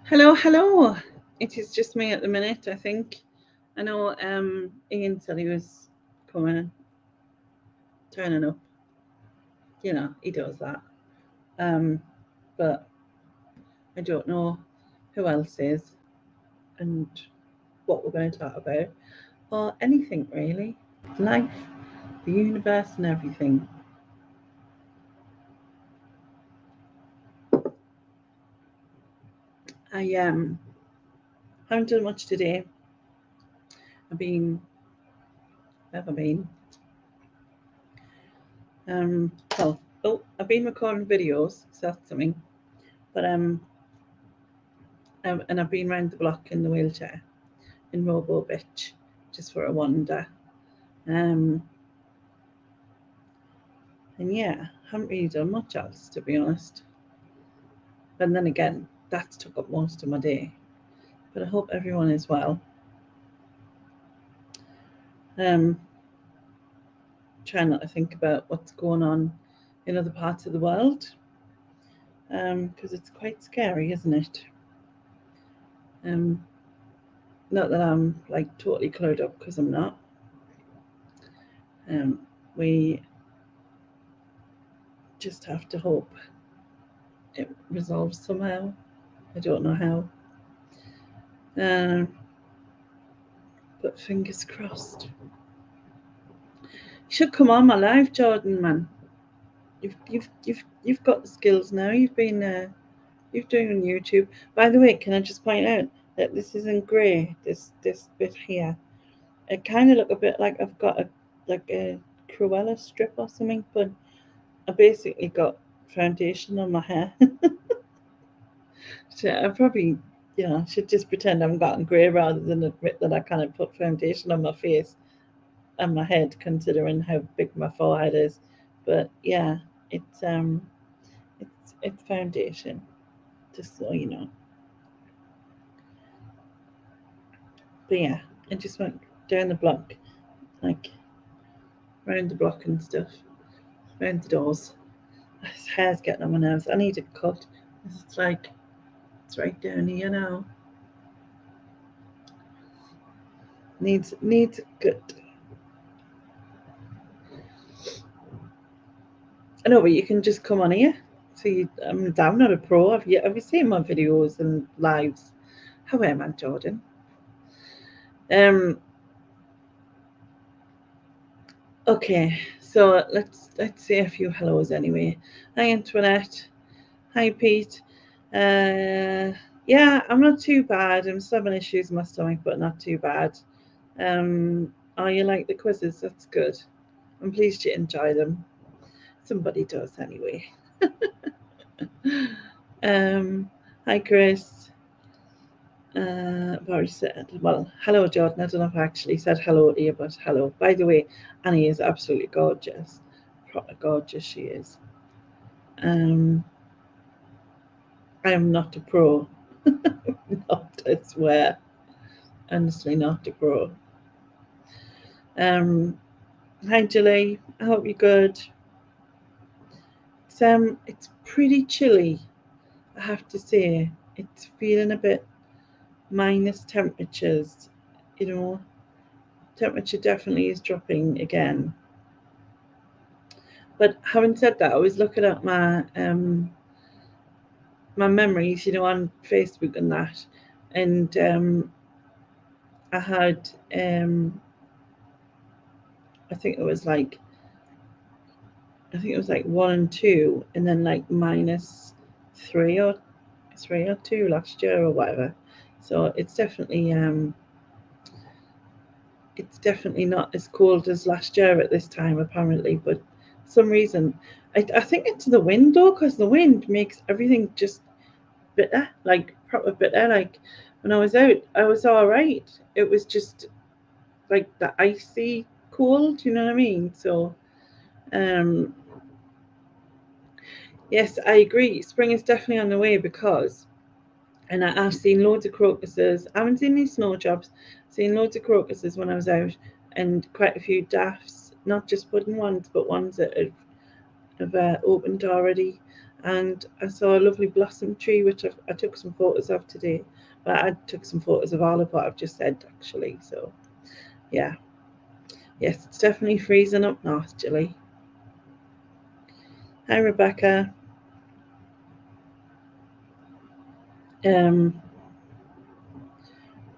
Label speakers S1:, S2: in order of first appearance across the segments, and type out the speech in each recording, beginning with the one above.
S1: Hello, hello. It is just me at the minute, I think. I know Ian said he was coming, turning up. You know, he does that. Um, but I don't know who else is and what we're going to talk about or anything really. Life, the universe, and everything. I haven't done much today. I've been, where have I been? Um, well, I've been recording videos, so that's something. But and I've been round the block in the wheelchair in Robo Bitch just for a wander. Um, and yeah, haven't really done much else to be honest. But then again, that's took up most of my day. But I hope everyone is well. Um, try not to think about what's going on in other parts of the world because it's quite scary, isn't it? Um, not that I'm like totally clued up because I'm not. Um, we just have to hope it resolves somehow. I don't know how. Um, but fingers crossed. You should come on my live, Jordan, man. You've got the skills now. You've doing on YouTube. By the way, can I just point out that this isn't grey. This bit here, it kind of look a bit like I've got a Cruella strip or something, but I basically got foundation on my hair. So I probably, should just pretend I'm gotten grey rather than admit that I kind of put foundation on my face and my head, considering how big my forehead is. But yeah, it's um, it's foundation, just so you know. But yeah, I just went down the block, like round the block and stuff, round the doors. His hair's getting on my nerves. I need a cut. It's like it's right down here now. Needs a cut. I know, but you can just come on here. See, I'm not a pro. Have you seen my videos and lives? How am I, Jordan? Um. Okay, so let's say a few hellos anyway. Hi, Antoinette. Hi, Pete. Yeah, I'm not too bad. I'm still having issues with my stomach, but not too bad. Oh, you like the quizzes? That's good. I'm pleased you enjoy them. Somebody does anyway. um, Hi, Chris. I've already said, well, hello, Jordan. I don't know if I actually said hello to you, but hello. By the way, Annie is absolutely gorgeous. Proper gorgeous she is. Um, I am not a pro. Not, I swear. Honestly, not a pro. Um, Hi, Julie. I hope you're good. It's pretty chilly, I have to say. It's feeling a bit minus temperatures, you know. Temperature definitely is dropping again. But having said that, I was looking at my memories, on Facebook and that, and I had um, I think it was like I think it was like 1 and 2, and then like three or -3 or -2 last year or whatever. So it's definitely not as cold as last year at this time apparently, but for some reason I think it's the wind though, because the wind makes everything just bitter, like proper bitter. Like when I was out, I was all right. It was just like the icy cold, you know what I mean? So um, yes, I agree. Spring is definitely on the way because, and I've seen loads of crocuses. I haven't seen any snowdrops. I've seen loads of crocuses when I was out, and quite a few daffs. Not just wooden ones, but ones that have opened already. and I saw a lovely blossom tree, which I took some photos of today. Well, I took some photos of all of what I've just said, actually. So, yeah. Yes, it's definitely freezing up north, Julie. Hi, Rebecca.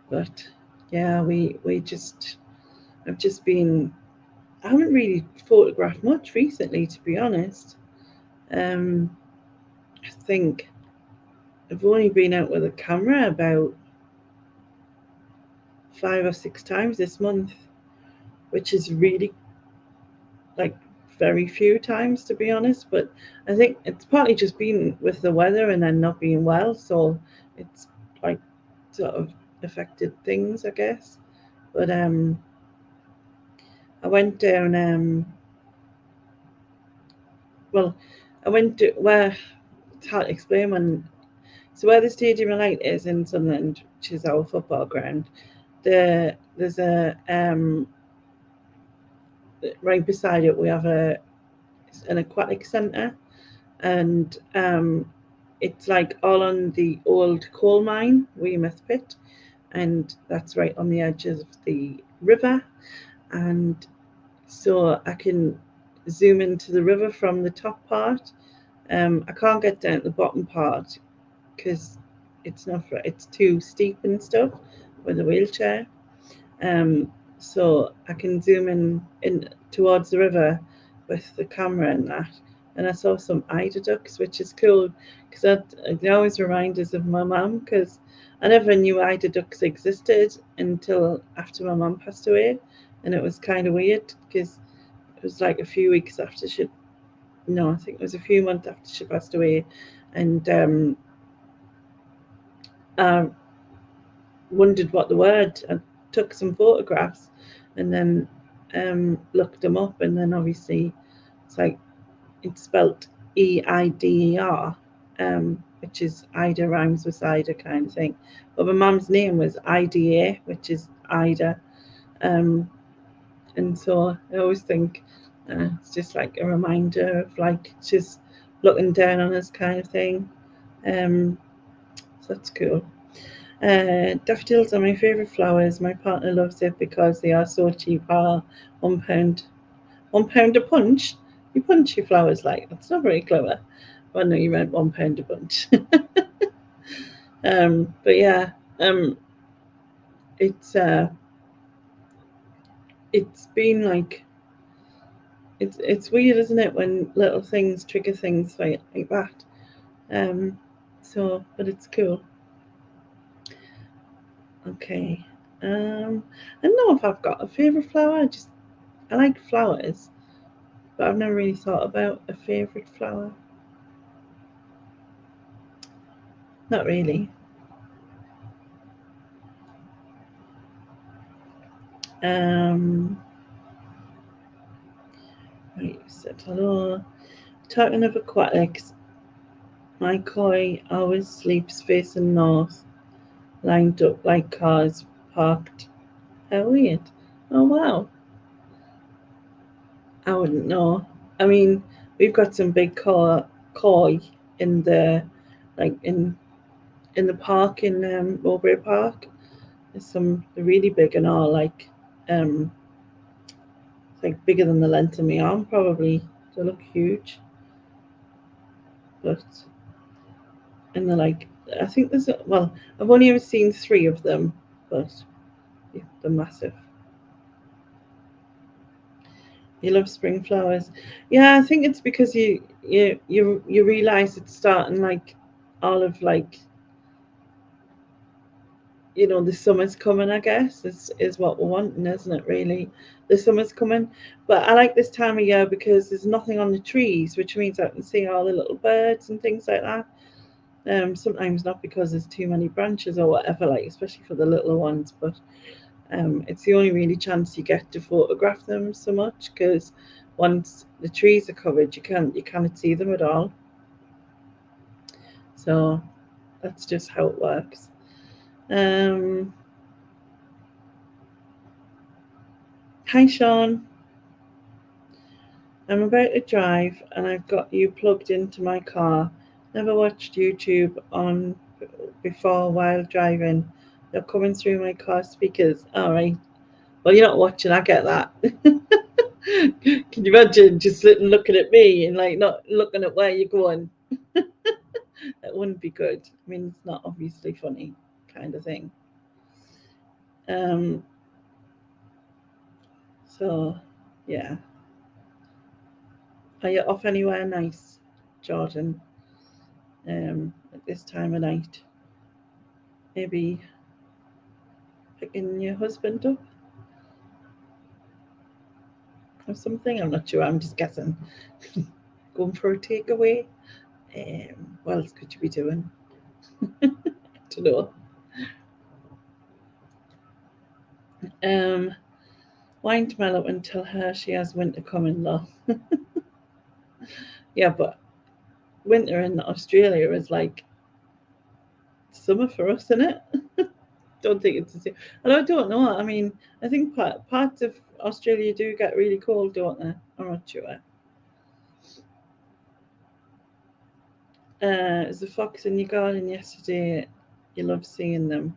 S1: But yeah, I've just been, I haven't really photographed much recently, to be honest. I think I've only been out with a camera about 5 or 6 times this month, which is really like very few times, to be honest. But I think it's partly just been with the weather and then not being well, so it's like sort of affected things, I guess. But I went down well, I went to where, it's hard to explain when, so where the Stadium of Light is in Sunderland, which is our football ground, there's a right beside it we have an aquatic centre, and it's like all on the old coal mine, Weymouth Pit, and that's right on the edge of the river, and so I can zoom into the river from the top part. I can't get down to the bottom part because it's too steep and stuff with a wheelchair. Um, so I can zoom in towards the river with the camera and that. And I saw some eider ducks, which is cool because it always reminds us of my mum, because I never knew eider ducks existed until after my mum passed away, and it was kind of weird because it was like a few weeks after she, no, I think it was a few months after she passed away, and I wondered what the word. I took some photographs and then looked them up, and then obviously it's like it's spelt EIDER, which is Ida rhymes with cider kind of thing. But my mum's name was IDA, which is Ida, um, and so I always think it's just like a reminder of like she's looking down on us kind of thing. So that's cool. Daffodils are my favourite flowers. My partner loves it because they are so cheap. £1, £1 a punch. You punch your flowers like that's not very clever. Well, no, you meant £1 a punch. But yeah, um, it's it's been like it's weird, isn't it, when little things trigger things like that. Um, so, but it's cool. Okay. I don't know if I've got a favourite flower. I like flowers, but I've never really thought about a favourite flower. Not really. Um, right, said hello. Talking of aquatics, my koi always sleeps facing north, lined up like cars parked. How weird. Oh wow. I wouldn't know. I mean, we've got some big koi in the like in the park in Mowbray Park. There's some really big and all um like bigger than the length of my arm probably. They look huge, but and they're like I think well, I've only ever seen three of them, but yeah, they're massive. You love spring flowers. Yeah, I think it's because you realise it's starting like all of like the summer's coming, I guess, is what we're wanting, isn't it, really? The summer's coming. But I like this time of year because there's nothing on the trees, which means I can see all the little birds and things like that. Sometimes not because there's too many branches or whatever, like especially for the little ones, but it's the only really chance you get to photograph them so much because once the trees are covered, you can't see them at all. So that's just how it works. Um, Hi, Sean. I'm about to drive and I've got you plugged into my car. Never watched YouTube on before while driving. They're coming through my car speakers. All right. Well, you're not watching. I get that. Can you imagine just looking at me and like not looking at where you're going? That wouldn't be good. I mean, it's not obviously funny, kind of thing. Um. So, yeah. Are you off anywhere nice, Jordan? At this time of night, maybe picking your husband up or something. I'm not sure. I'm just guessing. Going for a takeaway. What else could you be doing? I don't know. Wind Mel up and tell her she has winter coming, love. Yeah, but winter in Australia is like summer for us, isn't it? Don't think it's the same. And I don't know. I mean, I think parts of Australia do get really cold, don't they? I'm not sure. There's a fox in your garden yesterday. You love seeing them.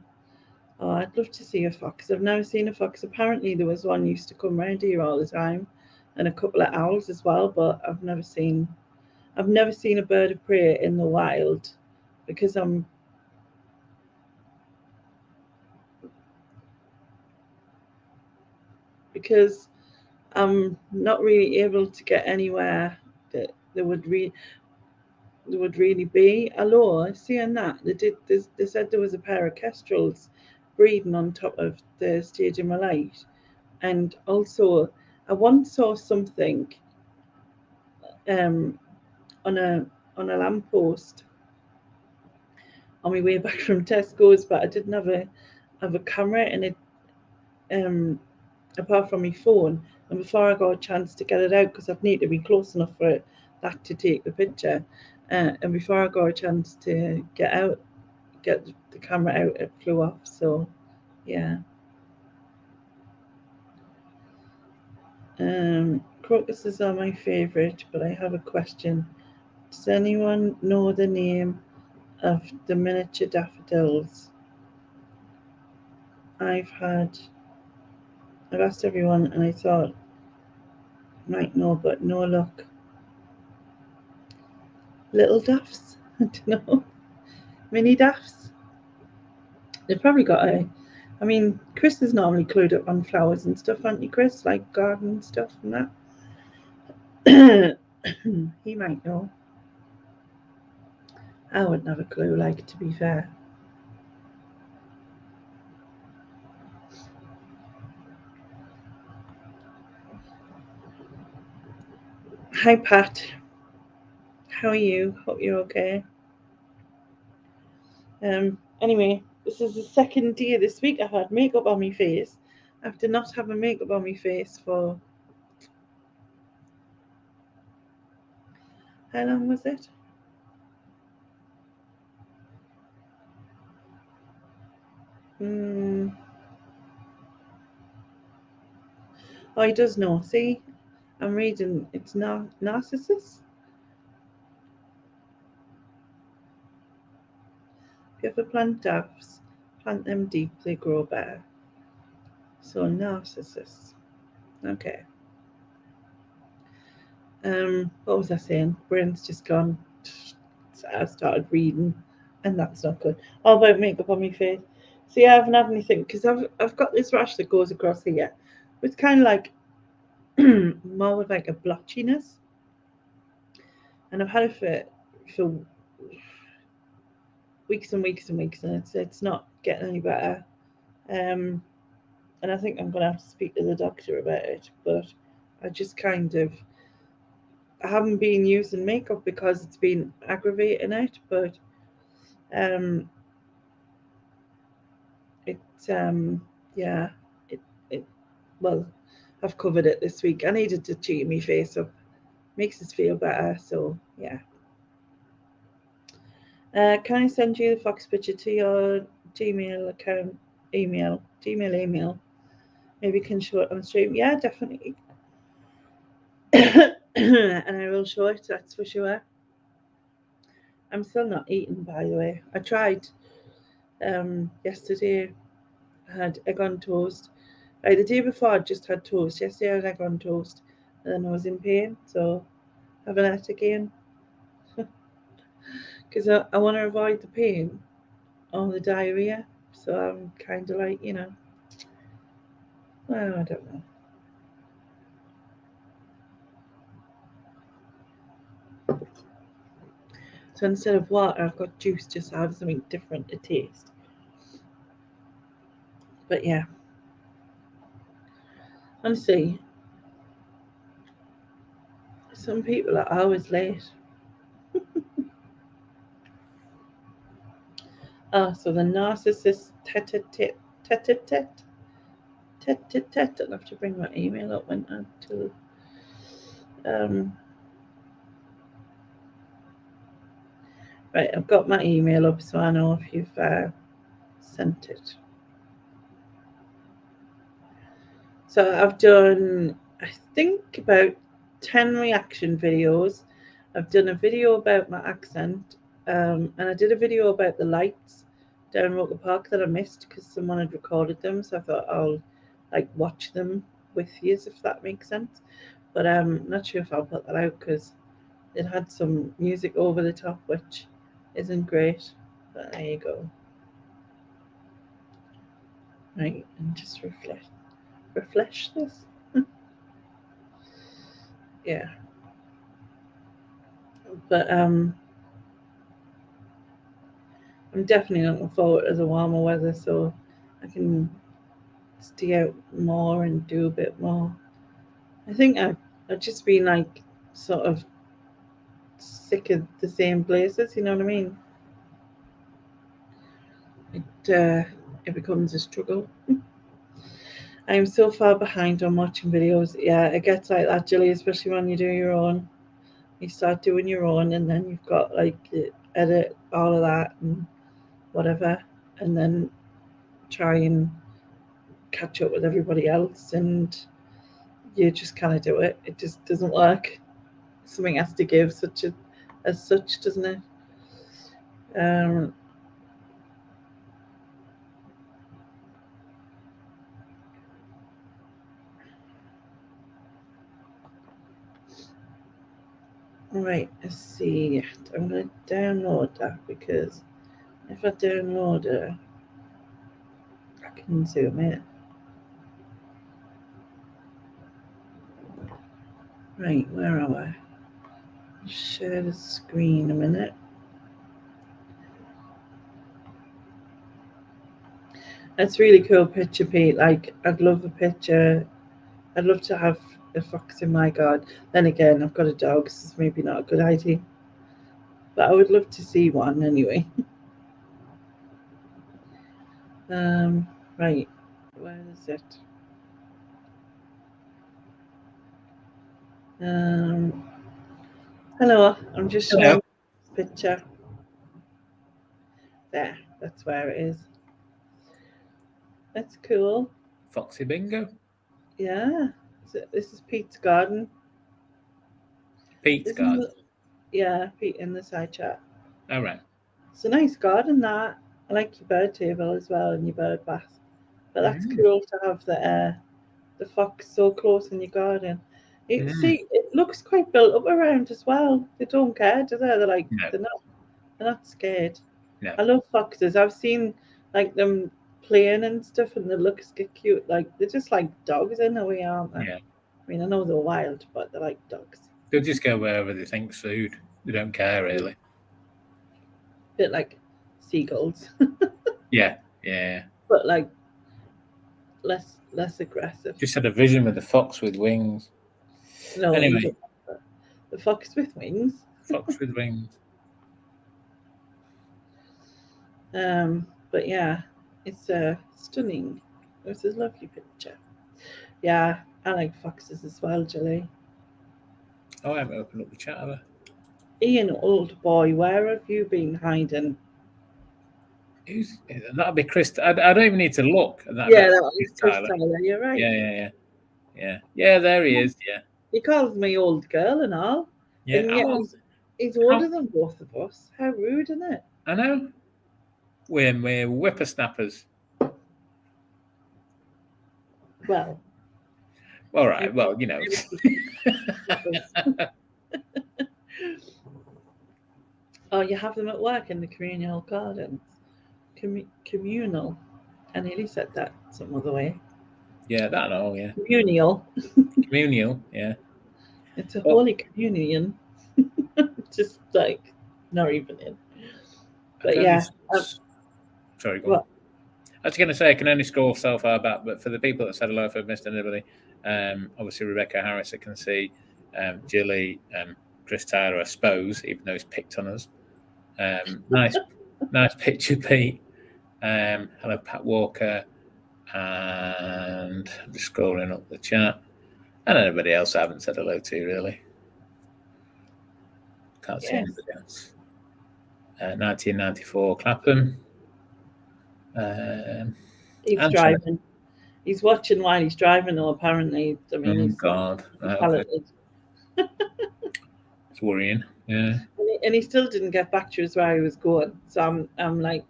S1: Oh, I'd love to see a fox. I've never seen a fox. Apparently, there was one used to come round here all the time, and a couple of owls as well. But I've never seen a bird of prey in the wild because because I'm not really able to get anywhere that there would really be. Although seeing that they said there was a pair of kestrels breeding on top of the Stadium of Light, and also I once saw something um, on a lamppost on my way back from Tesco's, but I didn't have a camera in it apart from my phone. And before I got a chance to get it out, because I'd need to be close enough for that to take the picture, and before I got a chance to get the camera out, it flew off. So, yeah. Crocuses are my favourite, but I have a question. Does anyone know the name of the miniature daffodils? I've asked everyone and I thought might know, but no luck. Little daffs? I don't know. Mini daffs? They've probably got I mean, Chris is normally clued up on flowers and stuff, aren't you, Chris? Like garden stuff and that. He might know. I wouldn't have a clue, like, to be fair. Hi, Pat. How are you? Hope you're okay. Anyway, this is the second day this week I've had makeup on my face after not having makeup on my face for how long was it? Oh, he does know. See, I'm reading. It's Narcissus. If you ever plant daffs, plant them deep, they grow better. So Narcissus. Okay. What was I saying? Brain's just gone. So I started reading, and that's not good. All about makeup on my face. See, I haven't had anything because I've got this rash that goes across here. It's kind of like more with like a blotchiness, and I've had it for weeks and weeks and weeks, and it's not getting any better. Um, and I think I'm gonna have to speak to the doctor about it. But I just kind of I haven't been using makeup because it's been aggravating it, but um, it's yeah, it well, I've covered it this week. I needed to cheat my face up, makes us feel better. So yeah. Can I send you the fox picture to your Gmail account Gmail email? Maybe you can show it on stream. Yeah, definitely. and I will show it, that's for sure. I'm still not eating, by the way. I tried yesterday. I had egg on toast. Like the day before, I just had toast. Yesterday, I had egg on toast, and then I was in pain, so I haven't had it again. Because I want to avoid the pain or the diarrhea. So I'm kind of like, well, I don't know. So instead of water, I've got juice just to have something different to taste. But yeah. Honestly, some people are always late. So the narcissist tete-a-tete. I'll have to bring my email up when until right, I've got my email up so I know if you've sent it. So I've done, I think, about 10 reaction videos. I've done a video about my accent, and I did a video about the lights down Roker Park that I missed because someone had recorded them. So I thought I'll watch them with you, if that makes sense. But I'm not sure if I'll put that out because it had some music over the top, which isn't great. But there you go. Right, and just refresh this. Yeah. But I'm definitely looking forward to the warmer weather so I can stay out more and do a bit more. I think I've just been sort of sick of the same places, you know what I mean? It becomes a struggle. I'm so far behind on watching videos. Yeah, it gets like that, Jilly, especially when you do your own. You start doing your own and then you've got edit all of that and whatever, and then try and catch up with everybody else, and you just kind of do it. It just doesn't work. Something has to give, as such, doesn't it? Right, let's see. I'm going to download that because if I download it, I can zoom in. Right, where are we? Share the screen a minute. That's really cool picture, Pete. I'd love a picture. I'd love to have a fox in my garden. Then again, I've got a dog, so it's maybe not a good idea. But I would love to see one anyway. Right, where is it? Hello, I'm just showing this picture. There, that's where it is. That's cool.
S2: Foxy Bingo.
S1: Yeah, so this is Pete's garden.
S2: Pete's garden.
S1: Yeah, Pete in the side chat.
S2: All right.
S1: It's a nice garden, that. I like your bird table as well and your bird bath. But that's cool to have the fox so close in your garden. See, it looks quite built up around as well. They don't care, do they? They're like, no. They're not scared.
S2: No.
S1: I love foxes. I've seen them playing and stuff, and they look cute. They're just like dogs in a way, aren't they?
S2: Yeah.
S1: I mean, I know they're wild, but they're like dogs.
S2: They'll just go wherever they think's food. They don't care really.
S1: A bit like seagulls.
S2: Yeah.
S1: But less aggressive.
S2: Just had a vision with the fox with wings.
S1: No,
S2: anyway,
S1: the fox with wings.
S2: Fox with wings.
S1: But yeah, it's stunning. It's a lovely picture. Yeah, I like foxes as well, Jilly.
S2: Oh, I haven't opened up the chat, have I?
S1: Ian, old boy, where have you been hiding?
S2: That'll be Chris. I don't even need to look.
S1: That was Chris Tyler. You're right.
S2: Yeah. There he is.
S1: He calls me old girl and all.
S2: Yeah,
S1: And yet he's older than both of us. How rude, isn't it?
S2: I know. We're whippersnappers.
S1: Well,
S2: All right. Well, you know.
S1: Oh, you have them at work in the communal gardens. Communal. I nearly said that some other way.
S2: Yeah, that all. Yeah.
S1: Communal.
S2: Communal. Yeah.
S1: It's a holy communion. Just like not even in. But yeah.
S2: Sorry, go on. I was going to say I can only scroll so far back, but for the people that said hello, if I've missed anybody, obviously Rebecca Harris, I can see Jilly, Chris Tyler, I suppose, even though he's picked on us. Nice picture, Pete. Hello, Pat Walker, and I'm just scrolling up the chat. And anybody else I haven't said hello to, really. Can't see anybody else. 1994, Clapham.
S1: He's driving. He's watching while he's driving, though, apparently. I mean, he's
S2: God.
S1: talented.
S2: It's worrying, yeah.
S1: And he still didn't get back to us where he was going. So I'm like,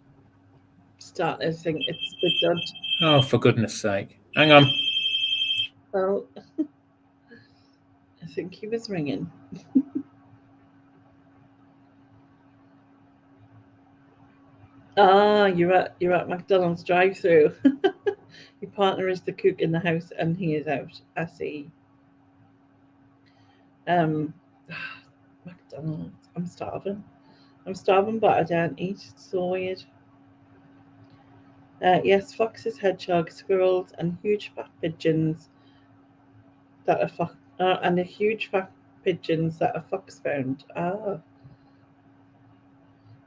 S1: starting to think it's a bit dodgy.
S2: Oh, for goodness sake. Hang on.
S1: Well, I think he was ringing. You're at McDonald's drive-through. Your partner is the cook in the house and he is out. I see. McDonald's. I'm starving, but I don't eat. It's so weird. Yes, foxes, hedgehogs, squirrels, and huge fat pigeons that are huge fat pigeons that a fox found.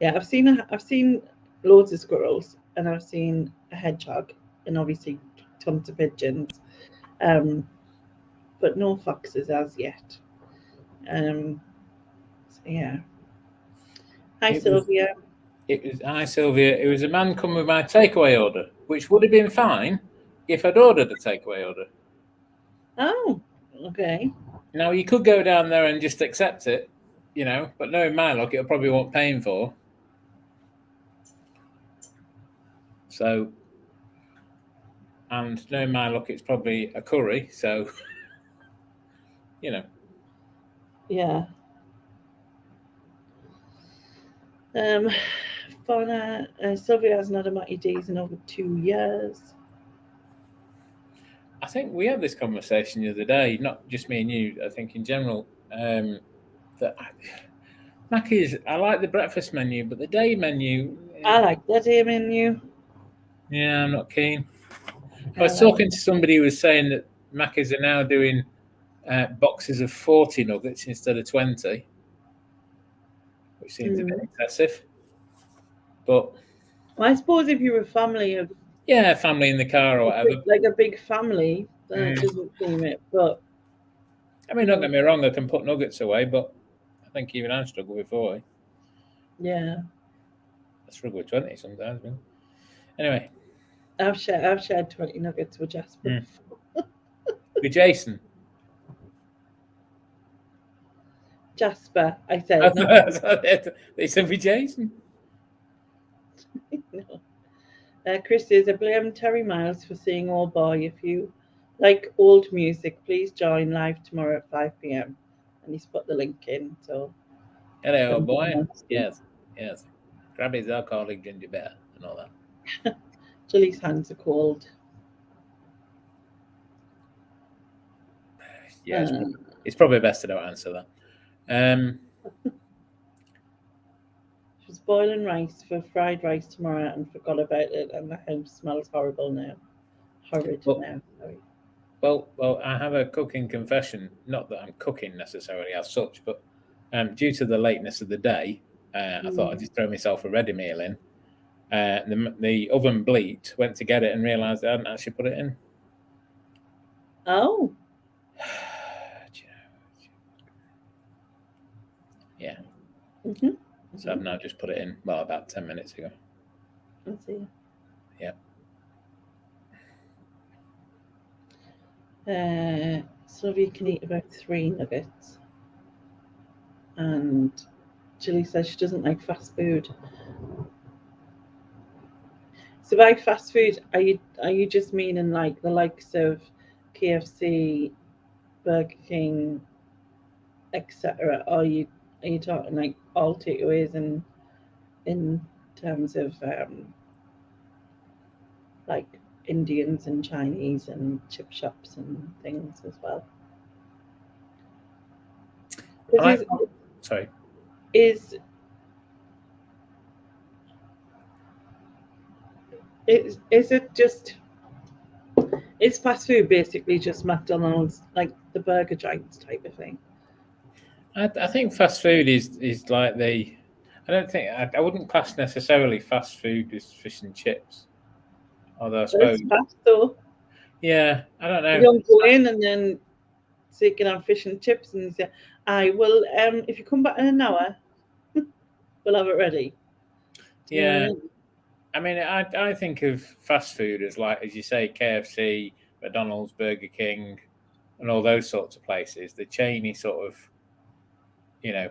S1: Yeah, I've seen loads of squirrels and I've seen a hedgehog and obviously tons of pigeons, but no foxes as yet. So yeah. Hi, Sylvia.
S2: Hi, Sylvia. It was a man come with my takeaway order, which would have been fine if I'd ordered a takeaway order.
S1: Oh, okay.
S2: Now, you could go down there and just accept it, you know, but knowing my luck, it'll probably want paying for. So, and knowing my luck, it's probably a curry, so, you know.
S1: Yeah. Fauna, Sylvia has not had Matty D's in over 2 years.
S2: I think we had this conversation the other day, not just me and you, I think in general, that Mackey's, I like the breakfast menu, but the day menu...
S1: I like the day menu.
S2: Yeah, I'm not keen. I was talking to somebody who was saying that Mackey's are now doing boxes of 40 nuggets instead of 20, which seems a bit excessive. But
S1: well, I suppose if you're a family of...
S2: Yeah, family in the car or whatever.
S1: Like a big family, then it doesn't seem it, but...
S2: I mean, don't get me wrong, I can put nuggets away, but I think even I struggle with 40.
S1: Yeah.
S2: I struggle with 20 sometimes. Man. Anyway.
S1: I've shared 20 nuggets with Jasper.
S2: With Jason?
S1: Jasper, I said.
S2: They said with Jason?
S1: No. Chris says, I blame Terry Miles for saying, oh boy, if you like old music, please join live tomorrow at 5 p.m. And he's put the link in. So,
S2: hello, old boy. Yes. Grab his alcoholic ginger beer and all that.
S1: Jilly's hands are cold.
S2: Yeah, it's probably best to don't answer that.
S1: She was boiling rice for fried rice tomorrow and forgot about it, and the house smells horrible now. Horrid now. Sorry.
S2: Well, I have a cooking confession. Not that I'm cooking necessarily as such, but due to the lateness of the day, I thought I'd just throw myself a ready meal in. The oven bleeped, went to get it and realised I hadn't actually put it in.
S1: Oh.
S2: Yeah.
S1: Mm-hmm.
S2: So I've now just put it in, well, about 10 minutes ago.
S1: Let's see.
S2: Yeah.
S1: Sylvia can eat about 3 nuggets, and Julie says she doesn't like fast food. So by fast food, are you just meaning like the likes of KFC, Burger King, etc.? Or are you talking like all takeaways in terms of like Indians and Chinese and chip shops and things as well?
S2: Sorry.
S1: Is it just, is fast food basically just McDonald's, like the burger giants type of thing?
S2: I think fast food is like the. I don't think I wouldn't class necessarily fast food as fish and chips. Although I suppose.
S1: It's fast though.
S2: Yeah, I don't know.
S1: You don't go in and then so you can have fish and chips and say, "I will. If you come back in an hour, we'll have it ready."
S2: Yeah, I mean, I think of fast food as like, as you say, KFC, McDonald's, Burger King, and all those sorts of places. The chainy sort of,
S1: Yeah.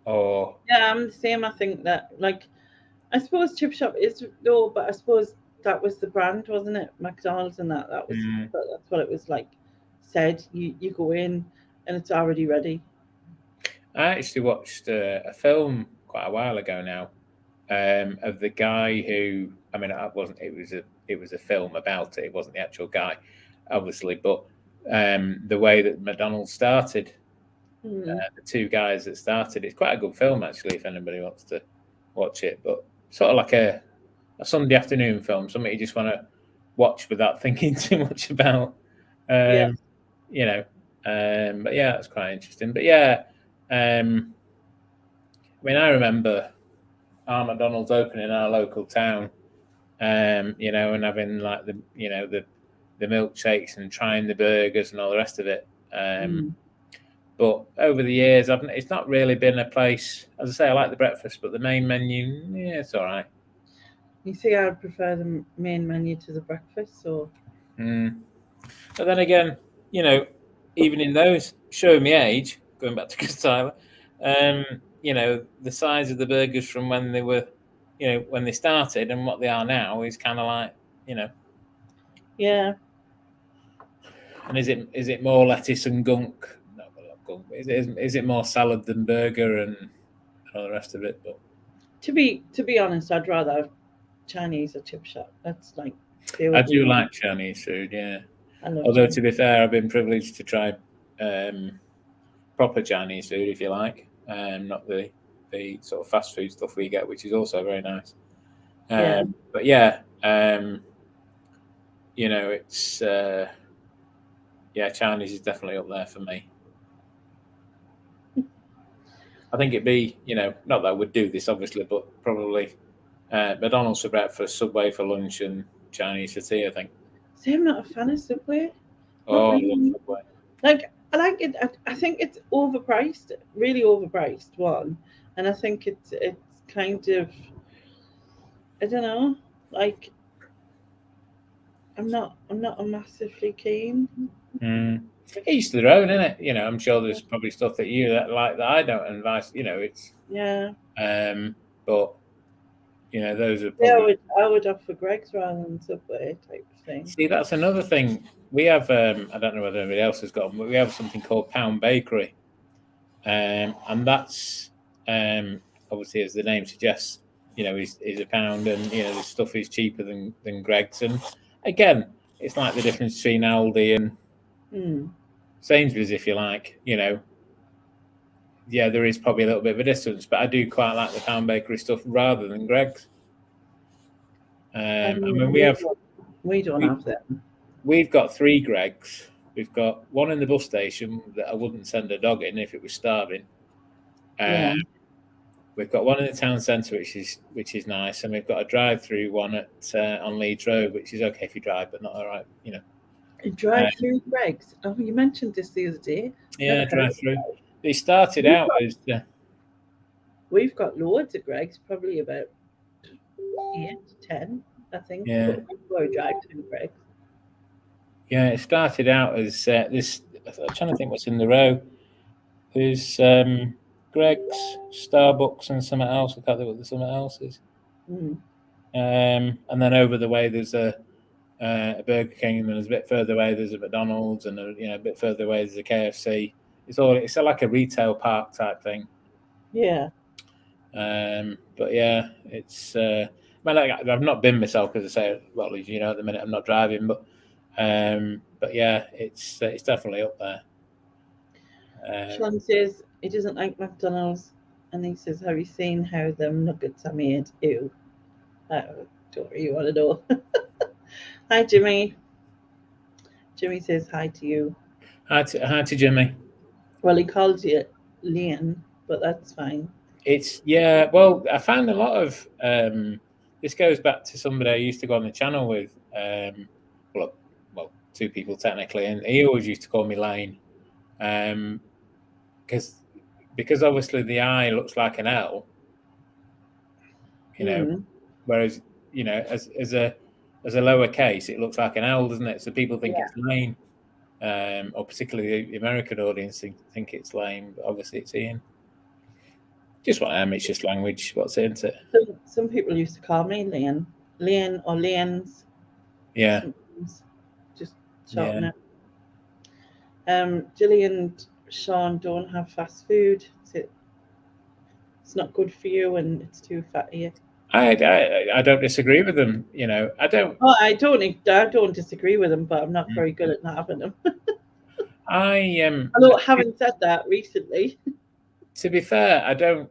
S2: Or
S1: Yeah, I'm the same. I think that, like, I suppose Chip Shop is though, but I suppose that was the brand, wasn't it? McDonald's and that was that's what it was like. Said you go in and it's already ready.
S2: I actually watched a film quite a while ago now of the guy who, I mean, it wasn't. It was a film about it. It wasn't the actual guy, obviously, but the way that McDonald's started, the 2 guys that started. It's quite a good film actually, if anybody wants to watch it. But sort of like a Sunday afternoon film, something you just want to watch without thinking too much about.
S1: Yeah.
S2: But yeah, that's quite interesting. But yeah, I mean, I remember our McDonald's opening in our local town, and having like the milkshakes and trying the burgers and all the rest of it. But over the years, it's not really been a place. As I say, I like the breakfast, but the main menu, yeah, it's all right.
S1: You see, I would prefer the main menu to the breakfast. So.
S2: But then again, even in those, showing me age, going back to Chris Tyler, the size of the burgers from when they were, when they started and what they are now is kind of like,
S1: Yeah.
S2: And is it more lettuce and gunk? No, not gunk. Is it more salad than burger and all the rest of it? But
S1: to be honest, I'd rather have Chinese or Chip Shop. That's like.
S2: I do like Chinese food, yeah. Although
S1: Chinese.
S2: to be fair, I've been privileged to try proper Chinese food, if you like, not the sort of fast food stuff we get, which is also very nice. But yeah, it's Chinese is definitely up there for me. I think it'd be, not that I would do this obviously, but probably McDonald's for breakfast, Subway for lunch, and Chinese for tea, I think.
S1: See, I'm not a fan of Subway.
S2: Oh, I love Subway.
S1: Like, I like it. I think it's overpriced, really overpriced, one. And I think it's kind of, I don't know, like, I'm not massively keen.
S2: Each to their own, isn't it? I'm sure there's probably stuff that you like that I don't, and vice. It's but those are. Probably...
S1: I would opt for Greggs rather than Subway type of thing.
S2: See, that's another thing. We have. I don't know whether anybody else has got them, but we have something called Pound Bakery, and that's obviously, as the name suggests, is a pound, and the stuff is cheaper than Greggs. And again, it's like the difference between Aldi and Sainsbury's, if you like. Yeah, there is probably a little bit of a distance, but I do quite like the Pound Bakery stuff rather than Greggs. I mean,
S1: we don't have them.
S2: We've got 3 Greggs. We've got one in the bus station that I wouldn't send a dog in if it was starving. We've got one in the town centre, which is nice, and we've got a drive-through one on Leeds Road, which is okay if you drive, but not all right,
S1: A drive-through Greggs. Oh, you mentioned this the other day.
S2: Yeah, drive-through. They started out as.
S1: We've got loads of Greggs, probably about 8 to 10, I think.
S2: Yeah.
S1: Go drive-through Greggs.
S2: Yeah, it started out as this. I'm trying to think what's in the row. There's Greg's, Starbucks, and something else. I can't think what the something else is.
S1: Mm.
S2: And then over the way there's a Burger King, and then there's a bit further away there's a McDonald's, and a bit further away there's a KFC. It's like a retail park type thing.
S1: Yeah.
S2: But yeah, it's. I've not been myself because I say, well, as you know, at the minute I'm not driving, but yeah, it's definitely up there.
S1: Sean says he doesn't like McDonald's, and he says, "Have you seen how them nuggets are made?" Ew. Don't really want to know. Hi, Jimmy. Jimmy says hi to you.
S2: Hi to Jimmy.
S1: Well, he called you Lian, but that's fine.
S2: Well, I found a lot of this goes back to somebody I used to go on the channel with. Well, two people technically, and he always used to call me Lane, because obviously the I looks like an L, whereas as a lowercase it looks like an L, doesn't it? So people think it's Lane, or particularly the American audience think it's Lane, but obviously it's Ian. Just what I am. It's just language. What's it, isn't it?
S1: Some people used to call me Lian or Lians.
S2: Yeah.
S1: Sometimes. Just shorten it. Gilly and Sean don't have fast food. It's not good for you, and it's too fatty.
S2: I don't disagree with them. I don't.
S1: Oh, I don't disagree with them, but I'm not very good at not having them. Although having said that, recently.
S2: To be fair, I don't.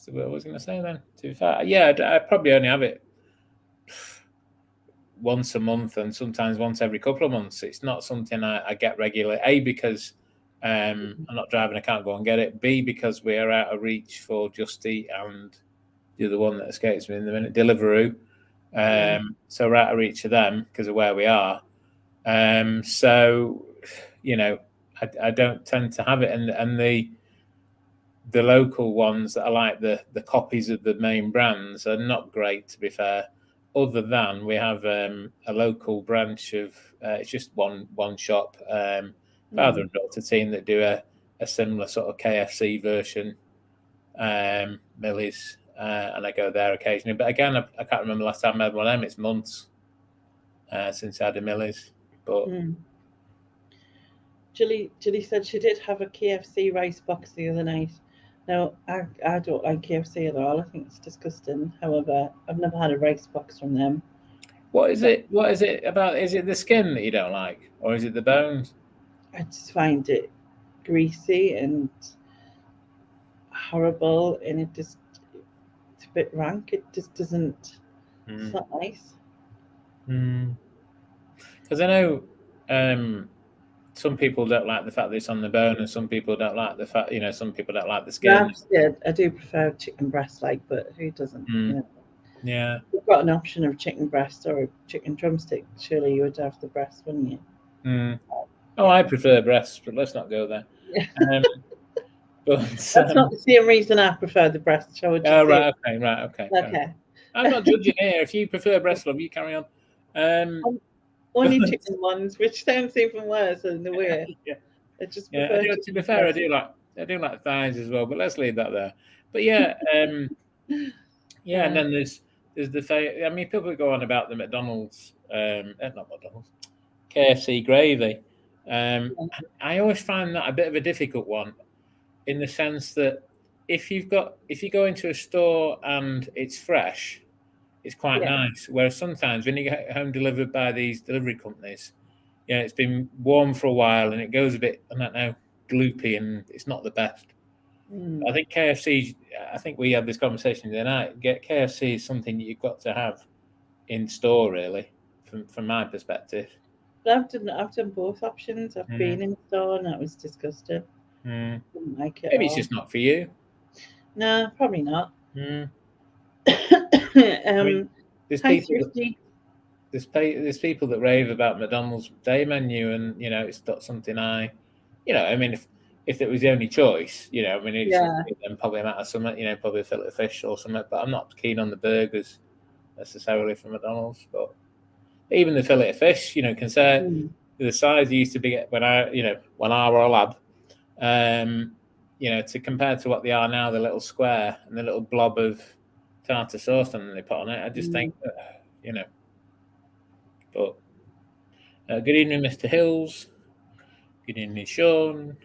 S2: What was I going to say then? To be fair, yeah, I probably only have it once a month, and sometimes once every couple of months. It's not something I get regularly. A, because I'm not driving, I can't go and get it. B, because we are out of reach for Just Eat and the other one that escapes me in the minute, Deliveroo. So we're out of reach of them because of where we are. So I don't tend to have it, and the local ones that are like the copies of the main brands are not great, to be fair. Other than we have a local branch of it's just one shop, father and daughter team that do a similar sort of KFC version, Millie's, and I go there occasionally. But again, I can't remember the last time I had one of them. It's months since I had a Millie's, but.
S1: Julie said she did have a KFC rice box the other night. Now, I don't like KFC at all. I think it's disgusting. However, I've never had a rice box from them.
S2: What is it about? Is it the skin that you don't like, or is it the bones?
S1: I just find it greasy and horrible, and it's a bit rank. It just doesn't. It's not nice.
S2: Because I know some people don't like the fact that it's on the bone, and some people don't like the fact, some people don't like the skin.
S1: I do prefer chicken breast, but who doesn't?
S2: Yeah.
S1: You've got an option of chicken breast or chicken drumstick. Surely you would have the breast, wouldn't you?
S2: Oh, I prefer breast, but let's not go there. But
S1: that's not the same reason I prefer the breast. Shall we just say?
S2: Right, okay. I'm not judging here. If you prefer breast, love, you carry on.
S1: Only chicken ones, which sounds even worse in the way. I just prefer
S2: to be fair, I do like thighs as well, but let's leave that there. But yeah, and then there's the. I mean, people go on about the McDonald's, not McDonald's, KFC gravy. I always find that a bit of a difficult one, in the sense that if you go into a store and it's fresh, it's quite nice. Whereas sometimes when you get home delivered by these delivery companies, it's been warm for a while and it goes a bit, I don't know, gloopy, and it's not the best. I think KFC, I think we had this conversation the other night, KFC is something that you've got to have in store, really, from my perspective.
S1: But I've done both options. I've been in store and that was disgusting. Didn't like it.
S2: Maybe it's just not for you.
S1: No, probably not.
S2: There's people that rave about McDonald's day menu, and it's not something I mean, if it was the only choice, then probably I'm out of something, probably a fillet of fish or something. But I'm not keen on the burgers necessarily from McDonald's. But even the fillet of fish, can say the size they used to be when I were a lad. To compare to what they are now, the little square and the little blob of tartar sauce and they put on it, I just think, But good evening, Mr. Hills. Good evening, Sean.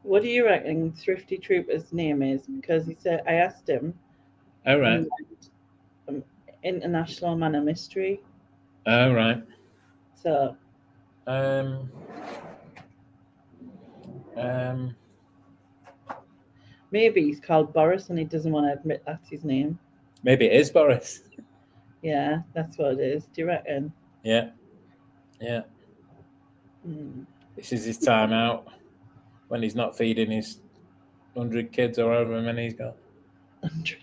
S1: What do you reckon Thrifty Trooper's name is? Because he said, I asked him.
S2: Oh, right.
S1: International Man of Mystery.
S2: Oh, right.
S1: So. Maybe he's called Boris and he doesn't want to admit that's his name.
S2: Maybe it is Boris.
S1: Yeah, that's what it is. Do you reckon?
S2: Yeah. Yeah. This is his time out when he's not feeding his 100 kids or however many he's got.
S1: 100.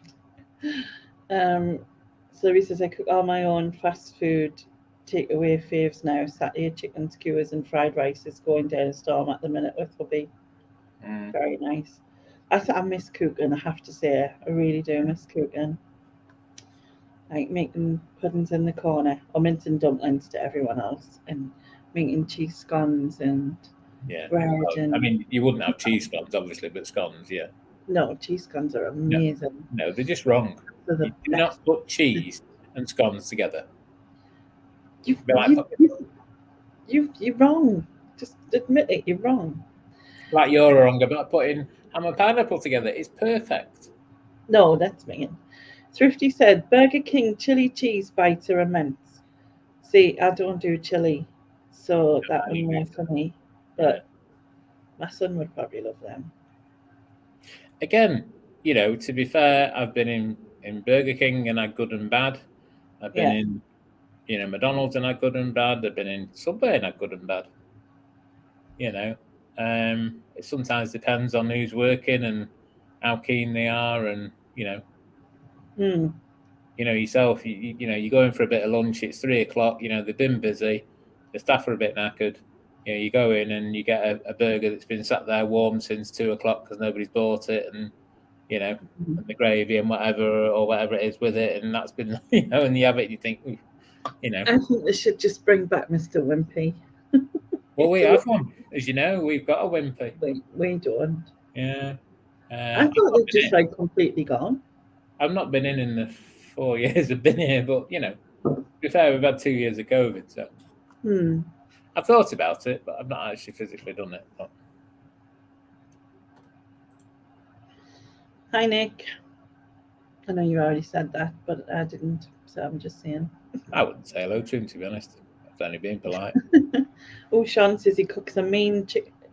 S1: So he says, I cook all my own fast food takeaway faves now. Saturday chicken skewers and fried rice is going down a storm at the minute with hubby. Very nice. I miss cooking, I have to say. I really do miss cooking. Like making puddings in the corner or mince and dumplings to everyone else and making cheese scones and bread.
S2: I mean, you wouldn't have cheese scones, obviously, but scones, yeah.
S1: No, cheese scones are amazing.
S2: No, they're just wrong. You do not put cheese and scones together.
S1: You're wrong. Just admit it, you're wrong.
S2: Like you're wrong about putting ham and pineapple together. It's perfect.
S1: No, that's me. Thrifty said, Burger King chili cheese bites are immense. See, I don't do chili, so that would be for me. But my son would probably love them.
S2: Again, to be fair, I've been in Burger King and had good and bad. I've been in, McDonald's and had good and bad. I've been in Subway and had good and bad. It sometimes depends on who's working and how keen they are, and yourself. You go in for a bit of lunch. It's 3:00. They've been busy. The staff are a bit knackered. You go in and you get a burger that's been sat there warm since 2:00 because nobody's bought it, and and the gravy and whatever it is with it, and that's been and you have it. And you think,
S1: I think they should just bring back Mr. Wimpy.
S2: Well, we have one, as you know. We've got a Wimpy.
S1: We don't.
S2: Yeah.
S1: I thought they'd just completely gone.
S2: I've not been in the 4 years I've been here, but to be fair, we've had 2 years of COVID, so I've thought about it, but I've not actually physically done it. But.
S1: Hi, Nick. I know you already said that, but I didn't, so I'm just saying.
S2: I wouldn't say hello to him, to be honest. I've only been polite.
S1: Oh, Sean says he cooks a mean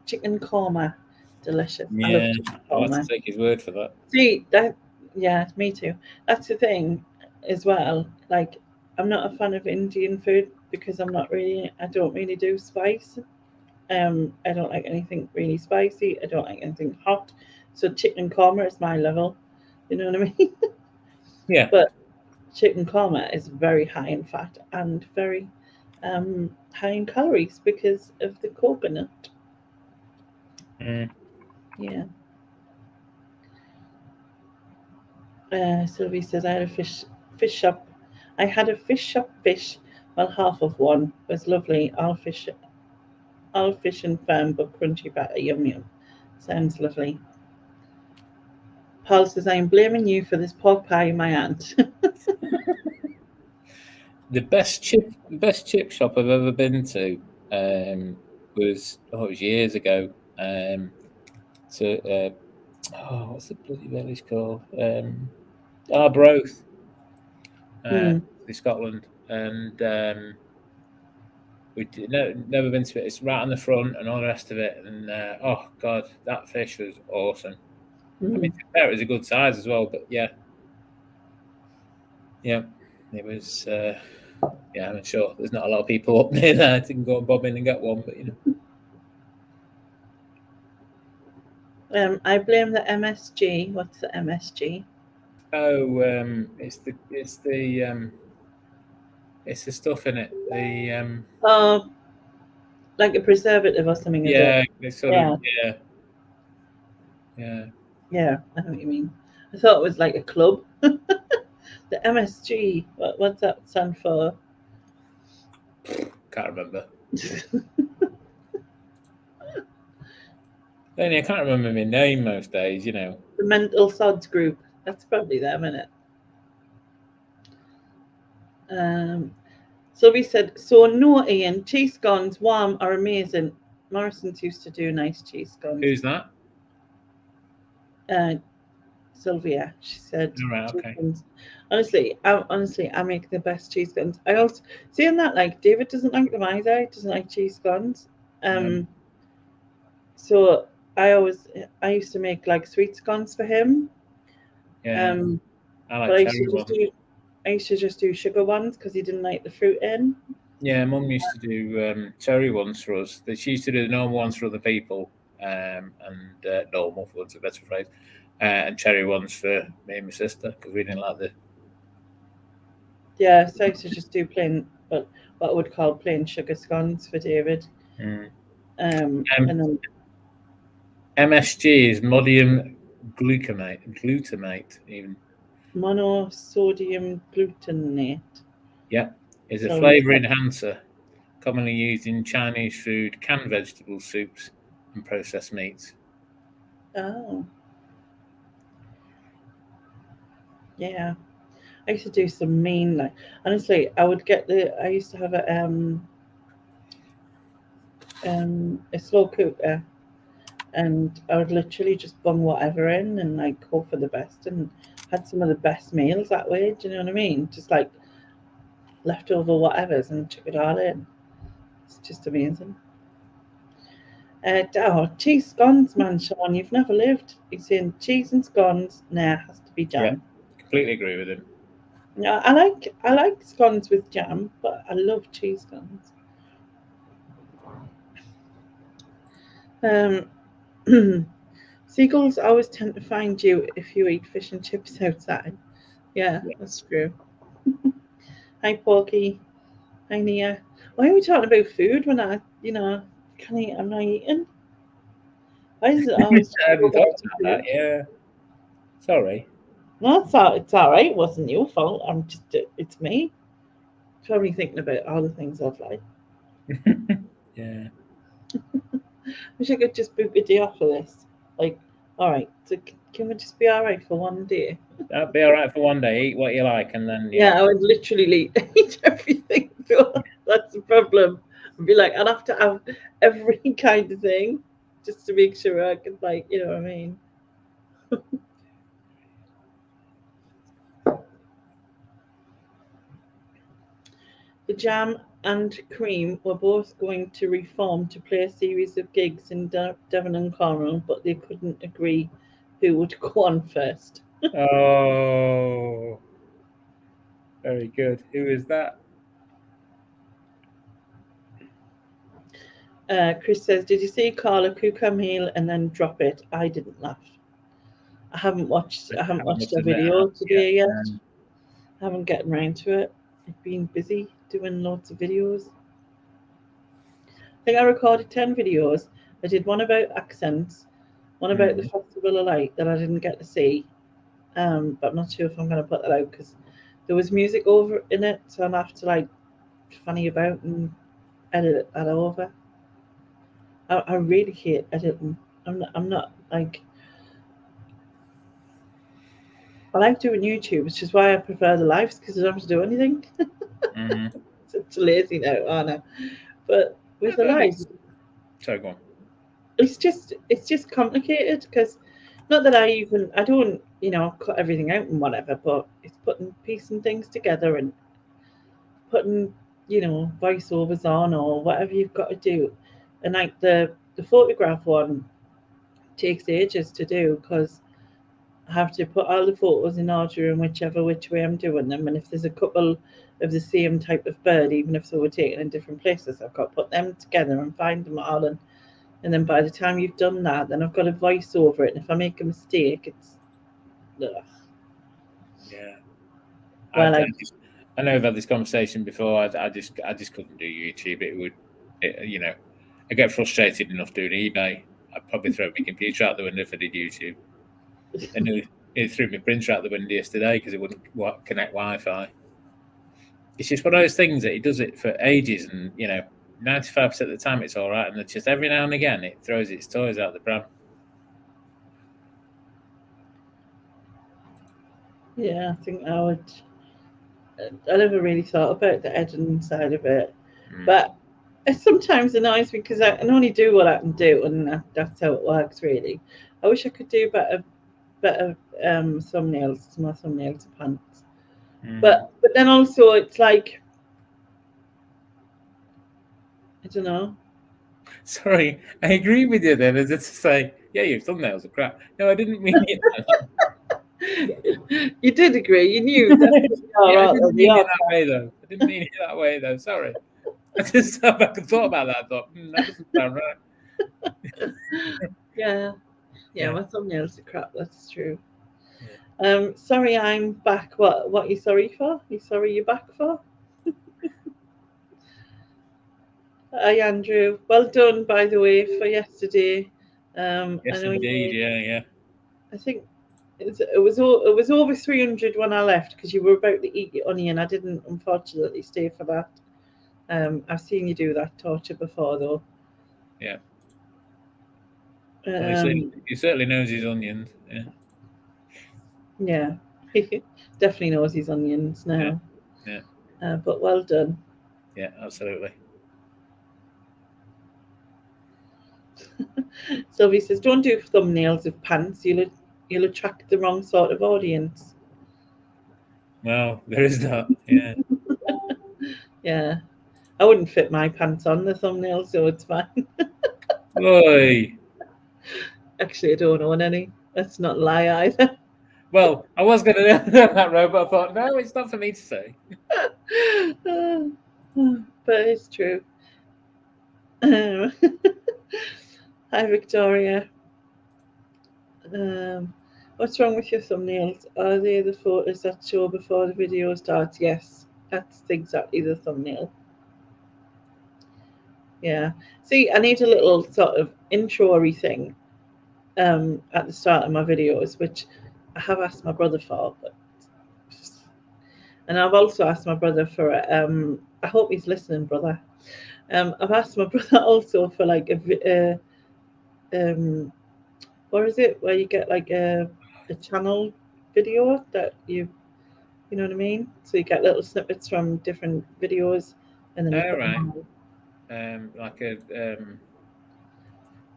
S1: chicken korma. Delicious.
S2: Yeah, I'll have to take his word for that.
S1: See, me too. That's the thing as well. Like, I'm not a fan of Indian food because I don't really do spice. I don't like anything really spicy. I don't like anything hot. So chicken korma is my level. You know what I mean?
S2: Yeah.
S1: But chicken korma is very high in fat and very high in calories because of the coconut. Yeah. Sylvie says, I had a fish shop. I had a fish shop fish. Well, half of one was lovely. All fish and firm but crunchy batter. Yum yum. Sounds lovely. Paul says, I'm blaming you for this pork pie, my aunt.
S2: The best chip shop I've ever been to was years ago. What's the bloody village called? Arbroath, Scotland, and we'd never been to it. It's right on the front and all the rest of it. And oh god, that fish was awesome. I mean, it was a good size as well, but yeah, it was. I'm sure there's not a lot of people up near there to go and bob in and get one, but
S1: I blame the MSG. What's the MSG?
S2: Oh, it's the stuff in it. The
S1: like a preservative or something.
S2: Yeah, it's sort of yeah.
S1: Yeah, I know what you mean. I thought it was like a club. The MSG. What's that stand for?
S2: Can't remember. Then I can't remember my name most days, you know.
S1: The Mental Sods group. That's probably them, isn't it? So we said, so no, Ian, cheese scones, warm, are amazing. Morrison's used to do nice cheese scones.
S2: Who's that?
S1: Sylvia, she said.
S2: All right, okay.
S1: Honestly, I make the best cheese scones. I also seeing that like David doesn't like them either. He doesn't like cheese scones. So I used to make like sweet scones for him.
S2: Yeah. I like
S1: but
S2: cherry ones.
S1: I used to just do sugar ones because he didn't like the fruit in.
S2: Yeah, Mum used to do cherry ones for us. She used to do the normal ones for other people, and normal, for what's a better phrase, and cherry ones for me and my sister because we didn't like the.
S1: Yeah, so I used to just do plain, what I would call plain sugar scones for David. And then
S2: MSG is modium glutamate, even.
S1: Monosodium glutamate.
S2: Yeah, is a flavour enhancer commonly used in Chinese food, canned vegetable soups, and processed meats.
S1: Oh. Yeah. I used to do some mean, like, honestly, I used to have a slow cooker, and I would literally just bung whatever in and like hope for the best, and had some of the best meals that way. Do you know what I mean? Just like leftover whatevers and took it all in. It's just amazing. Cheese scones, man, Sean, you've never lived. He's saying cheese and scones, has to be jam.
S2: Yeah, completely agree with him.
S1: Yeah, I like scones with jam, but I love cheese scones. Seagulls always tend to find you if you eat fish and chips outside. Yeah, that's true. Hi, Porky. Hi, Nia. Why are we talking about food when I'm not eating? Why is it always?
S2: I haven't thought about that. Yeah. Sorry.
S1: No, it's all right. It wasn't your fault. It's me. Probably thinking about all the things I've liked.
S2: Yeah.
S1: Wish I could just book a day off for this. Like, all right, so can we just be all right for one day?
S2: That'd be all right for one day. Eat what you like, and then
S1: I would literally eat everything. That's the problem. I'd be like, I'd have to have every kind of thing just to make sure I could, like, you know what I mean. The Jam and Cream were both going to reform to play a series of gigs in Devon and Cornwall, but they couldn't agree who would go on first.
S2: Oh, very good. Who is that?
S1: Chris says, did you see Carla cook her meal and then drop it? I didn't laugh. I haven't watched a video today yet. I haven't gotten around to it. I've been busy doing lots of videos. I think I recorded 10 videos. I did one about accents, one about the Festival of Light that I didn't get to see. But I'm not sure if I'm going to put that out because there was music over in it, so I'll have to like funny about and edit that over. I really hate editing. I'm not like. I like doing YouTube, which is why I prefer the lives because I don't have to do anything. It's lazy now, Anna. But with the lives,
S2: sorry, go on.
S1: It's just complicated because not that I don't cut everything out and whatever, but it's piecing things together and putting voiceovers on or whatever you've got to do, and like the photograph one takes ages to do because I have to put all the photos in order in which way I'm doing them, and if there's a couple of the same type of bird, even if they were taken in different places, I've got to put them together and find them all, and then by the time you've done that, then I've got to voice over it, and if I make a mistake, it's ugh.
S2: Yeah.
S1: Well,
S2: I know I've had this conversation before. I just couldn't do YouTube. I get frustrated enough doing eBay. I'd probably throw my computer out the window if I did YouTube. And it threw my printer out the window yesterday because it wouldn't connect Wi-Fi. it's just one of those things that he does it for ages, and 95% of the time it's all right, and it's just every now and again it throws its toys out the pram.
S1: Yeah, I think I never really thought about the editing side of it, but it sometimes annoys me because I can only do what I can do, and that's how it works, really. I wish I could do better thumbnails, more thumbnails of pants. But then also it's like, I don't know.
S2: Sorry, I agree with you then, as if to say, yeah, your thumbnails are crap. No, I didn't mean it.
S1: You did agree. You knew that.
S2: I didn't mean it that way, though. I didn't mean it that way, though. Sorry. I just sat back and thought about that. I thought, that doesn't sound right.
S1: Yeah, my thumbnails are crap. That's true. Sorry, I'm back. What are you sorry for? You sorry you're back for? Hi, Andrew. Well done, by the way, for yesterday.
S2: Yes,
S1: I know
S2: indeed. Yeah.
S1: I think it was over 300 when I left because you were about to eat your onion. I didn't, unfortunately, stay for that. I've seen you do that torture before, though.
S2: Yeah. Well, he certainly knows his onions.
S1: Yeah. He definitely knows his onions now.
S2: Yeah.
S1: But well done.
S2: Yeah, absolutely.
S1: Sylvie says, "Don't do thumbnails of pants. You'll attract the wrong sort of audience."
S2: Well, there is that. Yeah.
S1: Yeah. I wouldn't fit my pants on the thumbnail, so it's fine.
S2: Oi.
S1: Actually, I don't own any. Let's not lie either.
S2: Well, I was going to know that road, but I thought, no, it's not for me to say.
S1: But it's true. Hi, Victoria. What's wrong with your thumbnails? Are they the photos that show before the video starts? Yes, that's exactly the thumbnail. Yeah. See, I need a little sort of intro-y thing at the start of my videos, which I have asked my brother for, and I've also asked my brother for I hope he's listening, brother. I've asked my brother also for like what is it where you get like a channel video that you know what I mean? So you get little snippets from different videos, and then you put them
S2: on. Like a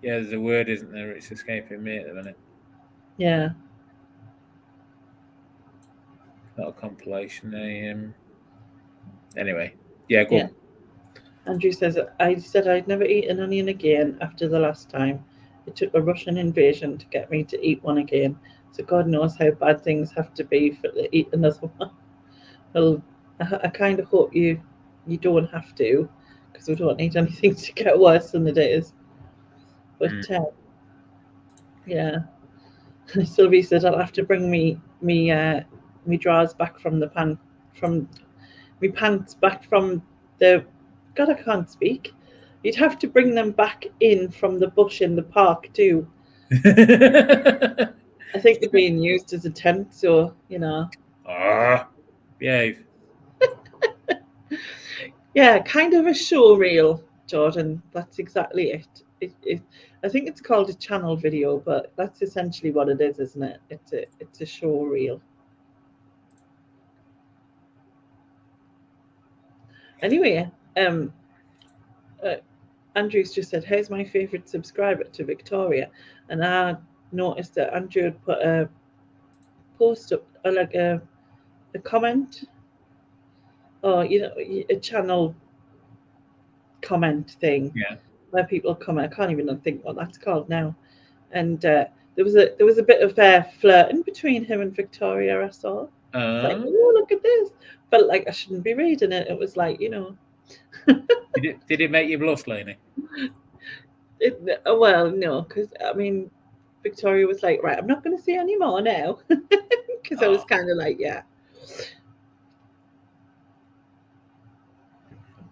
S2: yeah, there's a word, isn't there? It's escaping me at the minute.
S1: Yeah.
S2: Not a compilation. Anyway, yeah, go on.
S1: Andrew says, I said I'd never eat an onion again after the last time. It took a Russian invasion to get me to eat one again. So God knows how bad things have to be for to eat another one. Well, I kind of hope you don't have to, because we don't need anything to get worse than it is. But yeah, Sylvie said I'll have to bring me drawers back from the pants back from the. God, I can't speak. You'd have to bring them back in from the bush in the park too. I think they're being used as a tent, so you know.
S2: Behave.
S1: Yeah, kind of a show reel, Jordan. That's exactly it. I think it's called a channel video, but that's essentially what it is, isn't it? It's a show reel. Anyway, Andrew's just said, "Here's my favorite subscriber to Victoria," and I noticed that Andrew had put a post up, like a comment, or a channel comment thing.
S2: Yeah.
S1: Where people comment. I can't even think what that's called now. And there was a bit of flirting between him and Victoria. I saw. Like, oh, look at this. Felt like I shouldn't be reading it. It was like,
S2: Did it make you blush, Lainey?
S1: Well, no, because I mean, Victoria was like, right, I'm not going to say any more now, because I was kind of like, yeah.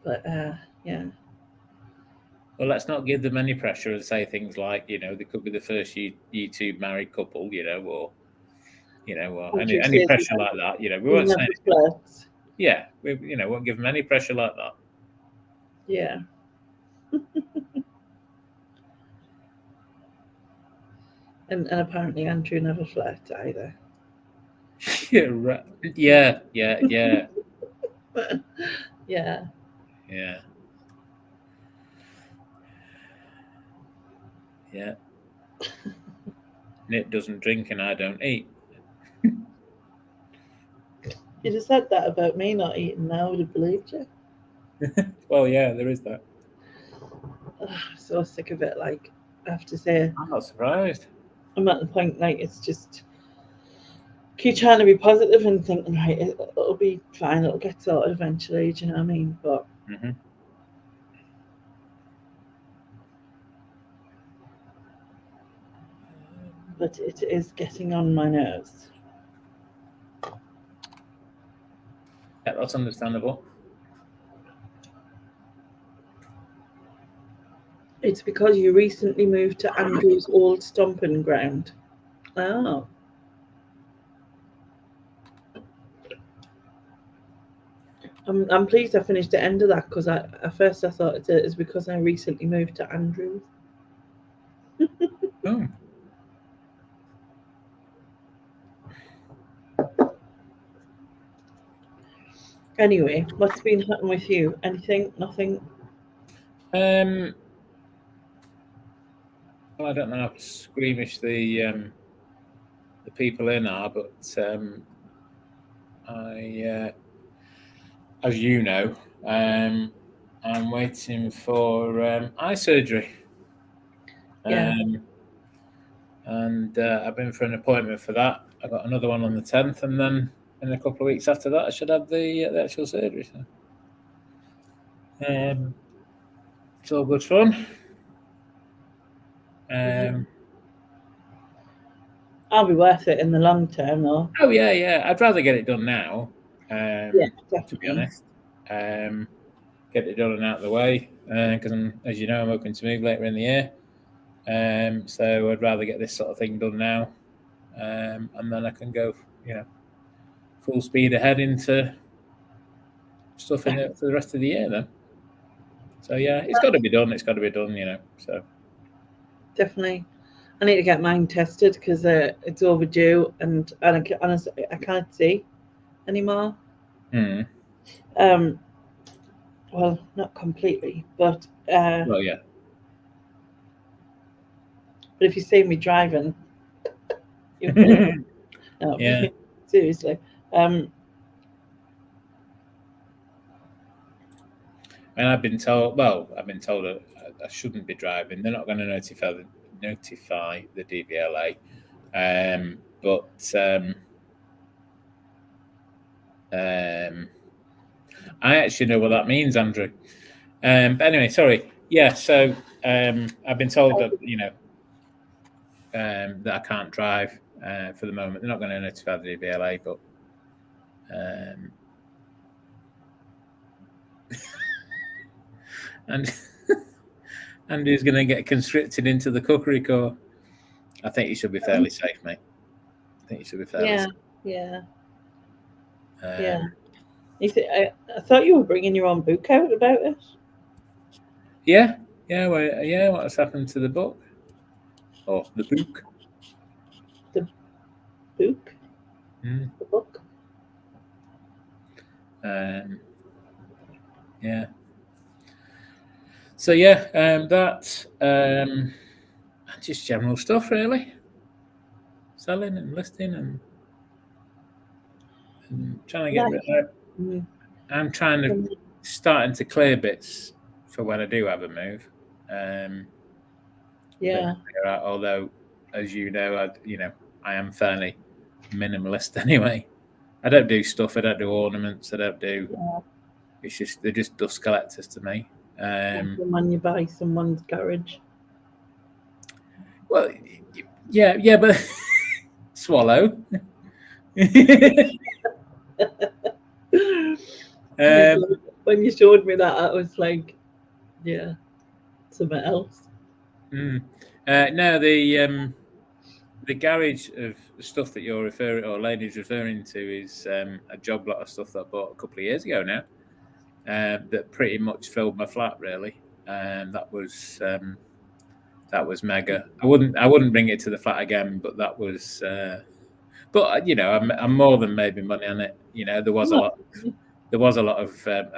S1: But yeah.
S2: Well, let's not give them any pressure and say things like, they could be the first YouTube married couple, or any pressure like that. We won't say anything. Yeah, we won't give them any pressure like that.
S1: Yeah. And apparently Andrew never flirts either.
S2: Yeah, right. Yeah.
S1: Yeah.
S2: Yeah. Yeah. Nick doesn't drink and I don't eat.
S1: You just said that about me not eating now, I would have believed you.
S2: Well, yeah, there is that.
S1: I'm so sick of it. Like, I have to say,
S2: I'm not surprised.
S1: I'm at the point, like, it's just keep trying to be positive and thinking, right, it'll be fine, it'll get sorted eventually, do you know what I mean? But but it is getting on my nerves.
S2: Yeah, that's understandable.
S1: It's because you recently moved to Andrew's old stomping ground. Oh. I'm pleased I finished the end of that because at first I thought it is because I recently moved to Andrews.
S2: Oh.
S1: Anyway, what's been happening with you? Anything? Nothing?
S2: Well, I don't know how squeamish the people in are, but I, as you know, I'm waiting for eye surgery.
S1: Yeah.
S2: And I've been for an appointment for that. I got another one on the 10th, and then in a couple of weeks after that, I should have the actual surgery. So, it's all good fun.
S1: I'll be worth it in the long term, though.
S2: Oh yeah. I'd rather get it done now.
S1: Yeah, definitely.
S2: To be honest, get it done and out of the way because as you know, I'm hoping to move later in the year. So I'd rather get this sort of thing done now, and then I can go, full speed ahead into stuff for the rest of the year then. So yeah, it's got to be done. So
S1: definitely. I need to get mine tested because it's overdue, and honestly, I can't see anymore. Well, not completely, but
S2: well, yeah.
S1: But if you see me driving, no,
S2: yeah.
S1: Seriously.
S2: And I've been told I shouldn't be driving. They're not going to notify the DVLA, but I actually know what that means, Andrew. But anyway, sorry. Yeah, so I've been told that that I can't drive for the moment. They're not going to notify the DVLA, but and Andy's going to get conscripted into the cookery corps. I think he should be fairly safe, mate. I think he should be fairly safe.
S1: Yeah. I thought you were bringing your own book out about it.
S2: Yeah. What has happened to the book? Or the book?
S1: The book. The book.
S2: Yeah. So yeah, that just general stuff really. Selling and listing and trying to get rid of it. I'm starting to clear bits for when I do have a move. Although, as you know, I am fairly minimalist anyway. I don't do stuff. I don't do ornaments. I don't do.
S1: Yeah.
S2: It's just they're just dust collectors to me.
S1: When you buy someone's garage.
S2: Well, yeah, but swallow.
S1: When you showed me that, I was like, yeah, something else.
S2: No, the the garage of stuff that you're referring, or lady's referring to, is a job lot of stuff that I bought a couple of years ago now. That pretty much filled my flat, really, and that was mega. I wouldn't bring it to the flat again, but that was. But I'm more than maybe money on it. There was a lot. There was a lot of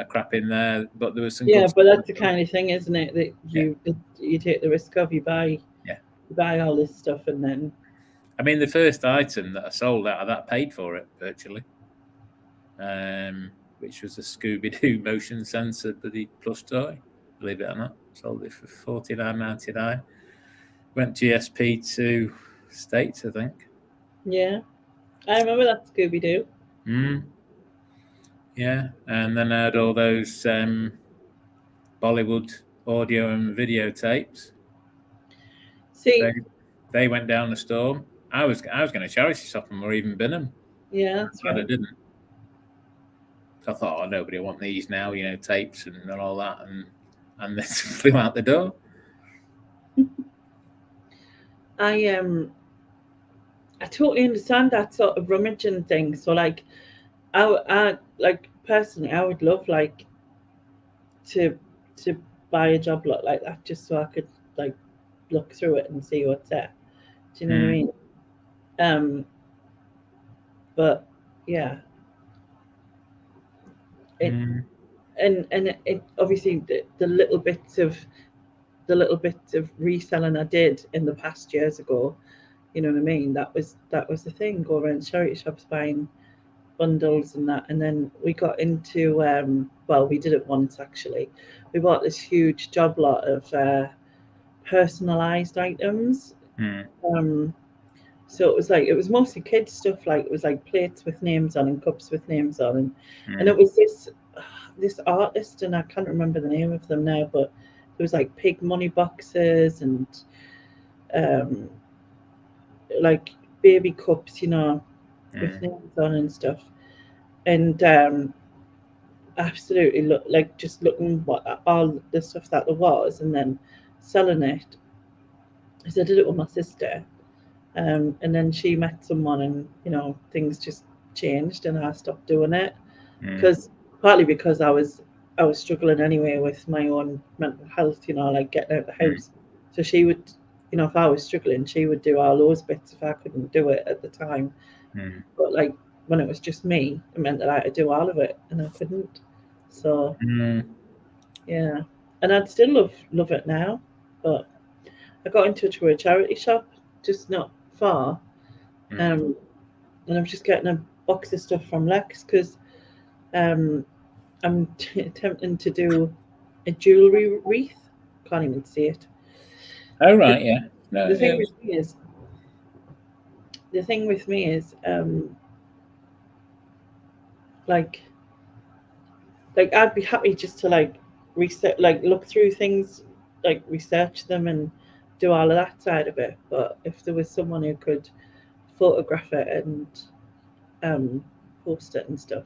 S2: crap in there, but there was some.
S1: Yeah, but that's the kind of thing, isn't it? That you take the risk of. You buy all this stuff, and then.
S2: I mean, the first item that I sold out of that paid for it virtually, which was a Scooby-Doo motion sensor bloody plush toy. Believe it or not, sold it for $49.99. Went GSP to States, I think.
S1: Yeah, I remember that Scooby-Doo.
S2: Yeah, and then I had all those Bollywood audio and videotapes.
S1: See,
S2: they went down the storm. I was going to charity shop them or even bin them.
S1: Yeah, that's right.
S2: I didn't. So I thought, nobody will want these now, tapes and all that, and they flew out the door.
S1: I totally understand that sort of rummaging thing. So like, I like personally, I would love like to buy a job lot like that just so I could like look through it and see what's there. Do you know what I mean? But yeah, and it obviously the little bits of reselling I did in the past years ago, you know what I mean? That was the thing. Go around charity shops buying bundles and that, and then we got into we did it once actually. We bought this huge job lot of personalized items. So it was mostly kids stuff, like it was like plates with names on and cups with names on, and it was this artist, and I can't remember the name of them now, but there was like pig money boxes and like baby cups, with names on and stuff, and absolutely looking what all the stuff that there was, and then selling it. So I did it with my sister. And then she met someone, and things just changed, and I stopped doing it partly because I was struggling anyway with my own mental health, like getting out of the house. So she would, if I was struggling, she would do all those bits if I couldn't do it at the time. But like when it was just me, it meant that I had to do all of it, and I couldn't. So yeah, and I'd still love it now, but I got in touch with a charity shop just not far, and I'm just getting a box of stuff from Lex because I'm attempting to do a jewellery wreath. Can't even see it.
S2: Oh right, yeah. No,
S1: the thing with me is like I'd be happy just to like research, like look through things, like research them and do all of that side of it. But if there was someone who could photograph it and post it and stuff,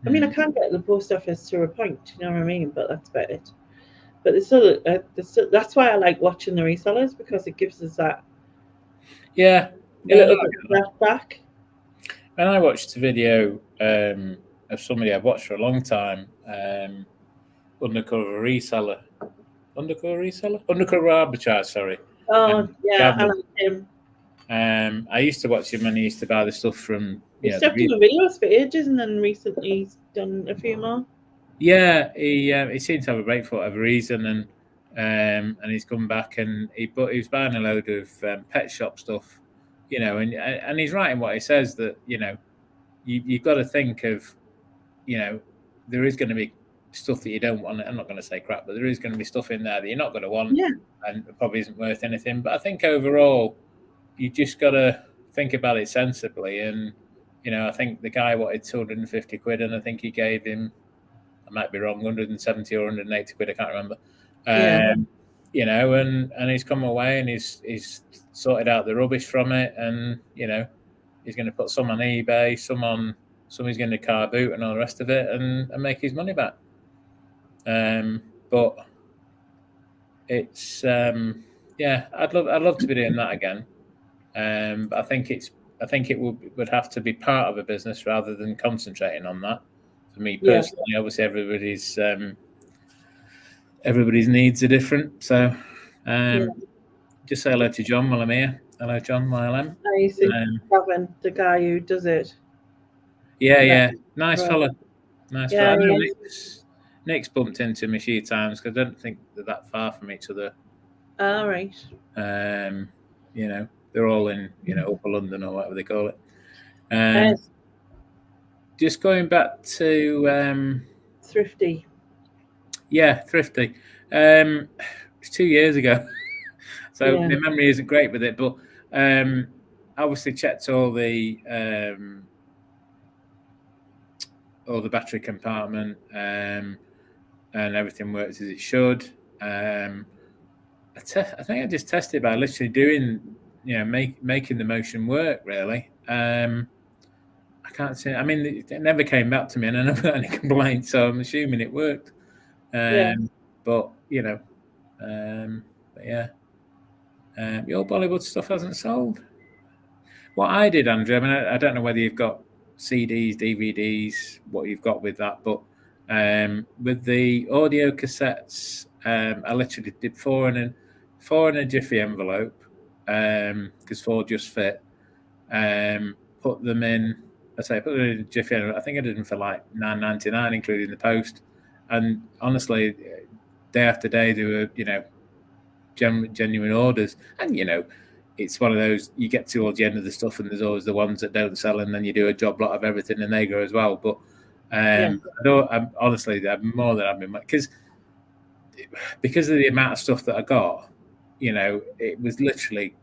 S1: I mean, I can get the post office to a point, you know what I mean? But that's about it. But there's still, that's why I like watching the resellers, because it gives us that a little bit of back.
S2: And I watched a video of somebody I've watched for a long time, undercover arbitrage, sorry.
S1: Oh, yeah, I like him.
S2: I used to watch him when he used to buy the stuff from.
S1: He's stopped doing videos for ages, and then recently he's done a few more.
S2: Yeah, he seems to have a break for whatever reason, and he's come back, and he was buying a load of pet shop stuff, and he's right in what he says, that you've got to think of, there is going to be stuff that you don't want. I'm not going to say crap, but there is going to be stuff in there that you're not going to want, and it probably isn't worth anything. But I think overall, you just got to think about it sensibly. And I think the guy wanted 250 quid, and I think he gave him, I might be wrong, 170 or 180 quid, I can't remember. And he's come away and he's sorted out the rubbish from it, and he's going to put some on eBay, some he's going to car boot and all the rest of it, and make his money back. But it's I'd love to be doing that again. But I think it would have to be part of a business rather than concentrating on that. For me personally, obviously everybody's needs are different. So just say hello to John while I'm here. Hello, John, while I'm.
S1: I see Gavin, the guy who does it.
S2: Yeah. Nice fella. Nice fella. I know
S1: Yeah.
S2: Nick's bumped into him a few times because I don't think they're that far from each other.
S1: All right.
S2: You know, they're all in, Upper London or whatever they call it. Just going back to
S1: Thrifty.
S2: Yeah, Thrifty. It's 2 years ago, so my memory isn't great with it. But obviously checked all the battery compartment, and everything works as it should. I think I just tested by literally doing, making the motion work. Really, I can't say. I mean, it never came back to me, and I never got any complaints. So I'm assuming it worked. But your Bollywood stuff hasn't sold. What I did, Andrew, I mean, I don't know whether you've got CDs, DVDs, what you've got with that, but with the audio cassettes, I literally did four in a Jiffy envelope, because 4 just fit. Put them in. Put them in a Jiffy envelope. I think I did them for like $9.99, including the post. And honestly, day after day, they were, genuine orders. And it's one of those, you get towards the end of the stuff, and there's always the ones that don't sell, and then you do a job lot of everything, and they go as well. But I'm more than happy because of the amount of stuff that I got. It was literally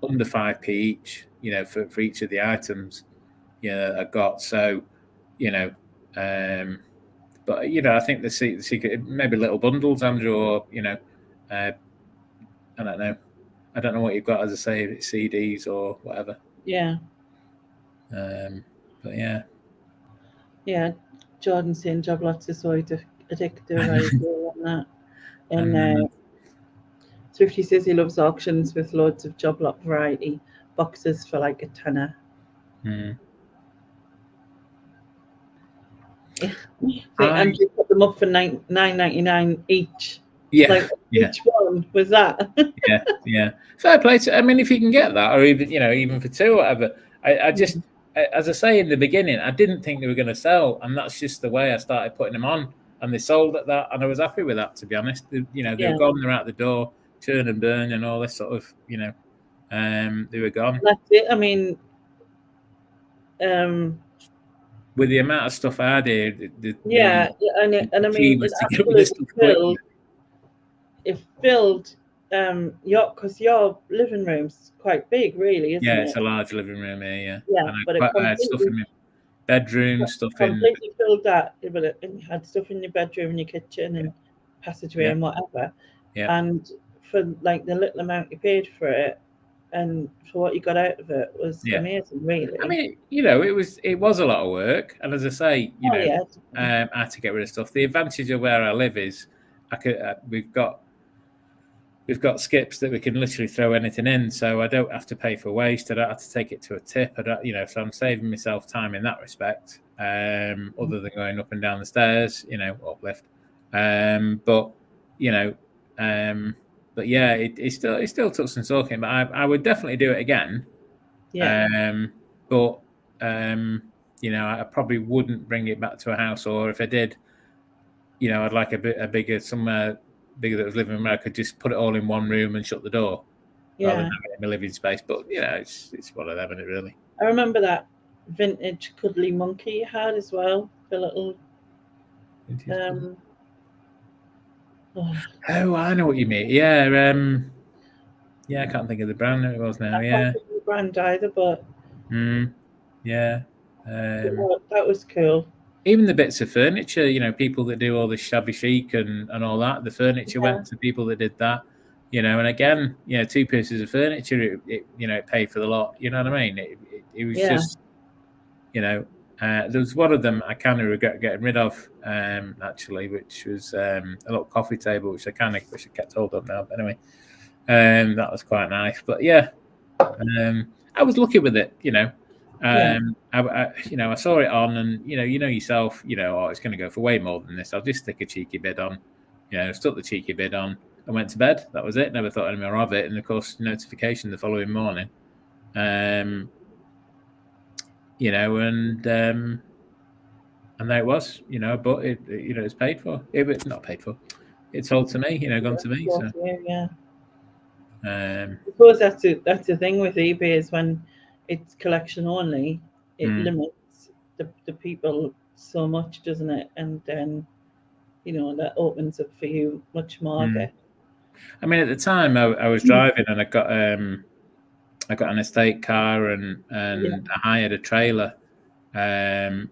S2: under 5p each. For each of the items, I got. So, but I think the secret, maybe little bundles, Andrew, or I don't know. I don't know what you've got, as I say, if it's CDs or whatever.
S1: Yeah.
S2: But yeah.
S1: Yeah, Jordan saying job lots is so addictive. I agree on that. And Thrifty says he loves auctions with loads of job lot variety boxes for like a tenner. And you put them up for $9.99 each.
S2: Yeah,
S1: Each one was that.
S2: yeah. Fair play to. I mean, if you can get that, or even for 2 or whatever. I just, as I say in the beginning, I didn't think they were going to sell, and that's just the way I started putting them on, and they sold at that, and I was happy with that, to be honest. They're gone, they're out the door, churn and burn, and all this sort of, they were gone.
S1: That's it. I mean,
S2: with the amount of stuff I did,
S1: and I mean, it filled because your living room's quite big, really, isn't it?
S2: Yeah, it's a large living room here.
S1: Yeah,
S2: and I had stuff in my bedroom, stuff
S1: completely filled that. But you had stuff in your bedroom, and your kitchen, and passageway, and whatever.
S2: Yeah.
S1: And for like the little amount you paid for it, and for what you got out of it, was amazing, really.
S2: I mean, it was a lot of work, and as I say, I had to get rid of stuff. The advantage of where I live is we've got skips that we can literally throw anything in, so I don't have to pay for waste. I don't have to take it to a tip. So I'm saving myself time in that respect. Other than going up and down the stairs, uplift. But yeah, it still took some talking. But I would definitely do it again.
S1: Yeah.
S2: I probably wouldn't bring it back to a house, or if I did, I'd like a bigger, somewhere bigger that was living room where I could just put it all in one room and shut the door, rather than having it in my living space. But it's one of them, isn't it, really?
S1: I remember that vintage cuddly monkey you had as well, the little.
S2: Oh, I know what you mean. Yeah, I can't think of the brand it was now.
S1: I can't think of the brand either, but.
S2: Yeah.
S1: That was cool.
S2: Even the bits of furniture, people that do all the shabby chic and all that, the furniture went to people that did that, and again, 2 pieces of furniture, it paid for the lot, you know what I mean? It was just, there was one of them I kind of regret getting rid of, actually, which was a little coffee table, which I kind of wish I kept hold of now, but anyway, that was quite nice, but yeah, I was lucky with it, you know.
S1: Yeah.
S2: I saw it on, and you know yourself, oh, it's going to go for way more than this. I'll just stick a cheeky bid on, stuck the cheeky bid on, and went to bed. That was it. Never thought any more of it. And of course, notification the following morning, and there it was, but it's paid for. It was not paid for. It's sold to me, gone to me. So
S1: Yeah.
S2: I
S1: suppose that's the thing with eBay is when it's collection only, it limits the people so much, doesn't it? And then that opens up for you much more.
S2: I mean, at the time I was driving and I got an estate car and I hired a trailer. In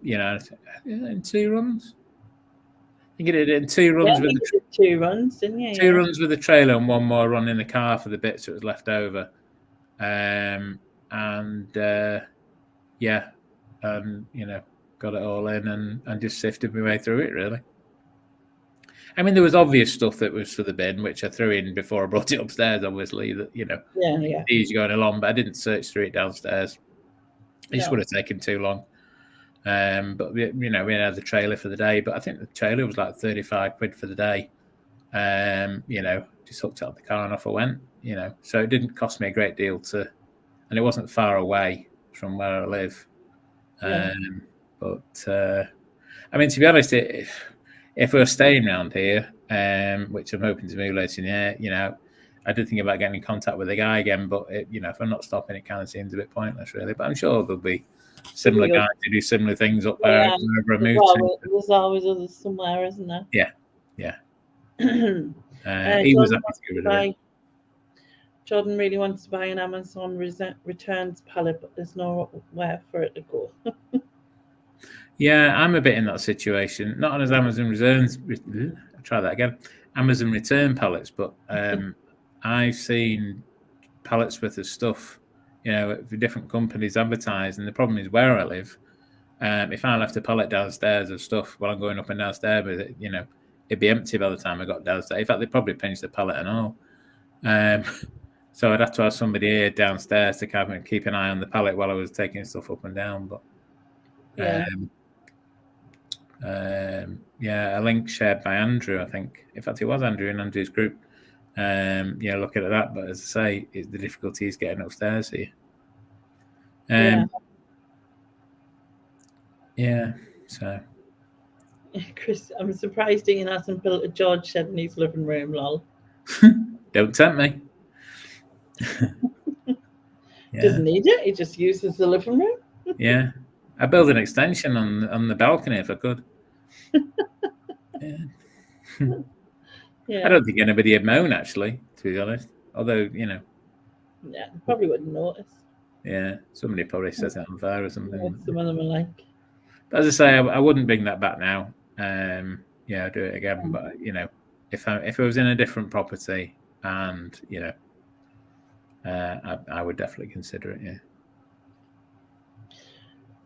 S2: 2 runs. I think it did it in 2 runs with
S1: the 2 runs, didn't you?
S2: 2 runs with the trailer and 1 more run in the car for the bits that was left over. Got it all in and just sifted my way through it, really. I mean, there was obvious stuff that was for the bin, which I threw in before I brought it upstairs, obviously, that,
S1: it's
S2: easy going along, but I didn't search through it downstairs. It just would have taken too long. But we had the trailer for the day, but I think the trailer was like 35 quid for the day. Just hooked it up the car and off I went, so it didn't cost me a great deal and it wasn't far away from where I live. I mean, to be honest, if we're staying around here, which I'm hoping to move later in the year, I did think about getting in contact with the guy again, but if I'm not stopping, it kind of seems a bit pointless, really. But I'm sure there'll be similar guys who do similar things up there.
S1: There's always others somewhere, isn't there?
S2: Yeah. He was happy to get rid of it.
S1: Jordan really wants to buy an Amazon returns pallet, but there's nowhere for it to go.
S2: Yeah, I'm a bit in that situation. Not on as Amazon returns. I'll try that again. Amazon return pallets, but I've seen pallets worth of stuff, for different companies advertised. And the problem is where I live. If I left a pallet downstairs of stuff while I'm going up and downstairs with it, it'd be empty by the time I got downstairs. In fact, they'd probably pinch the pallet and all. So I'd have to have somebody here downstairs to come and keep an eye on the pallet while I was taking stuff up and down. But a link shared by Andrew, I think. In fact, it was Andrew in Andrew's group. Looking at that, but as I say, the difficulty is getting upstairs here. So.
S1: Chris, I'm surprised Ian hasn't built a George shed in his living room, lol.
S2: Don't tempt me.
S1: Doesn't need it. He just uses the living room.
S2: Yeah. I build an extension on the balcony if I could. I don't think anybody had moan, actually, to be honest. Although,
S1: Yeah, probably wouldn't notice.
S2: Yeah, somebody probably set it on fire or something.
S1: Some of them are like.
S2: But as I say, I wouldn't bring that back now. I'd do it again. But if I was in a different property, and I would definitely consider it. Yeah.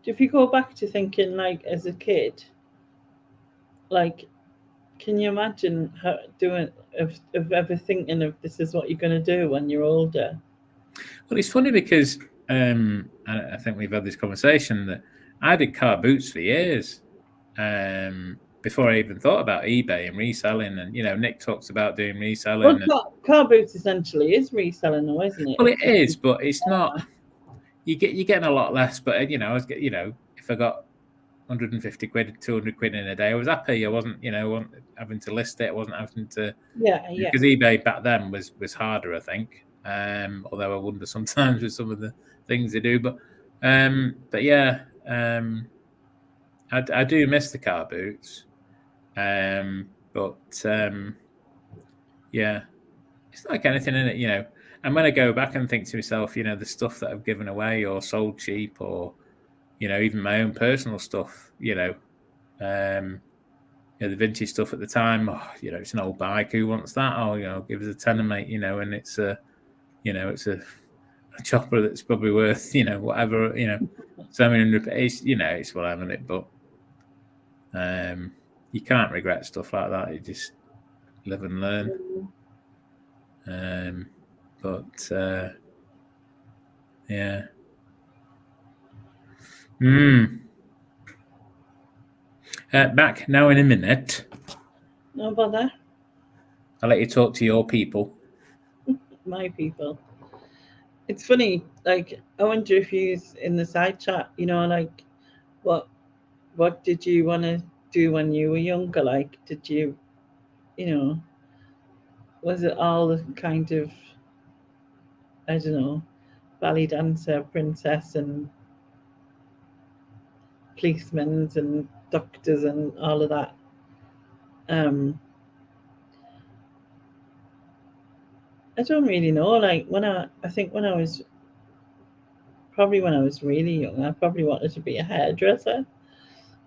S1: If you go back to thinking like as a kid, like, can you imagine of ever thinking of this is what you're going to do when you're older?
S2: Well, it's funny because I think we've had this conversation that I did car boots for years before I even thought about eBay and reselling. And Nick talks about doing reselling.
S1: Well, car boots essentially is reselling, though, isn't it?
S2: Well, it is, but it's not. You're getting a lot less. But if I got 150 quid, 200 quid in a day, I was happy. I wasn't having to list it. I wasn't having to.
S1: Yeah.
S2: Because eBay back then was harder, I think. Although I wonder sometimes with some of the things they do, but yeah, I do miss the car boots, but yeah, it's like anything in it, And when I go back and think to myself, the stuff that I've given away or sold cheap, or even my own personal stuff, the vintage stuff at the time, it's an old bike. Who wants that? Oh, give us a tenner, mate. And it's it's a chopper that's probably worth, whatever, 700. It's what I'm in it, but you can't regret stuff like that. You just live and learn. Yeah. Back now in a minute.
S1: No bother.
S2: I'll let you talk to your people.
S1: My people. It's funny, like, I wonder if you's in the side chat, like, what did you want to do when you were younger? Like, did you, was it all the kind of, I don't know, ballet dancer, princess, and policemen and doctors and all of that? I don't really know. Like, I think when I was really young, I probably wanted to be a hairdresser.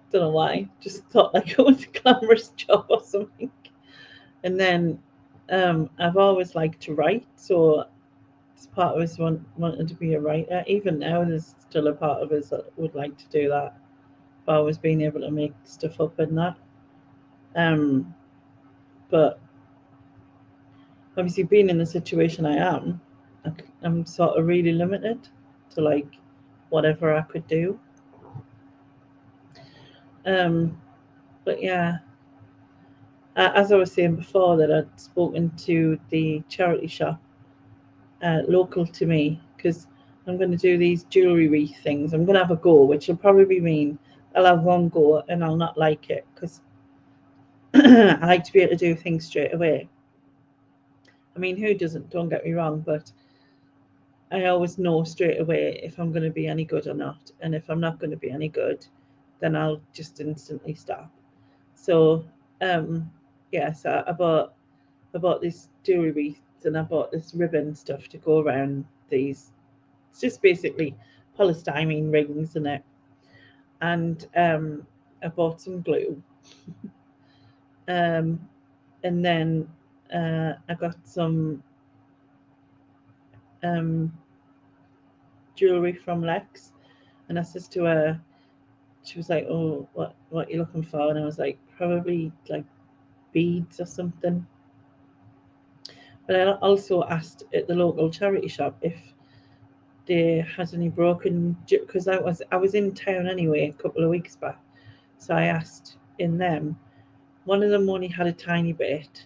S1: Don't know why. Just thought like it was a glamorous job or something. And then I've always liked to write, so it's part of us wanted to be a writer. Even now, there's still a part of us that would like to do that. I've always been able to make stuff up in that. But obviously, being in the situation I am, I'm sort of really limited to like whatever I could do. But yeah, as I was saying before, that I'd spoken to the charity shop local to me, because I'm going to do these jewellery wreath things. I'm going to have a go, which will probably mean I'll have one go and I'll not like it, because I like to be able to do things straight away. I mean, who doesn't? Don't get me wrong, but I always know straight away if I'm going to be any good or not. And if I'm not going to be any good, then I'll just instantly stop. So, yeah, so I bought this jewellery wreaths, and I bought this ribbon stuff to go around these. It's just basically polystyrene rings in it. And I bought some glue. And then I got some jewellery from Lex. And I says to her, she was like, "Oh, what are you looking for?" And I was like, "Probably like beads or something." But I also asked at the local charity shop if they had any broken, because I was in town anyway a couple of weeks back, so I asked in them. One of them only had a tiny bit,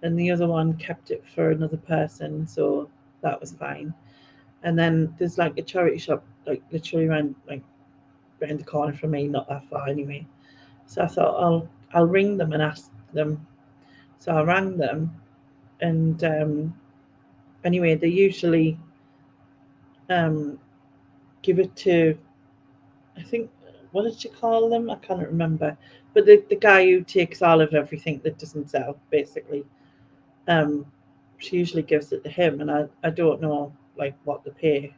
S1: and the other one kept it for another person, so that was fine. And then there's like a charity shop, like literally around the corner from me, not that far anyway. So I thought I'll ring them and ask them. So I rang them, and anyway, they usually um, give it to, I think, what did she call them? I can't remember. But the guy who takes all of everything that doesn't sell, basically, um, she usually gives it to him, and I don't know like what to pay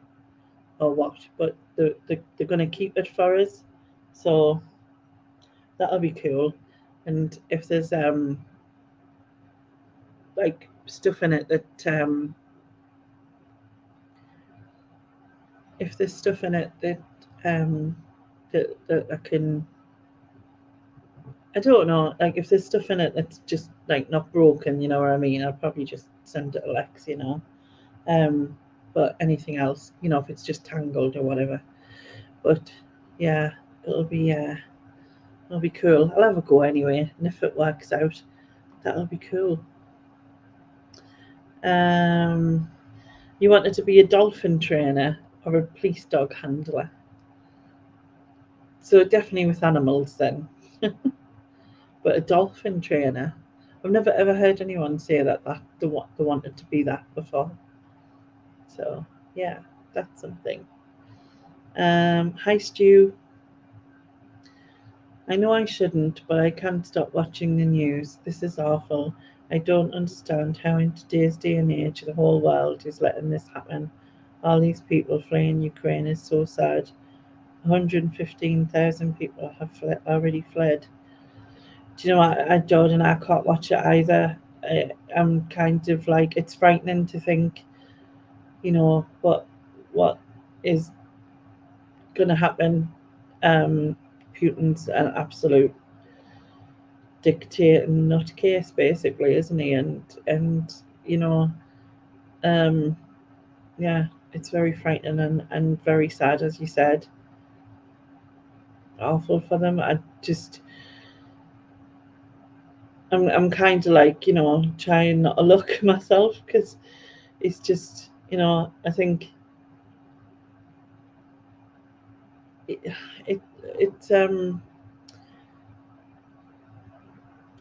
S1: or what, but they're going to keep it for us, so that'll be cool. And if there's like stuff in it that if there's stuff in it um that I can, I don't know, like if there's stuff in it that's just like not broken, you know what I mean, I'll probably just send it to Lex, but anything else, if it's just tangled or whatever. But yeah, it'll be cool. I'll have a go anyway, and if it works out, that'll be cool. You wanted to be a dolphin trainer or a police dog handler? So definitely with animals then. But a dolphin trainer, I've never ever heard anyone say that they wanted to be that before. So yeah, that's something. Hi Stu. I know I shouldn't, but I can't stop watching the news. This is awful. I don't understand how in today's day and age the whole world is letting this happen. All these people fleeing Ukraine is so sad. 115,000 people have already fled. Do you know what, Jordan? I can't watch it either. I'm kind of like, it's frightening to think, what is going to happen. Putin's an absolute dictator nutcase, basically, isn't he? And um, yeah, it's very frightening and very sad, as you said. Awful for them. I'm kind of like, trying not to look myself, because it's just, I think it's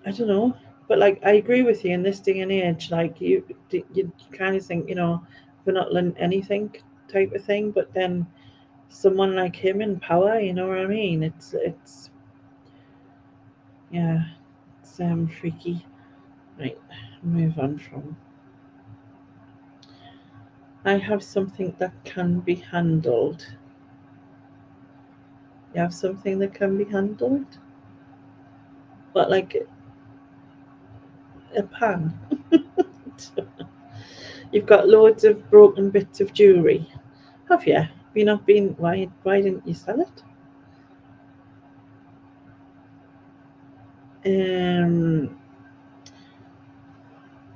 S1: I don't know, but like I agree with you in this day and age. Like you kind of think, we're not learning anything type of thing, but then someone like him in power, you know what I mean? It's yeah, it's freaky. Right, move on from. I have something that can be handled. You have something that can be handled, but like a pan. You've got loads of broken bits of jewellery. Have you? Have you not been? Why didn't you sell it?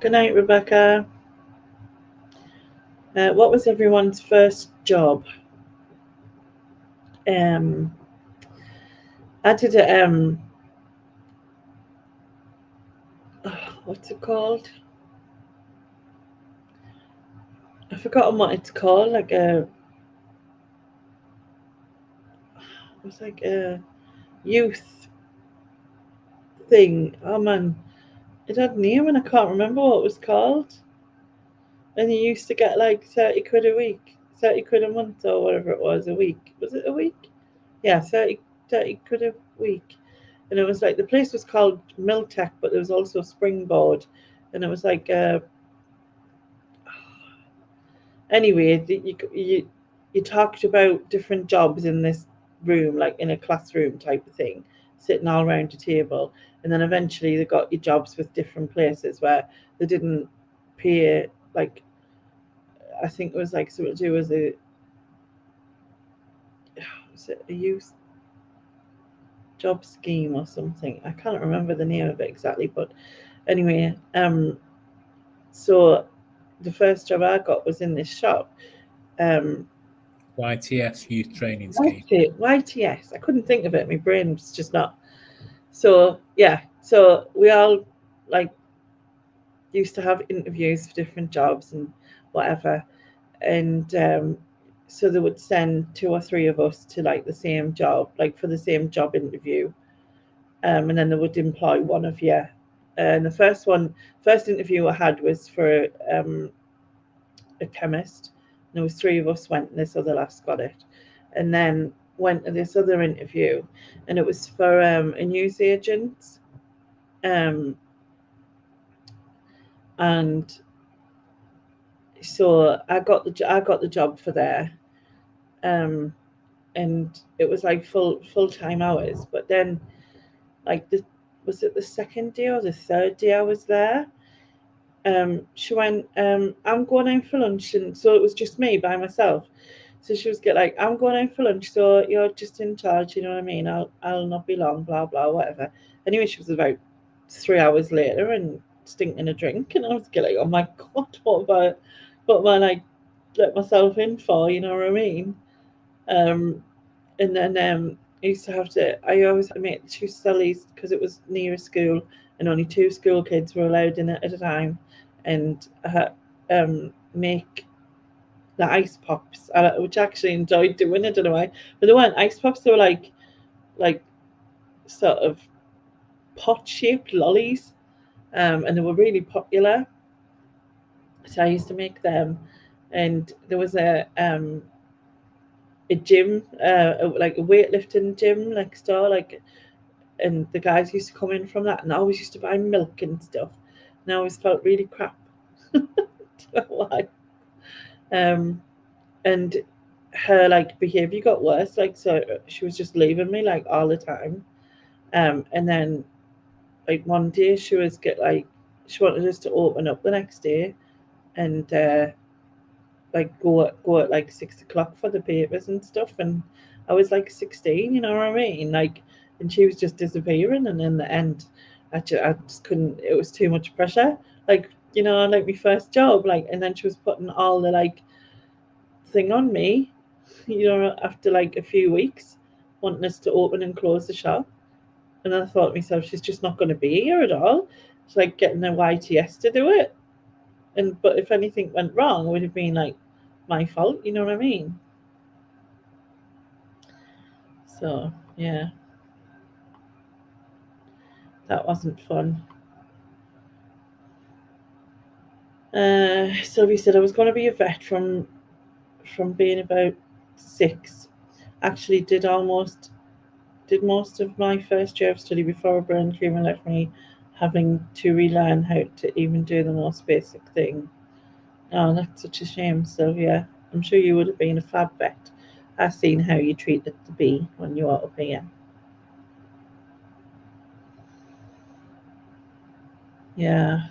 S1: Good night, Rebecca. What was everyone's first job? I did a what's it called? I've forgotten what it's called. Like it was like a youth thing. Oh man, it had a name and I can't remember what it was called. And you used to get like 30 quid a week, 30 quid a month, or whatever it was a week. Was it a week? Yeah, 30 quid a week. And it was like, the place was called Miltech, but there was also Springboard. And it was like, anyway, you talked about different jobs in this room, like in a classroom type of thing, sitting all around a table. And then eventually they got you jobs with different places where they didn't pay, like, I think it was like something to do with was it a youth job scheme or something? I can't remember the name of it exactly, but anyway, so the first job I got was in this shop.
S2: YTS, Youth Training Scheme.
S1: YTS. I couldn't think of it. My brain was just not. So yeah. So we all like used to have interviews for different jobs and whatever, and so they would send 2 or 3 of us to like the same job, like for the same job interview, and then they would employ one of you. And the first interview I had was for a chemist. And there was 3 of us went, and this other lass got it, and then went to this other interview, and it was for a news agent, and so I got the job for there, and it was like full-time hours. But then, like, was it the second day or the third day I was there? She went, I'm going out for lunch, and so it was just me by myself. So she was like, I'm going out for lunch, so you're just in charge, you know what I mean? I'll not be long, blah blah, whatever. Anyway, she was about 3 hours later and stinking a drink, and I was like, oh my god, what am I like let myself in for? You know what I mean? And then I always had to make 2 stellies because it was near a school, and only 2 school kids were allowed in it at a time, and make the ice pops, which I actually enjoyed doing. I don't know why, but they weren't ice pops. They were like sort of pot-shaped lollies, and they were really popular. So I used to make them, and there was a gym, like a weightlifting gym next door, like, and the guys used to come in from that, and I always used to buy milk and stuff, and I always felt really crap. Don't know why. And her like behavior got worse, like, so she was just leaving me like all the time, and then like one day she wanted us to open up the next day, and like go at like 6 o'clock for the papers and stuff, and I was like 16, you know what I mean, like, and she was just disappearing, and in the end I just couldn't, it was too much pressure, like, like my first job, like, and then she was putting all the like thing on me, after like a few weeks, wanting us to open and close the shop. And I thought to myself, she's just not going to be here at all. It's like getting a YTS to do it. But if anything went wrong, it would have been like my fault, you know what I mean? So yeah, that wasn't fun. Sylvie said I was going to be a vet from being about 6. Actually, did most of my first year of study before a brain tumor left me having to relearn how to even do the most basic thing. Oh, that's such a shame, Sylvia. I'm sure you would have been a fab vet. I've seen how you treated the bee when you were up here. Yeah.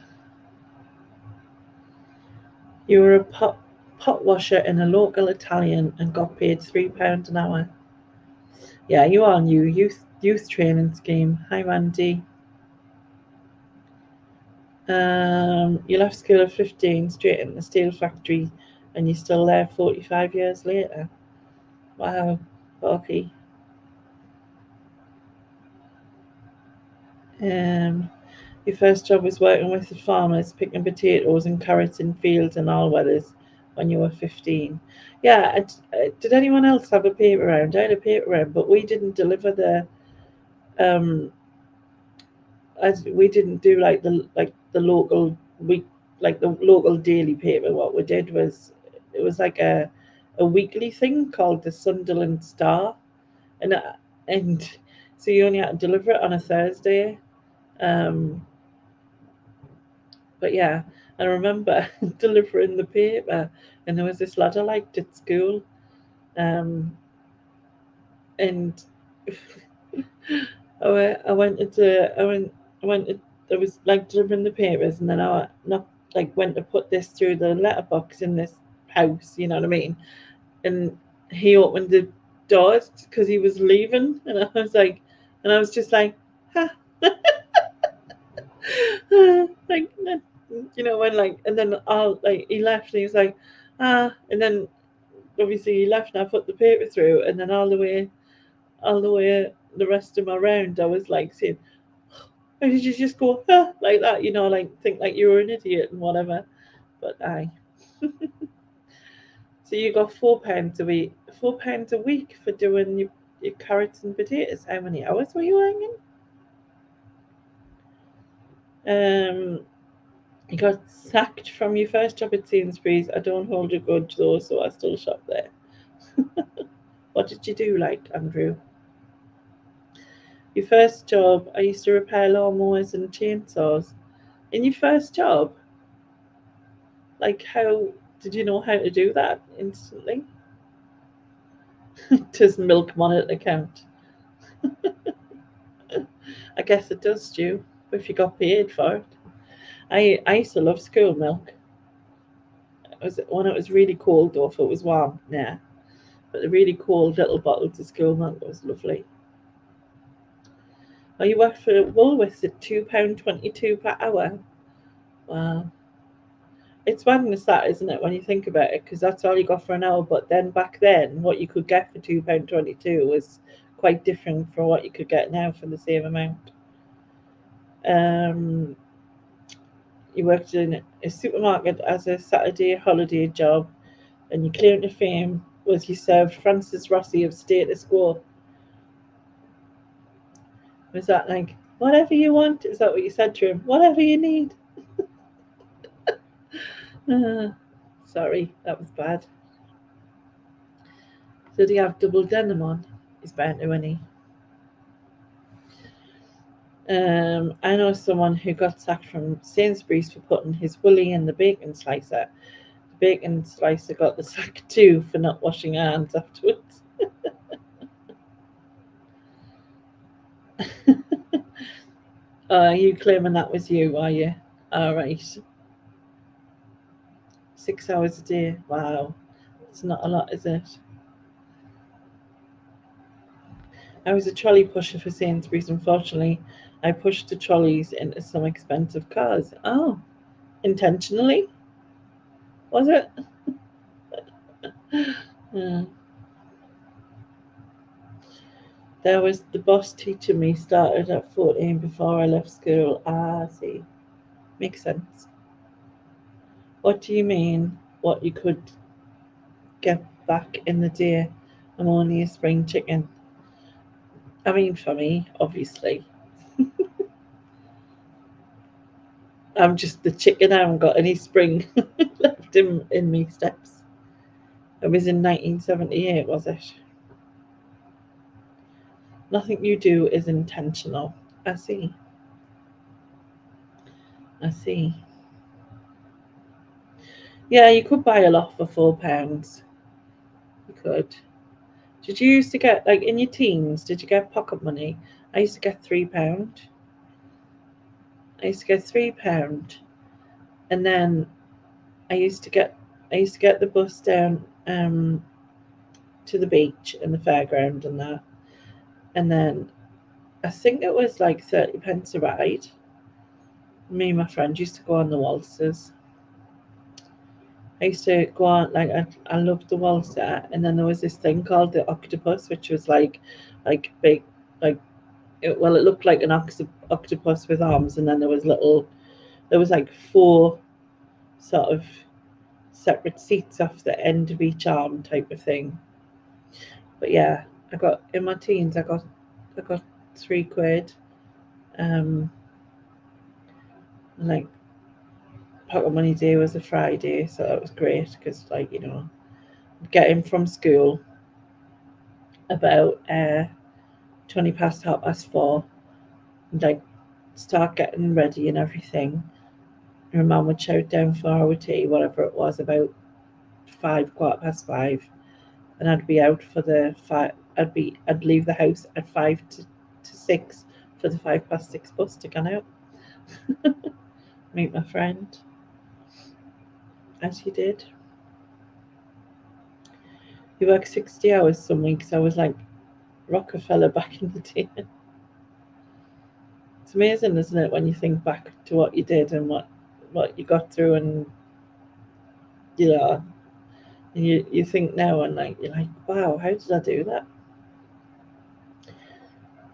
S1: You were a pot washer in a local Italian and got paid £3 an hour. Yeah, you are new youth training scheme. Hi, Randy. You left school at 15, straight in the steel factory, and you're still there 45 years later. Wow, Borky. Your first job was working with the farmers, picking potatoes and carrots in fields and all weathers when you were 15. Yeah, did anyone else have a paper round? I had a paper round, but we didn't deliver we didn't do like the local week, like the local daily paper. What we did was, it was like a weekly thing called the Sunderland Star, and so you only had to deliver it on a Thursday. But yeah, I remember delivering the paper, and there was this lad I liked at school, and I went I was like delivering the papers, and then I not like went to put this through the letterbox in this house, you know what I mean? And he opened the doors because he was leaving, and I was like, and I was just like, ha. Like, when like, and then he left, and he was like, and then obviously he left, and I put the paper through, and then all the way the rest of my round, I was like saying, why did you just go like that? Like think like you were an idiot and whatever. But aye. So you got £4 a week, £4 a week for doing your carrots and potatoes. How many hours were you earning? You got sacked from your first job at Sainsbury's. I don't hold a grudge though, so I still shop there. What did you do, like, Andrew? Your first job, I used to repair lawnmowers and chainsaws. In your first job? Like, how did you know how to do that instantly? Does milk monitor count? I guess it does, Stu, if you got paid for it. I used to love school milk. When it was really cold, though. If it was warm, nah. But the really cold little bottles of school milk was lovely. Oh, you worked for Woolworths at £2.22 per hour. Wow. It's madness, that, isn't it, when you think about it? Because that's all you got for an hour. But then back then, what you could get for £2.22 was quite different from what you could get now for the same amount. You worked in a supermarket as a Saturday holiday job, and your claim to fame was you served Francis Rossi of Status Quo. Was that like, whatever you want? Is that what you said to him? Whatever you need. Sorry, that was bad. Did he have double denim on? He's bound to, isn't he? I know someone who got sacked from Sainsbury's for putting his willy in the bacon slicer. The bacon slicer got the sack too for not washing her hands afterwards. Are you claiming that was you, are you? All right. 6 hours a day. Wow. It's not a lot, is it? I was a trolley pusher for Sainsbury's. Unfortunately, I pushed the trolleys into some expensive cars. Oh, intentionally? Was it? Yeah. There was the boss teaching me started at 14 before I left school. Ah, see. Makes sense. What do you mean? What you could get back in the day? I'm only a spring chicken. I mean, for me, obviously. I'm just the chicken. I haven't got any spring left in me steps. It was in 1978, was it? Nothing you do is intentional. I see. I see. Yeah, you could buy a lot for £4. You could. Did you used to get like in your teens? Did you get pocket money? I used to get £3. I used to get £3, and then I used to get the bus down to the beach and the fairground and that, and then I think it was like 30p a ride. Me and my friend used to go on the waltzes. I used to go on like I loved the waltzer, and then there was this thing called the octopus, which was like big, like it looked like an octopus with arms, and then there was like four sort of separate seats off the end of each arm type of thing. But yeah, I got in my teens. I got £3. Like pocket money day was a Friday, so that was great because getting from school about 20 past 4:30, and like start getting ready and everything. And my mum would shout down for our tea, whatever it was, about 5, 5:15, and I'd be out for the five. I'd leave the house at 5 to 6 for the 6:05 bus to go out. Meet my friend, as you did. You work 60 hours some weeks. I was like Rockefeller back in the day. It's amazing, isn't it, when you think back to what you did and what you got through, and you know, and you think now and like you're like, wow, how did I do that?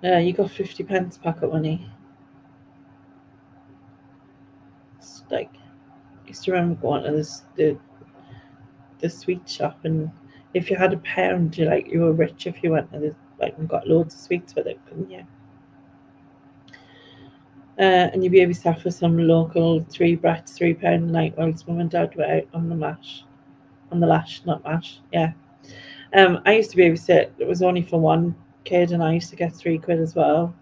S1: Yeah, you got 50p pocket money. It's like I used to remember going to the sweet shop, and if you had £1, you were rich if you went to and got loads of sweets with it, couldn't you? And you'd be able to for some local three brats £3 a night whilst mum and dad were out on the lash, not mash. Yeah. I used to be able to sit. It was only for one kid, and I used to get £3 as well.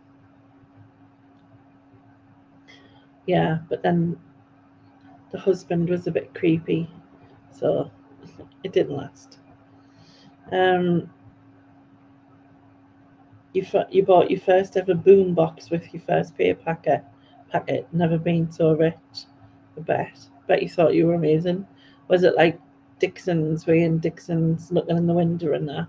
S1: Yeah, but then the husband was a bit creepy, so it didn't last. You bought your first ever boom box with your first pay packet. Never been so rich. I bet you thought you were amazing. Was it like Dixon's? Were you in Dixon's looking in the window and that?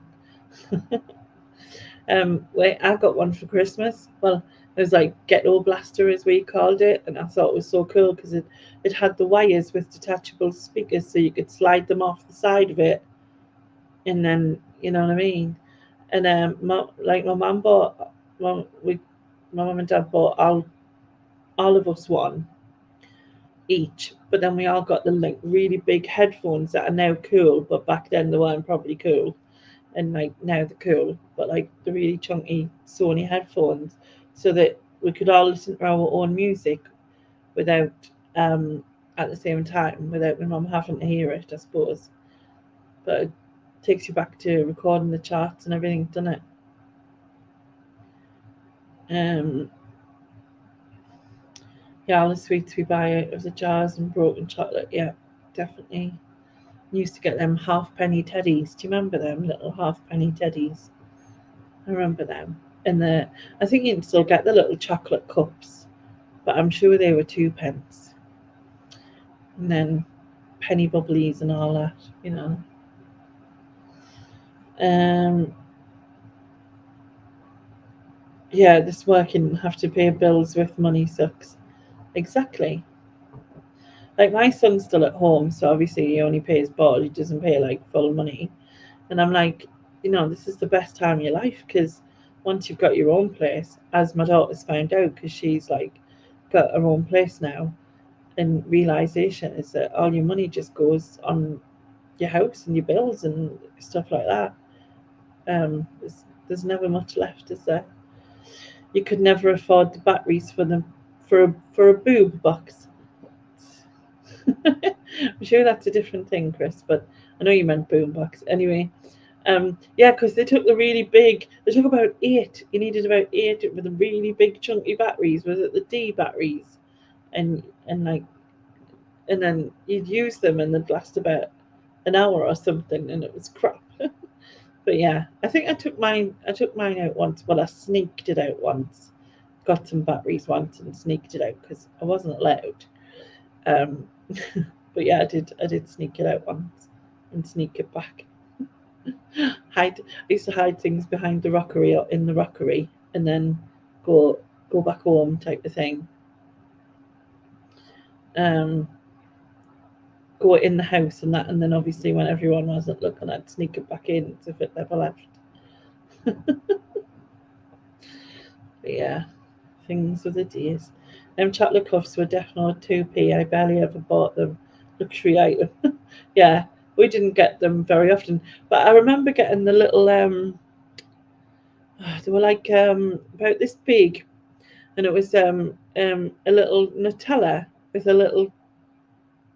S1: Wait, I got one for Christmas. Well, it was like Ghetto Blaster, as we called it, and I thought it was so cool because it had the wires with detachable speakers, so you could slide them off the side of it, and then you know what I mean. And my mum bought, my mum and dad bought all of us one each, but then we all got the like really big headphones that are now cool, but back then they weren't probably cool, and like now they're cool, but like the really chunky Sony headphones, so that we could all listen to our own music without at the same time, without my mum having to hear it, I suppose. But it takes you back to recording the charts and everything, doesn't it? Um, yeah, all the sweets we buy out of the jars and broken chocolate. Yeah, definitely. Used to get them halfpenny teddies. Do you remember them little halfpenny teddies? I remember them. And I think you can still get the little chocolate cups, but I'm sure they were 2p. And then penny bubblies and all that, you know. Um, yeah, this working have to pay bills with money sucks. Exactly. Like my son's still at home, so obviously he only pays board. He doesn't pay like full money. And I'm like, this is the best time of your life, because once you've got your own place, as my daughter's found out, because she's like got her own place now, and realization is that all your money just goes on your house and your bills and stuff like that. There's never much left, is there? You could never afford the batteries for them for a boob box. I'm sure that's a different thing, Chris, but I know you meant boombox. Anyway, yeah, because they took they took about 8. You needed about 8 with the really big chunky batteries. Was it the D batteries? And like, and then you'd use them and they'd last about an hour or something, and it was crap. But yeah, I think I took mine out once. Well, I sneaked it out once. Got some batteries once and sneaked it out because I wasn't allowed. Um, but yeah, I did sneak it out once and sneak it back. I used to hide things behind the rockery or in the rockery, and then go back home type of thing. Go in the house and that, and then obviously when everyone wasn't looking, I'd sneak it back in if it never left. But yeah, things of the days. Chocolate cuffs were definitely 2p. I barely ever bought them. Luxury item. Yeah, we didn't get them very often, but I remember getting the little they were like about this big, and it was a little Nutella with a little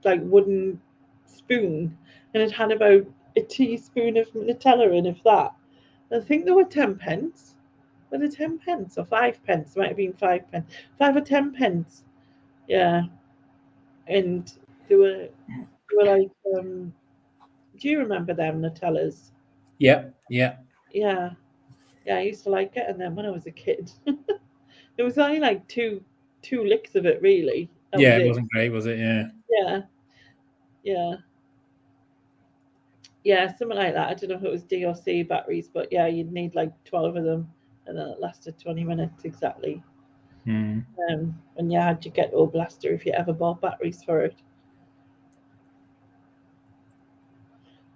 S1: like wooden spoon, and it had about a teaspoon of Nutella in, if that. I think they were 10p. Were they 10p or 5p? Might have been 5p, 5 or 10p. Yeah, and they were like do you remember them Nutellas?
S2: Yeah.
S1: Yeah, yeah. I used to like getting them when I was a kid. It was only like two licks of it, really. That was
S2: Yeah, it
S1: it.
S2: wasn't great, was it? Yeah.
S1: Yeah, yeah, yeah. Something like that. I don't know if it was D or C batteries, but yeah, you'd need like 12 of them, and then it lasted 20 minutes exactly.
S2: Mm.
S1: And you had to get Ghetto Blaster if you ever bought batteries for it.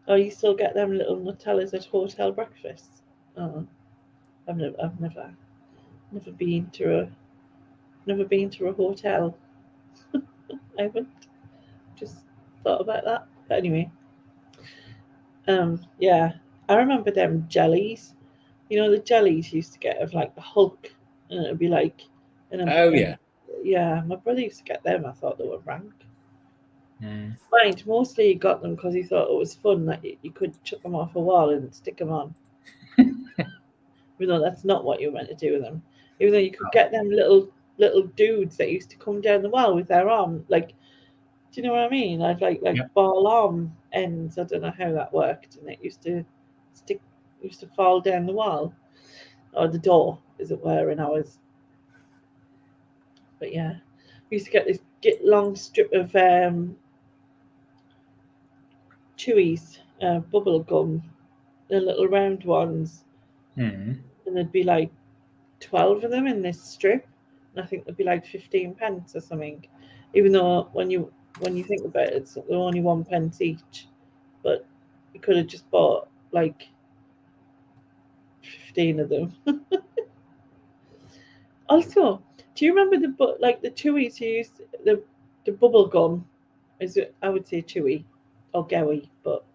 S1: Oh, you still get them little Nutellas at hotel breakfasts? Oh, I've never been to a hotel. I haven't. Just thought about that. But anyway, yeah, I remember them jellies. The jellies you used to get of like the Hulk, and it'd be like,
S2: Oh yeah.
S1: Yeah, my brother used to get them. I thought they were rank.
S2: Mm.
S1: Mind, mostly he got them because he thought it was fun that you could chuck them off a wall and stick them on. Even though that's not what you were meant to do with them. Even though you could get them little dudes that used to come down the wall with their arm, like, do you know what I mean? I'd like
S2: Yep.
S1: ball arm ends. I don't know how that worked, and it used to fall down the wall or the door, as it were, in ours. But yeah, we used to get this long strip of chewies, bubble gum, the little round ones,
S2: Mm.
S1: and there'd be like 12 of them in this strip, and I think there'd be like 15p or something. Even though when you think about it, they're only 1p each, but you could have just bought like 15 of them. Also, do you remember the chewies you used, the bubble gum? I would say chewy or goey, but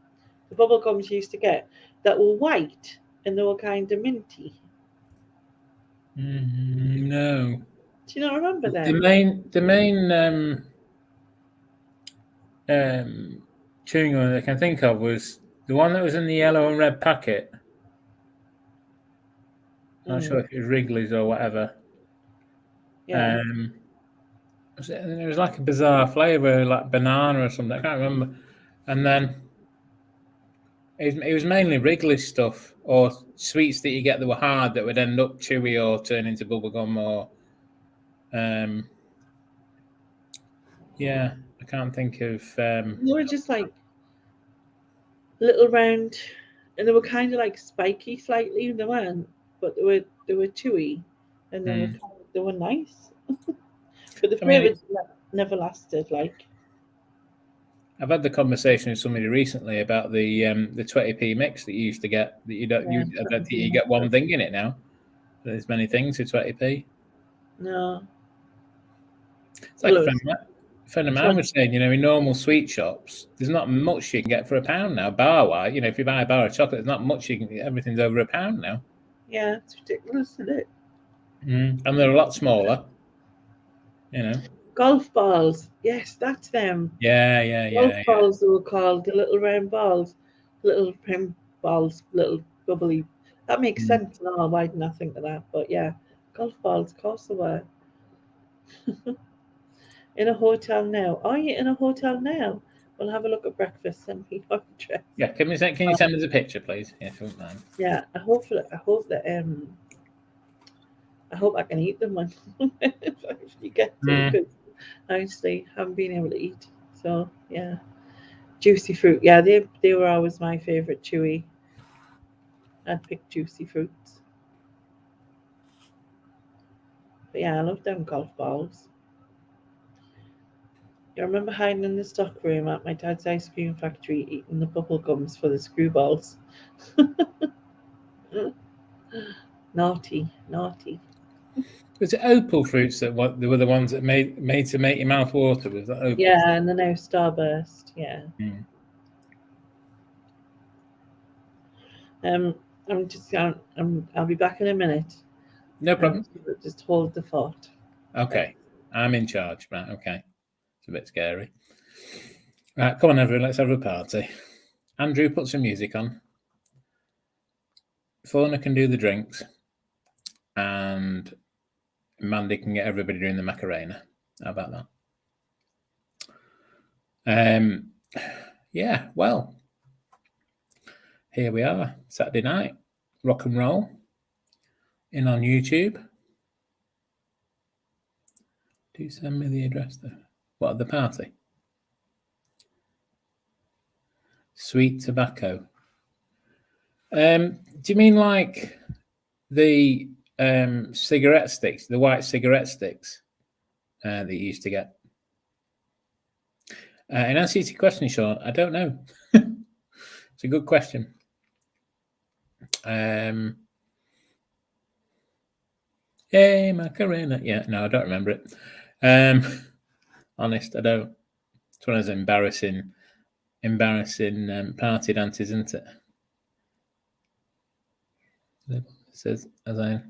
S1: the bubble gums you used to get that were white and they were kind of minty.
S2: No.
S1: Do you not remember
S2: The
S1: them?
S2: main chewing gum I can think of was the one that was in the yellow and red packet. I'm not sure if it was Wrigley's or whatever.
S1: Yeah.
S2: It was like a bizarre flavour, like banana or something. I can't remember. And then it was mainly Wrigley's stuff or sweets that you get that were hard that would end up chewy or turn into bubblegum or yeah, I can't think of
S1: They were just like little round, and they were kind of like spiky slightly. They weren't, but they were chewy, and they were nice. But the
S2: I mean,
S1: flavour never lasted. Like,
S2: I've had the conversation with somebody recently about the 20p mix that you used to get. That you don't.
S1: Yeah,
S2: I don't think you get one thing in it now. There's many things with 20p.
S1: No.
S2: It's like
S1: Well,
S2: a friend of mine was saying, in normal sweet shops, there's not much you can get for £1 now. Bar-wise, if you buy a bar of chocolate, there's not much you can get. Everything's over £1 now.
S1: Yeah, it's ridiculous, isn't it?
S2: And they're a lot smaller.
S1: Golf balls. Yes, that's them.
S2: Yeah.
S1: Golf balls they were called, the little round balls, little pin balls, little bubbly. That makes sense now. Why didn't I think of that? But yeah, golf balls, of course they were. In a hotel now. Are you in a hotel now? We'll have a look at breakfast. Send me your address.
S2: Yeah, can you send us a picture, please? Yeah, if you wouldn't mind.
S1: Yeah, I hope I can eat them when if you get to, because I honestly haven't been able to eat. So yeah, juicy fruit. Yeah, they were always my favorite. Chewy. I'd pick juicy fruits. But yeah, I love them golf balls. I remember hiding in the stock room at my dad's ice cream factory eating the bubble gums for the screwballs. Naughty.
S2: Was it opal fruits they were the ones that made to make your mouth water? Was that opal?
S1: Yeah, and then now Starburst. Yeah. I'll be back in a minute.
S2: No problem.
S1: Just hold the thought.
S2: Okay, I'm in charge, right? Okay, it's a bit scary. Right, come on, everyone, let's have a party. Andrew, put some music on. Fauna can do the drinks, and Mandy can get everybody doing the Macarena. How about that? Yeah, well, here we are, Saturday night, rock and roll, in on YouTube. Do send me the address though. What, at the party? Sweet tobacco. Do you mean like the cigarette sticks, the white cigarette sticks that you used to get? In answer to your question, Sean, I don't know. It's a good question. Hey, Macarena. Yeah, no, I don't remember it. Honest, I don't. It's one of those embarrassing party dances, isn't it? It says, as I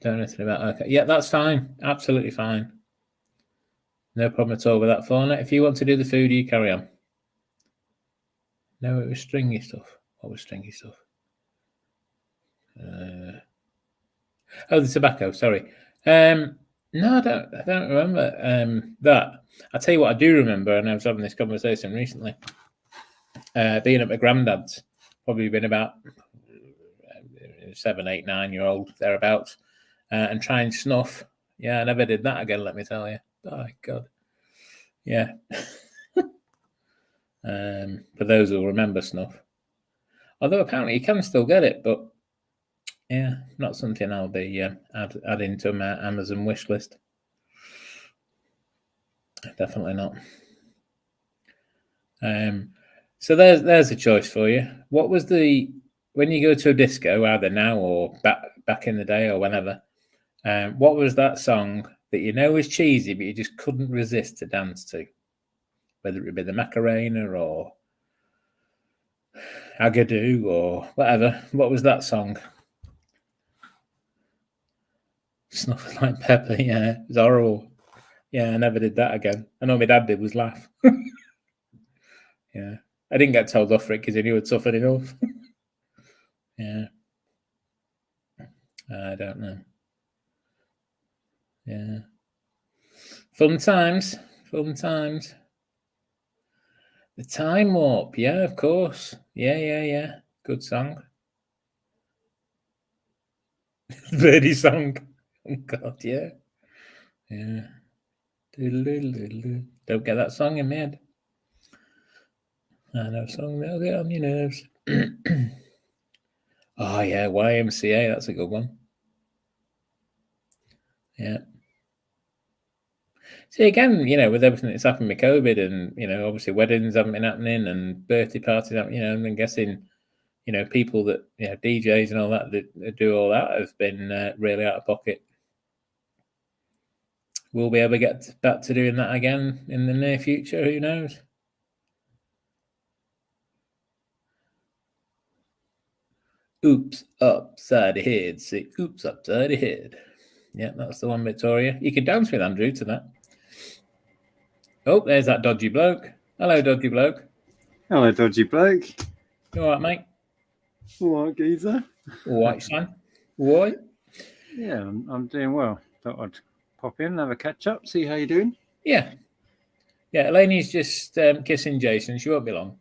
S2: don't know anything about. Okay, yeah, that's fine. Absolutely fine. No problem at all with that, Fauna. If you want to do the food, you carry on. No, it was stringy stuff. What was stringy stuff? Oh, the tobacco. Sorry. No, I don't remember that. I'll tell you what I do remember, and I was having this conversation recently. Being at my granddad's, probably been about 7, 8, 9-year-old thereabouts, and trying snuff. Yeah, I never did that again. Let me tell you. Oh God. Yeah. For those who remember snuff, although apparently you can still get it, but yeah, not something I'll be adding to my Amazon wish list. Definitely not. So there's a choice for you. What was when you go to a disco, either now or back in the day or whenever? What was that song that you know is cheesy, but you just couldn't resist to dance to? Whether it be the Macarena or Agadoo or whatever. What was that song? Snuff Like Pepper. Yeah, it was horrible. Yeah, I never did that again. I know my dad did was laugh. Yeah, I didn't get told off for it because he knew I'd suffered enough. Yeah, I don't know. Yeah, fun times. The Time Warp. Yeah, of course. Yeah. Good song. Birdie song. Oh God, yeah. Don't get that song in my head. I know a song that'll get on your nerves. Oh yeah, YMCA. That's a good one. Yeah. See, again, with everything that's happened with COVID and, obviously weddings haven't been happening and birthday parties haven't, and I'm guessing, people that, DJs and all that do all that have been really out of pocket. Will we ever get back to doing that again in the near future? Who knows? Oops, upside the head. Say, oops, upside the head. Yeah, that's the one, Victoria. You can dance with Andrew to that. Oh, there's that dodgy bloke. Hello, dodgy bloke.
S3: Hello, dodgy bloke.
S2: You all right, mate?
S3: All right, geezer.
S2: All right, son. All right?
S3: Yeah, I'm doing well. Thought I'd pop in, have a catch up, see how you're doing.
S2: Yeah. Yeah, Elaine's just kissing Jason. She won't be long.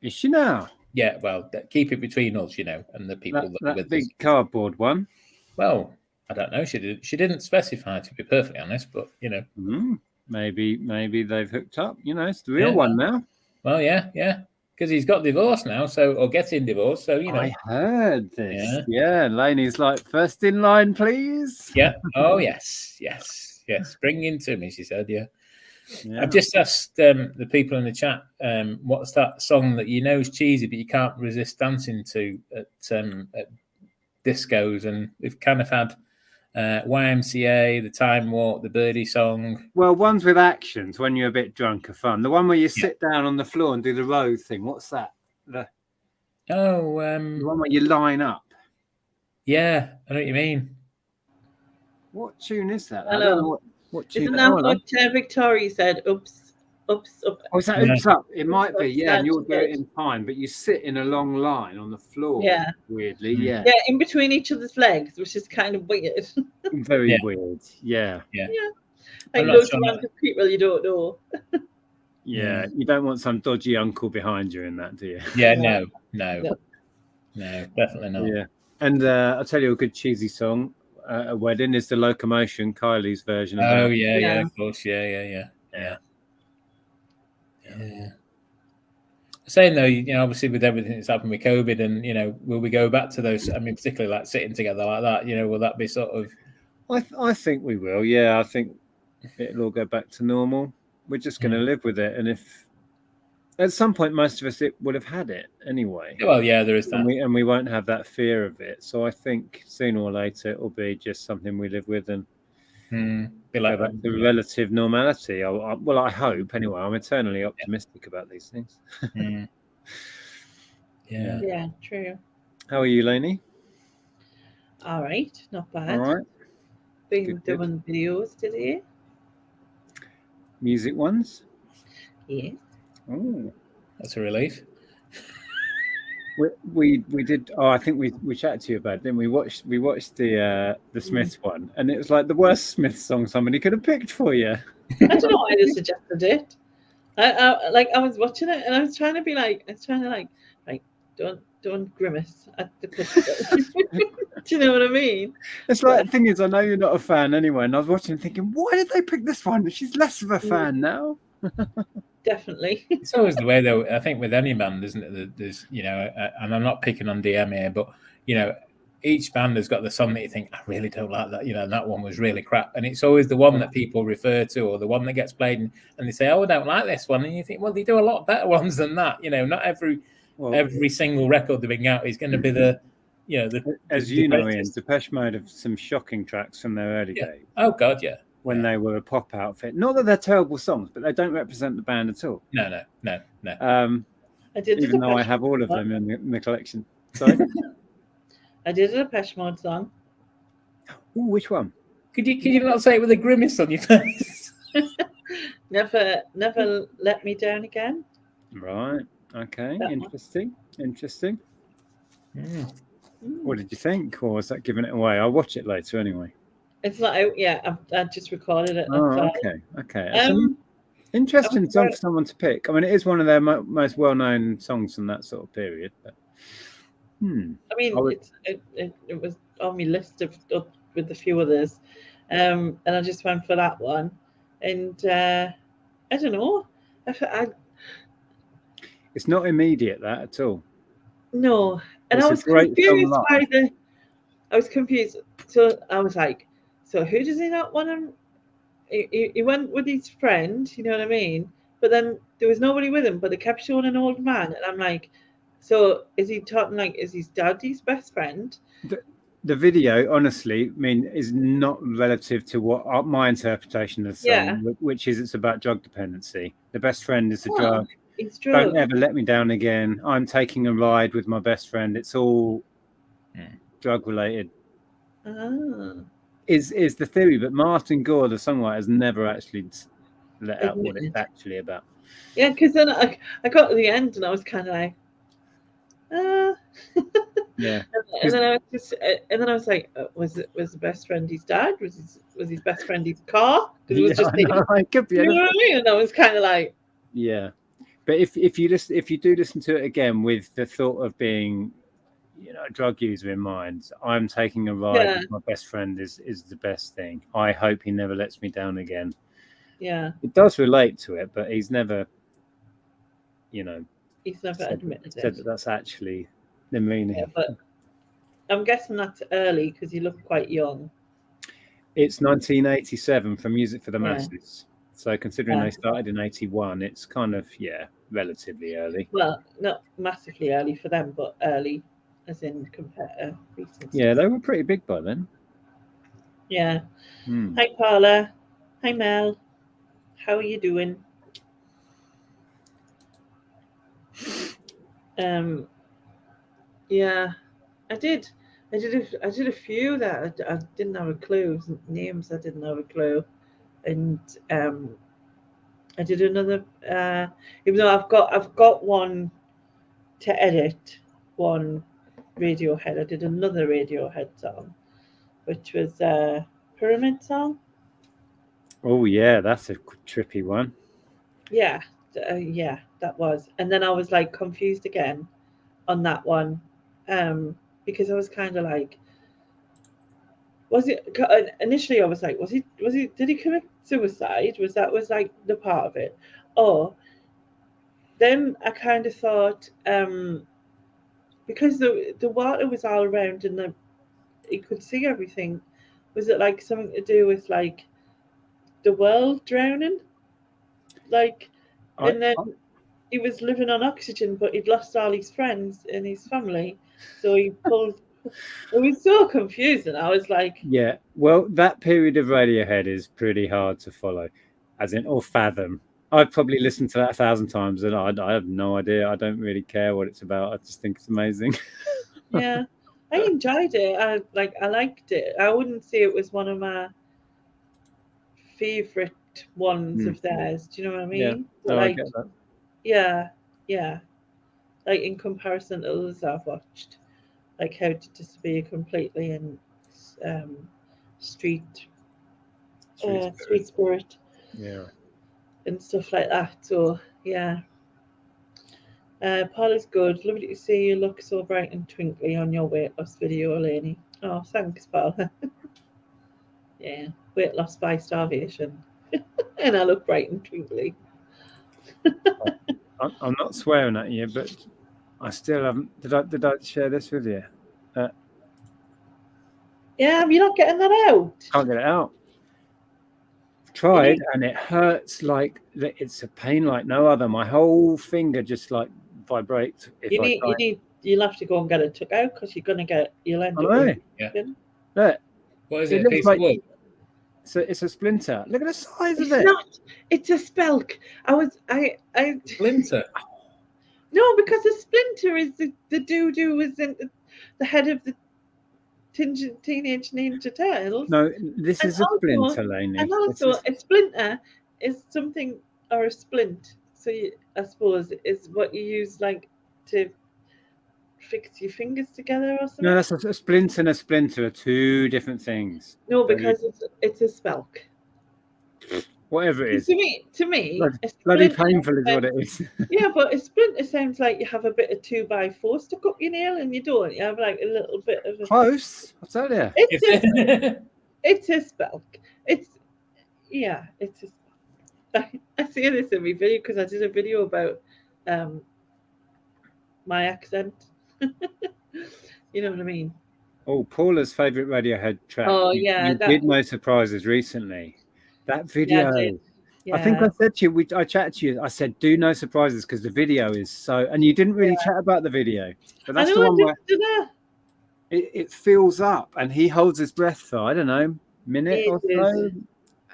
S3: Is she now?
S2: Yeah, well, keep it between us, and the people that are with
S3: big
S2: us.
S3: Cardboard one.
S2: Well, I don't know. She didn't specify, to be perfectly honest, but
S3: Maybe they've hooked up. It's the real one now.
S2: Well, yeah, because he's got divorced now, or getting divorced. So
S3: I heard this. Yeah, Laney's like, first in line, please.
S2: Yeah. Oh yes. Bring him to me, she said. Yeah. I've just asked the people in the chat, what's that song that is cheesy but you can't resist dancing to at discos, and we've kind of had YMCA, the Time Walk, the Birdie song.
S3: Well, ones with actions when you're a bit drunk are fun. The one where you sit down on the floor and do the row thing. What's that? The one where you line up.
S2: Yeah, I know what you mean.
S3: What tune is that?
S1: Hello.
S3: I don't know what tune.
S1: Isn't that what Victoria said? Oops, up.
S3: Oh, is that oops up? It might be, yeah. And you'll do it in time, but you sit in a long line on the floor.
S1: Yeah.
S3: Weirdly, yeah.
S1: Yeah, in between each other's legs, which is kind of weird.
S3: Very weird. Yeah.
S1: Like loads of random people you don't know.
S3: Yeah, you don't want some dodgy uncle behind you in that, do you?
S2: Yeah, no, definitely not.
S3: Yeah, and I'll tell you a good cheesy song. A wedding is the Locomotion, Kylie's version of that.
S2: Oh yeah, of course, yeah. Saying though, obviously with everything that's happened with COVID, and will we go back to those? I mean, particularly like sitting together like that. Will that be sort of?
S3: I think we will. Yeah, I think it'll all go back to normal. We're just going to live with it, and if at some point most of us would have had it anyway.
S2: Well, yeah, there is that,
S3: and we won't have that fear of it. So I think sooner or later it will be just something we live with and
S2: be like
S3: back to relative normality. Well, I hope anyway. I'm eternally optimistic about these things.
S1: Yeah, true.
S3: How are you, Lainey?
S1: All right, not bad.
S3: All right.
S1: Been doing videos today.
S3: Music ones?
S1: Yes.
S3: Oh,
S2: that's a relief.
S3: We did. Oh, I think we chatted to you about it, didn't we? We watched the Smiths one, and it was like the worst Smiths song somebody could have picked for you.
S1: I don't know why they suggested it. I was watching it and I was trying to don't grimace at the clip. Do you know what I mean?
S3: It's like the thing is, I know you're not a fan anyway, and I was watching thinking, why did they pick this one? She's less of a fan now.
S1: Definitely.
S2: It's always the way, though. I think with any band, isn't it? There's, and I'm not picking on DM here, but each band has got the song that you think, I really don't like that. That one was really crap, and it's always the one that people refer to, or the one that gets played, and they say, oh, I don't like this one, and you think, well, they do a lot better ones than that. Not every single record they bring out is going to be the.
S3: As you know, Ian, Depeche Mode have some shocking tracks from their early days.
S2: Oh God, yeah.
S3: When they were a pop outfit, not that they're terrible songs, but they don't represent the band at all.
S2: No.
S1: I did,
S3: even though I have all of them in the collection. Sorry,
S1: I did a Depeche Mode song.
S3: Ooh, which one?
S2: Could you not say it with a grimace on your face?
S1: Never Let Me Down Again.
S3: Right. Okay. Interesting. What did you think, or was that giving it away? I'll watch it later anyway.
S1: It's not out yet. I just recorded it.
S3: Oh, okay. Interesting song for someone to pick. I mean, it is one of their most well-known songs from that sort of period. But,
S1: I mean, it was on my list with a few others, and I just went for that one. And I don't know.
S3: It's not immediate that at all.
S1: No, and I was confused. I was confused. So I was like, so who does he not want to he went with his friend, you know what I mean? But then there was nobody with him, but they kept showing an old man, and I'm like, so is he talking like, is his dad his best friend?
S3: The video, honestly, I mean, is not relative to what my interpretation of the song,
S1: Yeah.
S3: which is it's about drug dependency. The best friend is a
S1: Oh,
S3: drug.
S1: It's drug.
S3: Don't ever let me down again. I'm taking a ride with my best friend. It's all drug related.
S1: Ah.
S3: Is the theory, but Martin Gore, the songwriter, has never actually let out what it's actually about.
S1: Yeah, because then I got to the end and I was kind of like,
S3: Yeah.
S1: And then I was like, was the best friend his dad? Was his best friend his car? Because it was just
S3: it could be.
S1: You know what I mean? And I was kind of like,
S3: yeah. But if you do listen to it again with the thought of being, you know, a drug user in mind, I'm taking a ride with my best friend is the best thing. I hope he never lets me down again.
S1: Yeah.
S3: It does relate to it, but he's never, you know,
S1: he's never admitted
S3: said
S1: it.
S3: that that's actually the meaning.
S1: Yeah, but I'm guessing that's early because he looked quite young.
S3: It's 1987 for Music for the Masses. So considering they started in 81, it's kind of, relatively early.
S1: Well, not massively early for them, but early as in compared to recent.
S3: Yeah, they were pretty big by then.
S1: Yeah. Hi, Paula. Hi, Mel. How are you doing? Yeah, I did a few that I didn't have a clue. Names I didn't have a clue. And I did another even though I've got one to edit, one Radiohead. I did another Radiohead song, which was Pyramid Song.
S3: Oh yeah, that's a trippy one.
S1: Yeah, that was. And then I was like confused again on that one, because I was kind of like, was it initially? I was like, was he? Did he commit suicide? Was like the part of it, or then I kind of thought, because the water was all around and he could see everything. Was it like something to do with like the world drowning? Like, and then he was living on oxygen, but he'd lost all his friends and his family, so he pulled. It was so confusing. I was like,
S3: yeah, well, that period of Radiohead is pretty hard to follow, as in, or fathom. I'd probably listened to that 1,000 times and I have no idea. I don't really care what it's about. I just think it's amazing.
S1: Yeah, I enjoyed it. I liked it. I wouldn't say it was one of my favorite ones of theirs. Do you know what I mean?
S3: Yeah, I get that.
S1: Yeah. Like in comparison to others I've watched, like How to Disappear Completely and Street Spirit.
S3: Yeah.
S1: And stuff like that. So yeah. Paul is good. Lovely to see you look so bright and twinkly on your weight loss video, Eleni. Oh, thanks, Paul. Yeah, weight loss by starvation. And I look bright and twinkly.
S3: I'm not swearing at you, but I still haven't. Did I share this with you?
S1: Yeah, you're not getting that out.
S3: Can't get it out. Tried and it hurts like it's a pain like no other. My whole finger just like vibrates.
S1: You'll have to go and get it took out because you'll end up with
S3: Look.
S2: What is it? A piece of wood?
S3: It's a splinter. Look at the size of it.
S1: It's not. It's a spelk.
S2: Splinter.
S1: No, because a splinter is the doo-doo was in the head of the Teenage Ninja Turtles.
S3: No, this is a splinter, Lainey.
S1: And also, a splinter is something, or a splint. So I suppose is what you use like to fix your fingers together or something.
S3: No, that's a splint and a splinter are two different things.
S1: No, because it's a spelk.
S3: Whatever it is.
S1: To me,
S3: bloody painful is what it is.
S1: Yeah, but a splinter sounds like you have a bit of 2x4 stuck up your nail, and you don't. You have like a little bit of
S3: close. I'll tell you.
S1: It's a spelk. It's a spelk. I say this in my video because I did a video about my accent. You know what I mean?
S3: Oh, Paula's favourite Radiohead track.
S1: Oh yeah,
S3: you did No Surprises recently. That video.
S1: Yeah.
S3: I think I said to you, I chatted to you. I said, do no surprises because the video is so. And you didn't really chat about the video, but that's the one where it fills up, and he holds his breath for I don't know, minute or so.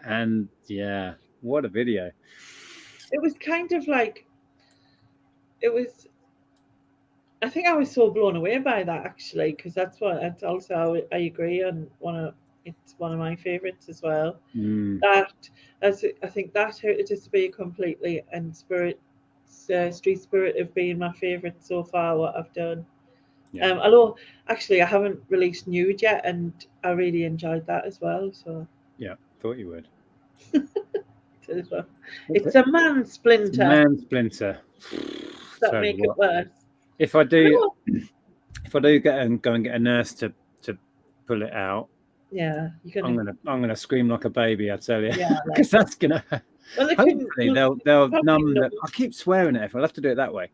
S3: And yeah, what a video!
S1: It was kind of like it was. I think I was so blown away by that actually, because that's also I agree on it's one of my favorites as well. That I think that How to Disappear Completely and Street Spirit have been my favorite so far. What I've done.
S3: Yeah.
S1: Although actually I haven't released Nude yet, and I really enjoyed that as well. So
S3: yeah, thought you would.
S1: It's a man splinter.
S3: Man splinter.
S1: That make it worse.
S3: If I do go and get a nurse to pull it out,
S1: yeah,
S3: I'm gonna scream like a baby. I tell you,
S1: yeah,
S3: because that's gonna.
S1: Well,
S3: hopefully they'll numb. I keep swearing it. I'll have to do it that way.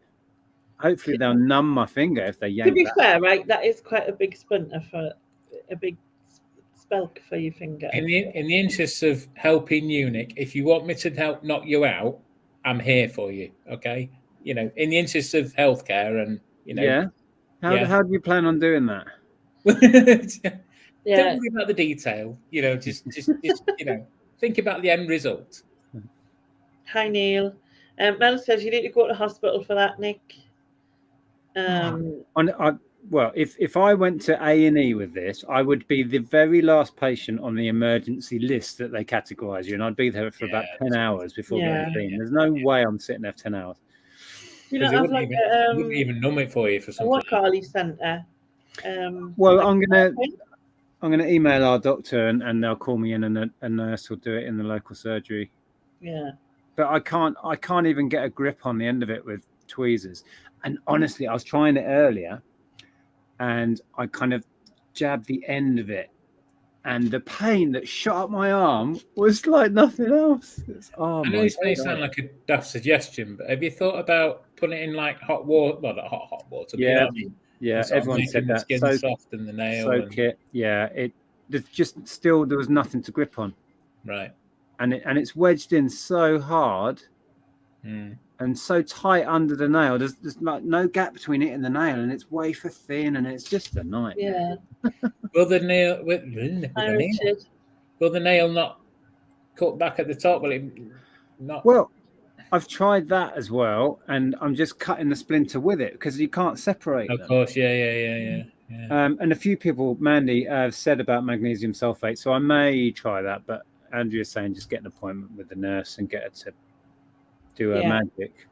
S3: Hopefully they'll numb my finger if they yank.
S1: To be fair, right, that is quite a big splinter for a big spelk for your finger.
S2: In the interest of helping you, Nick, if you want me to help knock you out, I'm here for you. Okay. You know, in the interest of healthcare, and you know,
S3: yeah. How do you plan on doing that?
S1: Yeah.
S2: Don't worry about the detail. You know, just you know, think about the end result.
S1: Hi, Neil. Mel says you need to go to hospital for that, Nick.
S3: Well, if I went to A&E with this, I would be the very last patient on the emergency list that they categorise you, and I'd be there for about 10 hours before getting seen. There's no way I'm sitting there for 10 hours.
S1: You don't have like
S2: wouldn't even numb it for you for something.
S1: What Carly centre?
S3: Well, like I'm gonna email our doctor and they'll call me in, and a nurse will do it in the local surgery.
S1: Yeah.
S3: But I can't even get a grip on the end of it with tweezers. And honestly, I was trying it earlier, and I kind of jabbed the end of it, and the pain that shot up my arm was like nothing else. I know
S2: this may sound like a daft suggestion, but have you thought about putting it in like hot water? Well, not hot water.
S3: Yeah,
S2: but,
S3: yeah. Everyone said that.
S2: The skin soft and the nail.
S3: Soak it. Yeah, there's just still there was nothing to grip on.
S2: Right.
S3: And it's wedged in so hard. And so tight under the nail. There's like no gap between it and the nail, and it's wafer thin, and it's just a nightmare.
S1: Yeah.
S2: Will the nail not cut back at the top? Will it not?
S3: Well, I've tried that as well, and I'm just cutting the splinter with it because you can't separate them.
S2: Of course, yeah.
S3: And a few people, Mandy, have said about magnesium sulfate, so I may try that. But Andrea's saying just get an appointment with the nurse and get her to do her magic.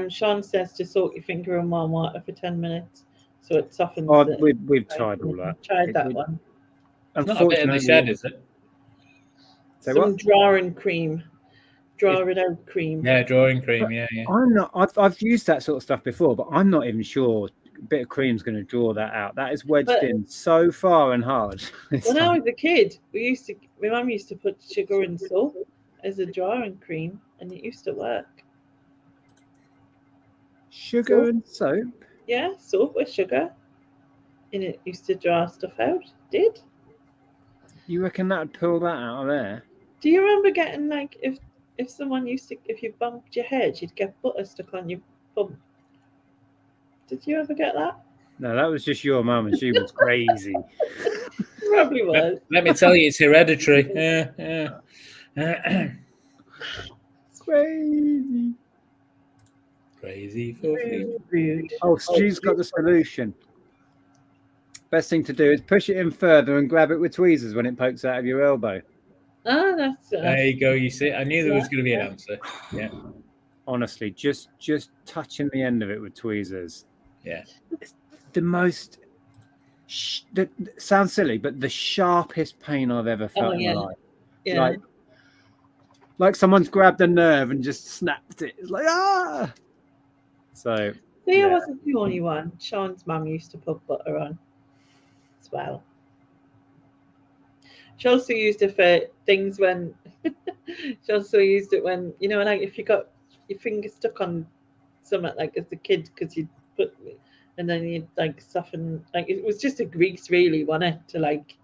S1: Sean says to soak your finger in warm water for 10 minutes so it softens.
S3: Oh, we've tried all that.
S1: Tried that one.
S2: It's not a bit in the shed, is it?
S1: Some drawing cream. Draw it out cream.
S2: Yeah, drawing cream. Yeah.
S3: I'm not. I've used that sort of stuff before, but I'm not even sure a bit of cream's going to draw that out. That is wedged in so far and hard.
S1: When I was a kid, my mum used to put sugar and soap as a drawing cream, and it used to work.
S3: Sugar and soap?
S1: Yeah, soap with sugar. And it used to draw stuff out. Did?
S3: You reckon that would pull that out of there?
S1: Do you remember getting like if someone if you bumped your head, you'd get butter stuck on your bump? Did you ever get that?
S3: No, that was just your mum, and she was crazy.
S1: Probably was.
S2: Let me tell you, it's hereditary. Yeah.
S3: It's crazy.
S2: Crazy for
S1: rude.
S3: Oh, Stu's got the solution. Best thing to do is push it in further and grab it with tweezers when it pokes out of your elbow.
S1: Ah, that's
S2: there you go. You see, I knew there was going to be an answer. Yeah.
S3: Honestly, just touching the end of it with tweezers.
S2: Yeah.
S3: It's the most. Sounds silly, but the sharpest pain I've ever felt in my life.
S1: Yeah.
S3: Like someone's grabbed a nerve and just snapped it. It's like ah. So.
S1: I wasn't the only one. Sean's mum used to put butter on as well. She also used it for things when she also used it when, you know, like if you got your finger stuck on something like as a kid because you put and then you'd like soften, like it was just a grease really, wasn't it, to like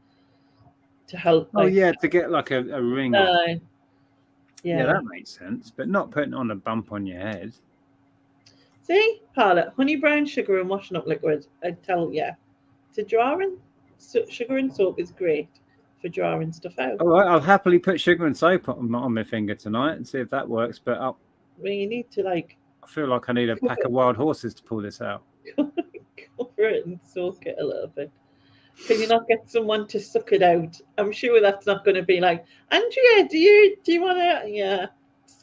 S1: to help.
S3: Oh yeah, to get like a ring off.
S1: Yeah,
S3: that makes sense, but not putting on a bump on your head.
S1: See, Paula, honey, brown sugar and washing up liquid. I tell you, to drawing sugar and soap is great for drawing stuff out.
S3: All right, I'll happily put sugar and soap on my finger tonight and see if that works. But
S1: I mean, you need to
S3: I feel like I need a pack of wild horses to pull this out.
S1: cover it and soak it a little bit. Can you not get someone to suck it out? I'm sure that's not going to be like, Andrea, do you want to? Yeah.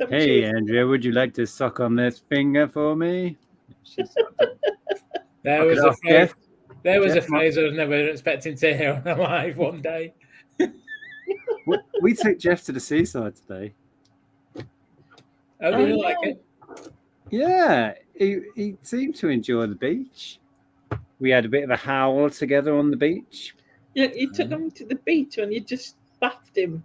S3: Hey, Andrea, would you like to suck on this finger for me?
S2: There was a phrase I was never expecting to hear on a live one day.
S3: We took Jeff to the seaside today.
S2: Oh, did you like it?
S3: Yeah, he seemed to enjoy the beach. We had a bit of a howl together on the beach.
S1: Yeah, you took him to the beach and you just bathed him.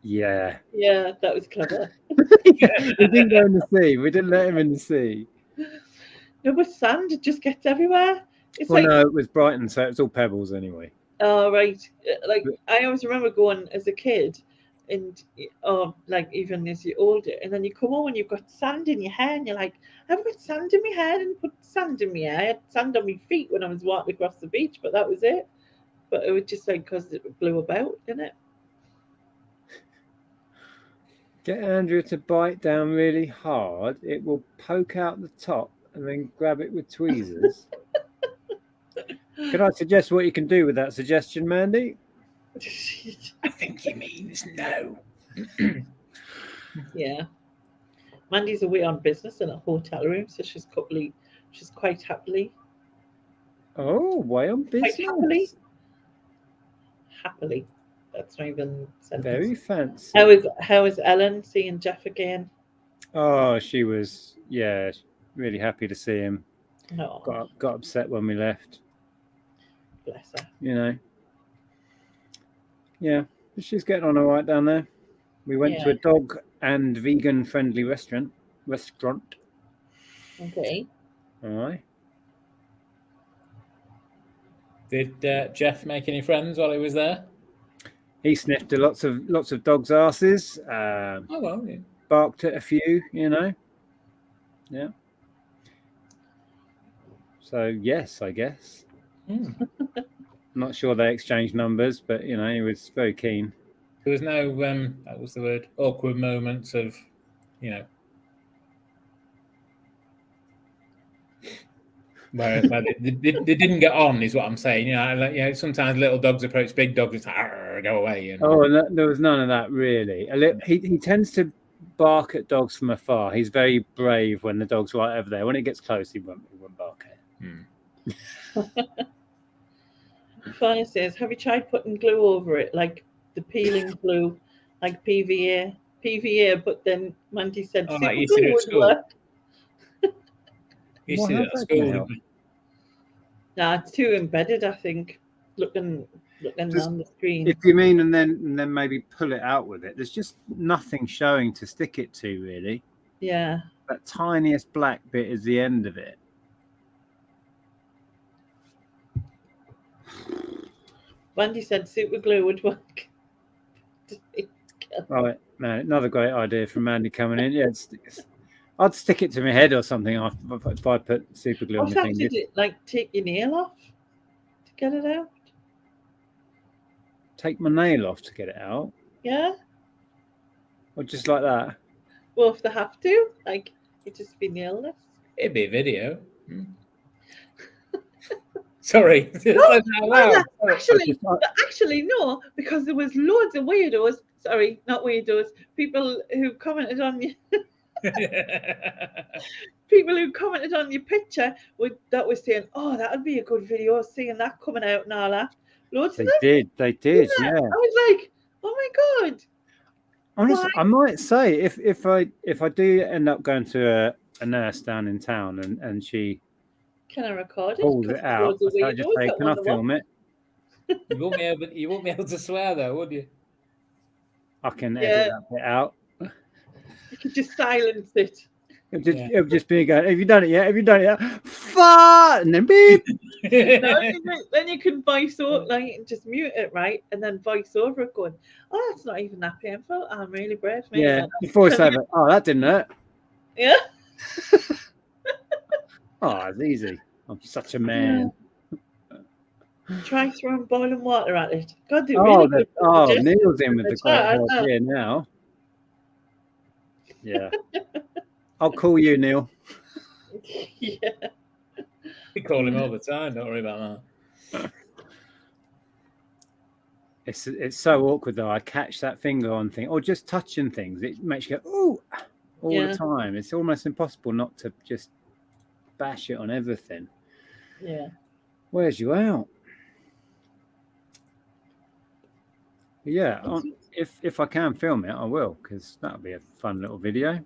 S3: Yeah.
S1: Yeah, that was clever.
S3: We didn't go in the sea. We didn't let him in the sea.
S1: No, but sand, it just gets everywhere. It's
S3: no, it was Brighton, so it was all pebbles anyway.
S1: Oh, right. Like, I always remember going as a kid and, like, even as you're older, and then you come home and you've got sand in your hair and you're like, I've got sand in my hair and put sand in my hair. I had sand on my feet when I was walking across the beach, but that was it. But it was just like because it blew about, didn't it?
S3: Get Andrea to bite down really hard. It will poke out the top and then grab it with tweezers. Can I suggest what you can do with that suggestion, Mandy?
S2: I think he means no.
S1: Yeah. Mandy's away on business in a hotel room, so she's quite happily.
S3: Oh, way on business.
S1: Quite happily. That's not even sentence.
S3: Very fancy.
S1: How is Ellen seeing Jeff again?
S3: Oh, she was really happy to see him.
S1: No.
S3: Got upset when we left.
S1: Bless her.
S3: You know. Yeah, she's getting on all right down there. We went to a dog and vegan friendly restaurant.
S1: Okay.
S3: All right.
S2: Did Jeff make any friends while he was there?
S3: He sniffed lots of dogs' asses. Barked at a few, you know. Yeah. So yes, I guess. I'm not sure they exchanged numbers, but you know, he was very keen.
S2: There was no that was the word, awkward moments of, you know, where they didn't get on, is what I'm saying. You know, sometimes little dogs approach big dogs, it's like, go away. And
S3: there was none of that really. He tends to bark at dogs from afar. He's very brave when the dog's right over there. When it gets close, he won't bark at it.
S1: Fanny says, have you tried putting glue over it, like the peeling glue, like PVA? But then Mandy said,
S2: I used to do it at school. You see that at school?
S1: Nah, it's too embedded, I think. Looking on the screen.
S3: If you mean, and then maybe pull it out with it. There's just nothing showing to stick it to, really.
S1: Yeah.
S3: That tiniest black bit is the end of it.
S1: Mandy said super glue would work.
S3: Right, man, another great idea from Mandy coming in. Yeah, I'd stick it to my head or something if I put super glue on my fingers.
S1: Like take your nail off to get it out?
S3: Take my nail off to get it out?
S1: Yeah.
S3: Or just like that?
S1: Well, if they have to, like, it'd just be nailless.
S2: It'd be a video. Sorry.
S1: No, actually, no, because there was loads of weirdos. Sorry, not weirdos. People who commented on you. People who commented on your picture that was saying, "Oh, that would be a good video, seeing that coming out and all that." Loads of them.
S3: They did. Yeah.
S1: I was like, "Oh my god!"
S3: Honestly, I might say if I do end up going to a nurse down in town and she.
S1: Can I record it?
S3: Pulls it out. I just say, can I film it?
S2: You won't be able to swear though, would you?
S3: I can edit that bit out.
S1: You can just silence it.
S3: It would just be going, have you done it yet? Have you done it yet? Fart! And then beep.
S1: Then you can voice over, like, just mute it, right? And then voice over it going, oh, that's not even that painful. I'm really brave, mate.
S3: Yeah, before I say it, oh, that didn't hurt.
S1: Yeah.
S3: Oh, it's easy. I'm such a man.
S1: Try throwing boiling water at it. God, they really good.
S3: Neil's in with the great idea now. Yeah. I'll call you, Neil.
S1: Yeah.
S2: We call him all the time. Don't worry about that.
S3: It's so awkward though. I catch that finger on thing or just touching things. It makes you go, ooh, all the time. It's almost impossible not to just bash it on everything.
S1: Yeah.
S3: Wears you out. Yeah. If I can film it, I will, because that'll be a fun little video.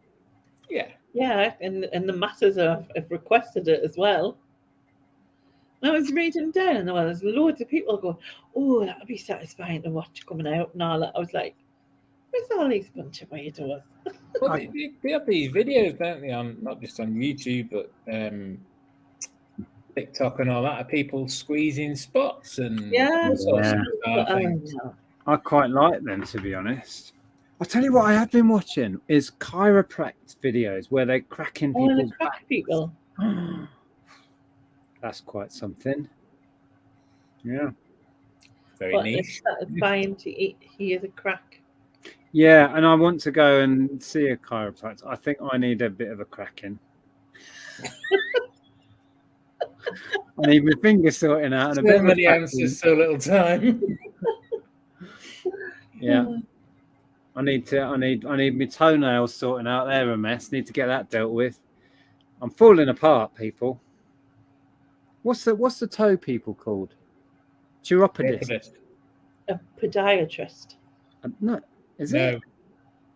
S2: Yeah.
S1: Yeah, and the masses have requested it as well. I was reading down, and there's loads of people going, oh, that would be satisfying to watch coming out and all that. I was like, where's all these bunch of weirdos?
S2: Well, they have these videos, don't they, on not just on YouTube, but TikTok and all that, of people squeezing spots and all sorts of things.
S3: I quite like them, to be honest. I'll tell you what I have been watching is chiropractic videos where they're cracking people's backs.
S1: People.
S3: That's quite something. Yeah.
S2: Very niche.
S1: It's satisfying to hear the crack.
S3: Yeah, and I want to go and see a chiropractor. I think I need a bit of a cracking. I need my fingers sorting out. And
S2: so many answers, so little time.
S3: Yeah. I need my toenails sorting out. They're a mess. Need to get that dealt with. I'm falling apart, people. What's the toe people called? Chiropodist.
S1: A podiatrist.
S3: No, is it?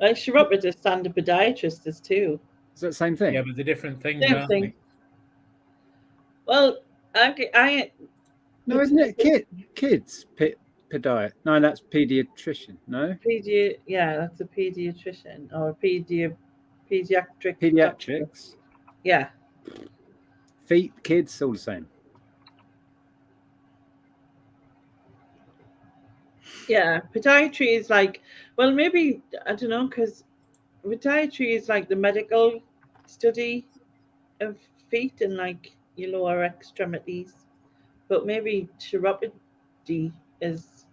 S1: Like chiropodist and a podiatrist is too.
S3: Is that the same thing?
S2: Yeah, but they're different things.
S1: Same thing. Well, I
S3: no, isn't it kids? Podiatrist. No, that's pediatrician. No.
S1: Yeah, that's a pediatrician or a pediatric.
S3: Pediatrics.
S1: Doctor. Yeah.
S3: Feet, kids, all the same.
S1: Yeah, podiatry is like, well, maybe, I don't know, because podiatry is like the medical study of feet and like your lower extremities, but maybe chiropody is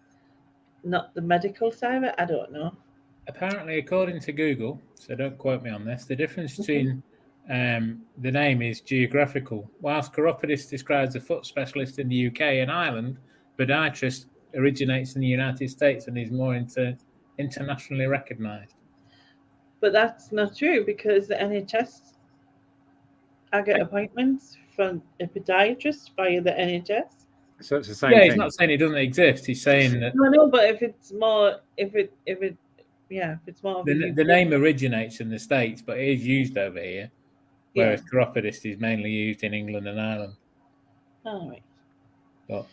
S1: not the medical side of it. I don't know.
S2: Apparently, according to Google, so don't quote me on this, the difference between the name is geographical. Whilst chiropodist describes a foot specialist in the UK and Ireland, podiatrist originates in the United States and is more internationally recognised.
S1: But that's not true because the NHS, I get appointments from a podiatrist via the NHS.
S3: So it's the same thing.
S2: Yeah, he's not saying it doesn't exist. He's saying that.
S1: No, but if it's more
S2: the name originates in the States, but it is used over here. Whereas chiropodist is mainly used in England and Ireland.
S1: All right.
S2: But,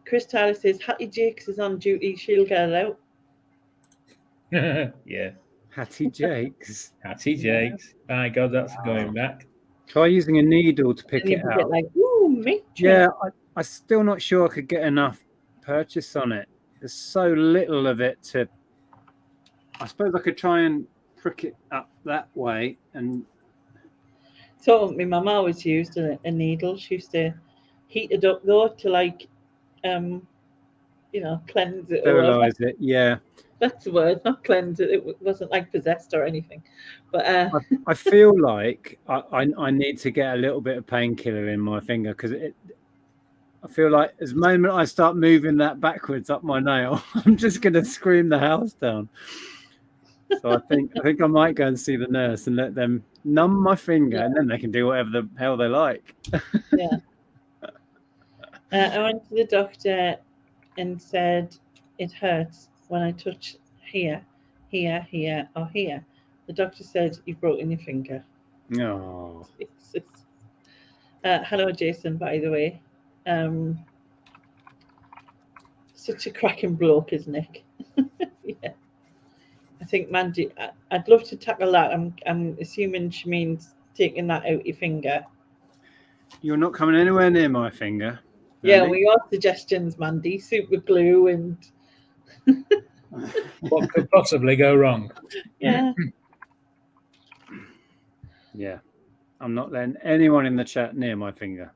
S1: Chris Tyler says Hattie Jakes is on duty. She'll get it out.
S2: Yeah.
S3: Hattie Jakes.
S2: Hattie Jakes. My God, that's going back.
S3: Try using a needle to pick it out.
S1: Like, ooh, me.
S3: Yeah, I'm still not sure I could get enough purchase on it. There's so little of it to. I suppose I could try and prick it up that way and.
S1: So my mum always used a needle. She used to heat it up though to like, cleanse it.
S3: Sterilize it, yeah.
S1: That's the word, not cleanse it. It wasn't like possessed or anything. But
S3: I feel like I need to get a little bit of painkiller in my finger because I feel like as the moment I start moving that backwards up my nail, I'm just going to scream the house down. So I think I might go and see the nurse and let them numb my finger, and then they can do whatever the hell they like.
S1: Yeah. I went to the doctor and said it hurts when I touch here, or here. The doctor said you've broken your finger.
S3: No.
S1: Hello, Jason. By the way, such a cracking bloke, is Nick. Yeah. I think Mandy, I'd love to tackle that. I'm assuming she means taking that out your finger.
S3: You're not coming anywhere near my finger.
S1: Yeah,
S3: Mandy.
S1: well, your suggestions, Mandy. Super glue and
S2: What could possibly go wrong?
S1: yeah.
S3: Yeah. I'm not letting anyone in the chat near my finger.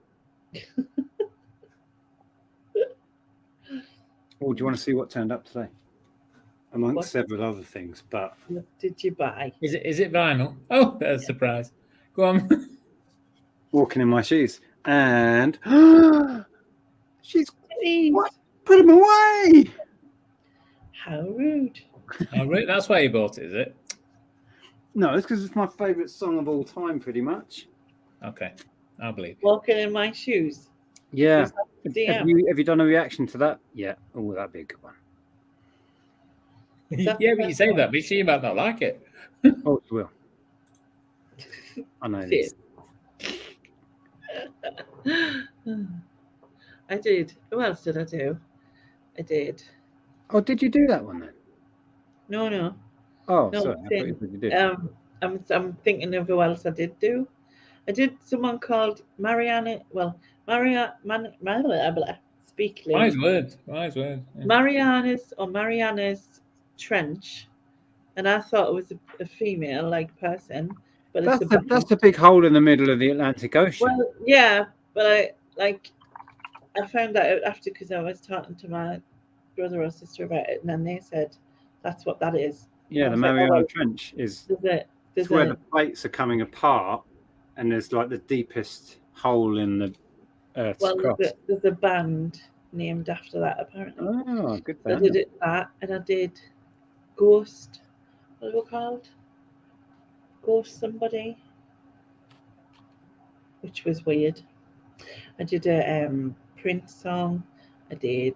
S3: Oh, do you want to see what turned up today? Amongst
S1: What?
S3: several other things, but
S1: What did you buy?
S2: Is it vinyl? Oh, that's a surprise. Go on.
S3: walking in my shoes. And she's
S1: Please.
S3: what? Put them away.
S1: How rude.
S2: Oh, really? That's why you bought it, is it?
S3: No, it's because it's my favourite song of all time, pretty much.
S2: Okay, I'll believe you.
S1: Walking in my shoes.
S3: Yeah.
S1: Was that DM?
S3: Have you done a reaction to that? Yeah. Oh, that'd be a good one.
S1: Is that
S2: Yeah,
S1: the
S2: but you
S1: best
S2: say
S1: one?
S2: that, but she might not like it.
S3: Oh, you will. I know this.
S1: I did. Who else did I do? I did.
S3: Oh, did you do that one then?
S1: No.
S3: Oh,
S1: No,
S3: sorry. I thought you said you did.
S1: I'm thinking of who else I did do. I did someone called Mariana. Well, Speakly.
S2: Wise word. Yeah.
S1: Mariana's Trench, and I thought it was a female like person, but
S3: That's a big hole in the middle of the Atlantic Ocean.
S1: Well, yeah, but I found that out after because I was talking to my brother or sister about it, and then they said that's what that is.
S3: Yeah, the
S1: I was like,
S3: Mariana
S1: oh, well,
S3: Trench is
S1: There's
S3: where
S1: a
S3: the plates are coming apart, and there's like the deepest hole in the Earth's
S1: well,
S3: crust.
S1: there's a band named after that apparently.
S3: Oh, good.
S1: So I did that, and I did Ghost. What was it called? Ghost somebody, which was weird. I did a Prince song. I did.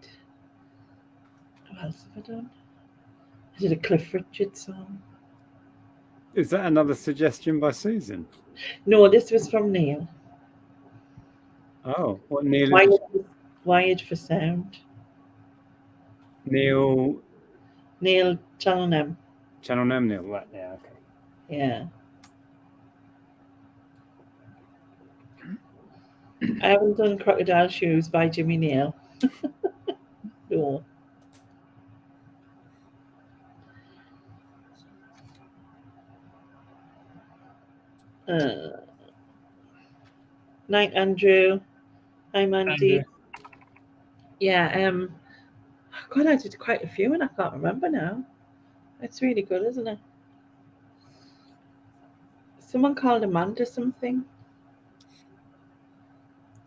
S1: What else have I done? I did a Cliff Richard song.
S3: Is that another suggestion by Susan?
S1: No, this was from Neil.
S3: Oh, what Neil?
S1: Wired for Sound.
S3: Neil
S1: Channel M.
S3: Channel M. Neil. Right. Yeah. Okay.
S1: Yeah. I haven't done Crocodile Shoes by Jimmy Neal. No. Night, Andrew. Hi, Mandy.
S2: Andrew.
S1: Yeah. God, I did quite a few, and I can't remember now. It's really good, isn't it? Someone called Amanda something.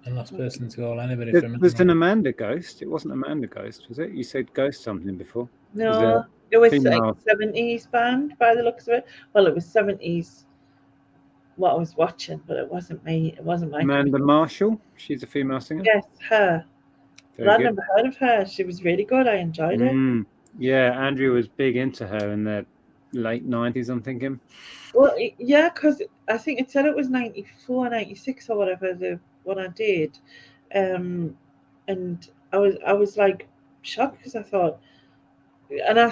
S2: I'm not person to call anybody
S3: It
S2: from.
S3: was an Amanda Ghost. It wasn't Amanda Ghost, was it? You said Ghost something before.
S1: No, it was
S3: female?
S1: like 70s band by the looks of it. Well, it was 70s. What I was watching, but it wasn't me. It wasn't my.
S3: Amanda Marshall. She's a female singer.
S1: Yes, her.
S3: Very
S1: I'd
S3: good.
S1: never heard of her. She was really good. I enjoyed it.
S3: Yeah, Andrew was big into her in the late 90s, I'm thinking.
S1: Well, yeah, because I think it said it was 94, 96 or whatever the one I did, and I was like shocked because I thought,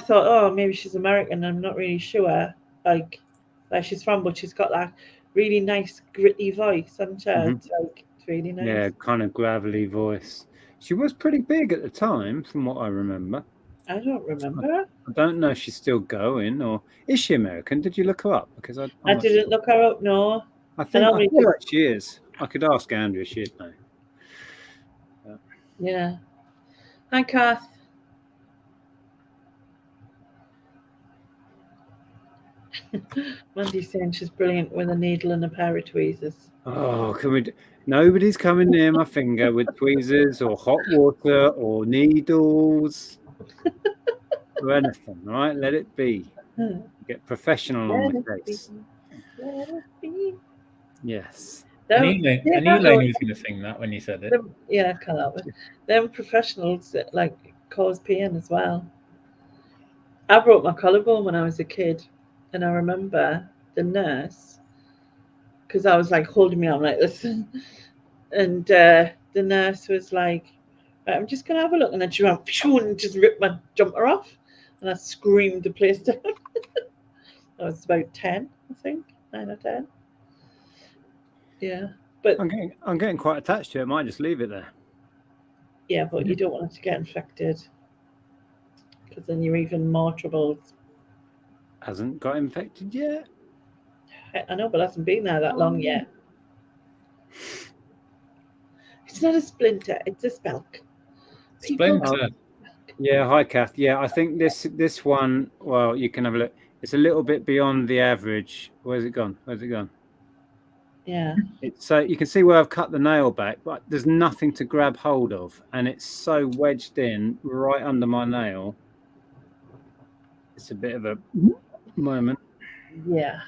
S1: oh, maybe she's American. I'm not really sure, like where she's from, but she's got like really nice gritty voice, and it's really nice.
S3: Yeah, kind of gravelly voice. She was pretty big at the time, from what I remember.
S1: I don't remember.
S3: I don't know if she's still going, or is she American? Did you look her up? Because I
S1: didn't look her up. No,
S3: I feel like she is. I could ask Andrew. She'd know.
S1: Yeah. Hi, Kath. Mandy's saying she's brilliant with a needle and a pair of tweezers.
S3: Oh, can we? Nobody's coming near my finger with tweezers or hot water or needles or anything. Right? Let it be. Get professional on the case. Yes.
S2: Elaine was going to sing that when you said it.
S1: Yeah, I can't help it. Them professionals that like cause pain as well. I broke my collarbone when I was a kid, and I remember the nurse, because I was like holding me arm like this, and the nurse was like, right, "I'm just gonna have a look," and then she went and just ripped my jumper off, and I screamed the place down. I was about 10, I think, 9 or 10. Yeah, but
S3: I'm getting quite attached to it. I might just leave it there.
S1: yeah, but you don't want it to get infected because then you're even more troubled.
S3: Hasn't got infected yet.
S1: I know, but it hasn't been there that long yet. It's not a splinter, it's a spelk.
S2: Splinter.
S3: Yeah, hi Kath. Yeah, I think this one. Well, you can have a look. It's a little bit beyond the average. Where's it gone?
S1: Yeah.
S3: So you can see where I've cut the nail back, but there's nothing to grab hold of, and it's so wedged in right under my nail. It's a bit of a moment.
S1: Yeah.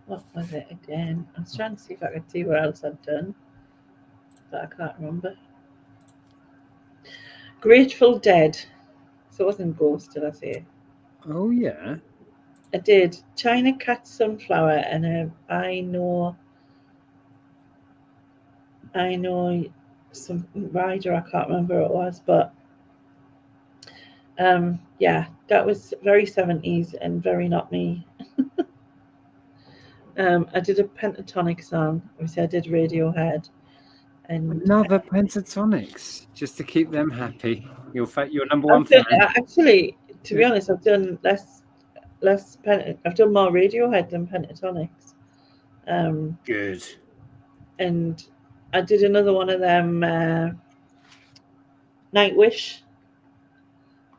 S1: What was it again? I was trying to see if I could see what else I'd done, but I can't remember. Grateful Dead. So it wasn't Ghost, did I say?
S3: Oh yeah.
S1: I did China Cat Sunflower, and I know some writer, I can't remember who it was, but yeah, that was very 70s and very not me. I did a Pentatonic song. Obviously, I did Radiohead. And
S3: another Pentatonics, just to keep them happy. Your number one fan.
S1: Actually, to be honest, I've done I've done more Radiohead than Pentatonics.
S3: Good.
S1: And I did another one of them, Nightwish.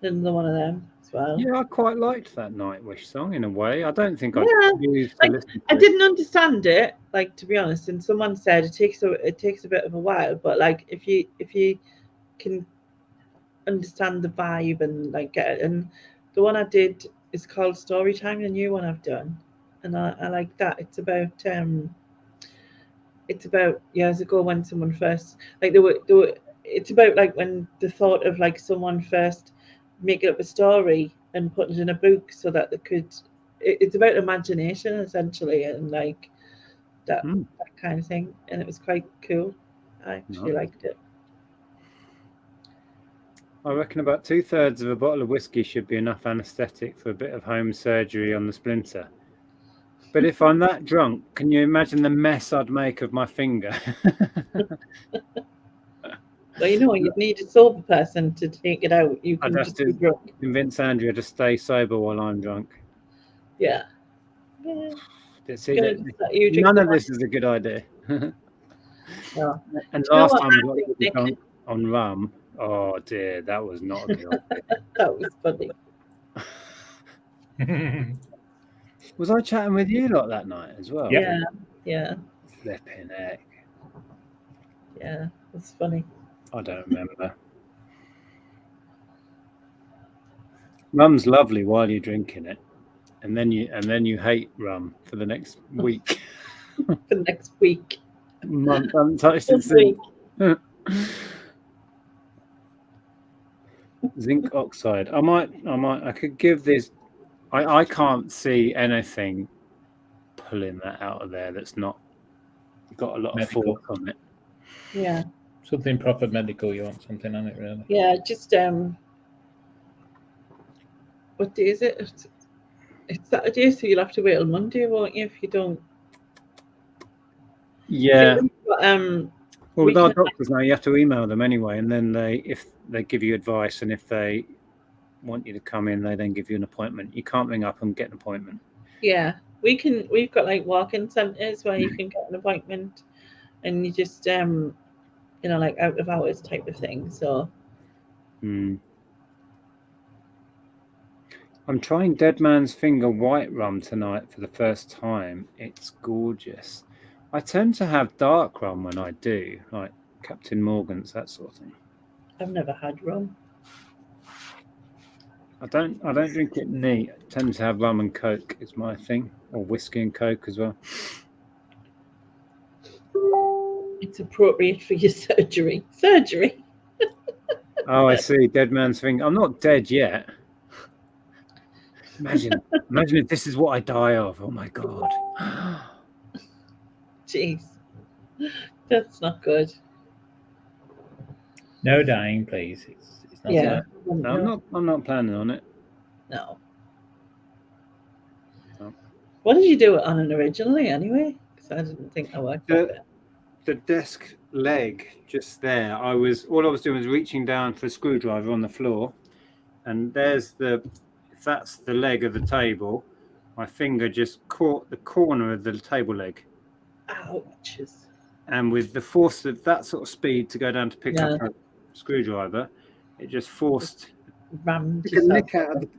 S1: Did another one of them as well.
S3: Yeah, I quite liked that Nightwish song in a way. I don't think I used
S1: to
S3: listen to
S1: I didn't understand it, like, to be honest. And someone said it takes a bit of a while, but like if you can understand the vibe and like get it. And the one I did is called Storytime, the new one I've done, and I like that. It's about years ago when someone first, like, it's about like when the thought of like someone first making up a story and putting it in a book so that they could. It's about imagination essentially, and like that kind of thing. And it was quite cool. I actually liked it.
S3: I reckon about 2/3 of a bottle of whiskey should be enough anaesthetic for a bit of home surgery on the splinter. But if I'm that drunk, can you imagine the mess I'd make of my finger?
S1: Well, you'd need a sober person to take it out. You can
S3: I'd
S1: just
S3: have
S1: be
S3: to
S1: drunk.
S3: convince Andrea to stay sober while I'm drunk.
S1: Yeah.
S3: See, none of this is a good idea.
S1: No.
S3: And last time I got drunk on rum. Oh dear, that was not a good idea.
S1: That was funny.
S3: Was I chatting with you lot that night as well?
S1: Yeah.
S3: Flipping heck.
S1: Yeah, it's funny.
S3: I don't remember. Rum's lovely while you're drinking it, and then you hate rum for the next week.
S1: For the next week.
S3: Month, I haven't touched it since. Zinc oxide. I could give this. I can't see anything pulling that out of there that's not got a lot of force on it.
S1: Yeah.
S2: Something proper medical. You want something on it, really?
S1: Yeah, just what day is it? It's Saturday, so you'll have to wait till Monday, won't you? If you don't.
S3: Yeah. Well, with our doctors now, you have to email them anyway, and then if they give you advice, and if they want you to come in, they then give you an appointment. You can't ring up and get an appointment.
S1: Yeah, we've got like walk-in centres where you can get an appointment, and you just like out of hours type of thing. So.
S3: I'm trying Dead Man's Finger white rum tonight for the first time. It's gorgeous. I tend to have dark rum when I do, like Captain Morgan's, that sort of thing.
S1: I've never had rum.
S3: I don't drink it neat. I tend to have rum and Coke is my thing, or whiskey and Coke as well.
S1: It's appropriate for your surgery. Surgery.
S3: Oh, I see. Dead Man's Finger. I'm not dead yet. Imagine if this is what I die of. Oh my God.
S1: Jeez. That's not good.
S2: No dying, please. It's not
S1: Yeah.
S3: No, I'm not planning on it.
S1: No.
S3: No.
S1: What did you do it on originally anyway? Because I didn't think I worked that bit.
S3: The desk leg just there. All I was doing was reaching down for a screwdriver on the floor, and if that's the leg of the table, my finger just caught the corner of the table leg.
S1: Ouches.
S3: And with the force of that sort of speed to go down to pick up a screwdriver, it just forced
S1: rammed
S3: a nick out of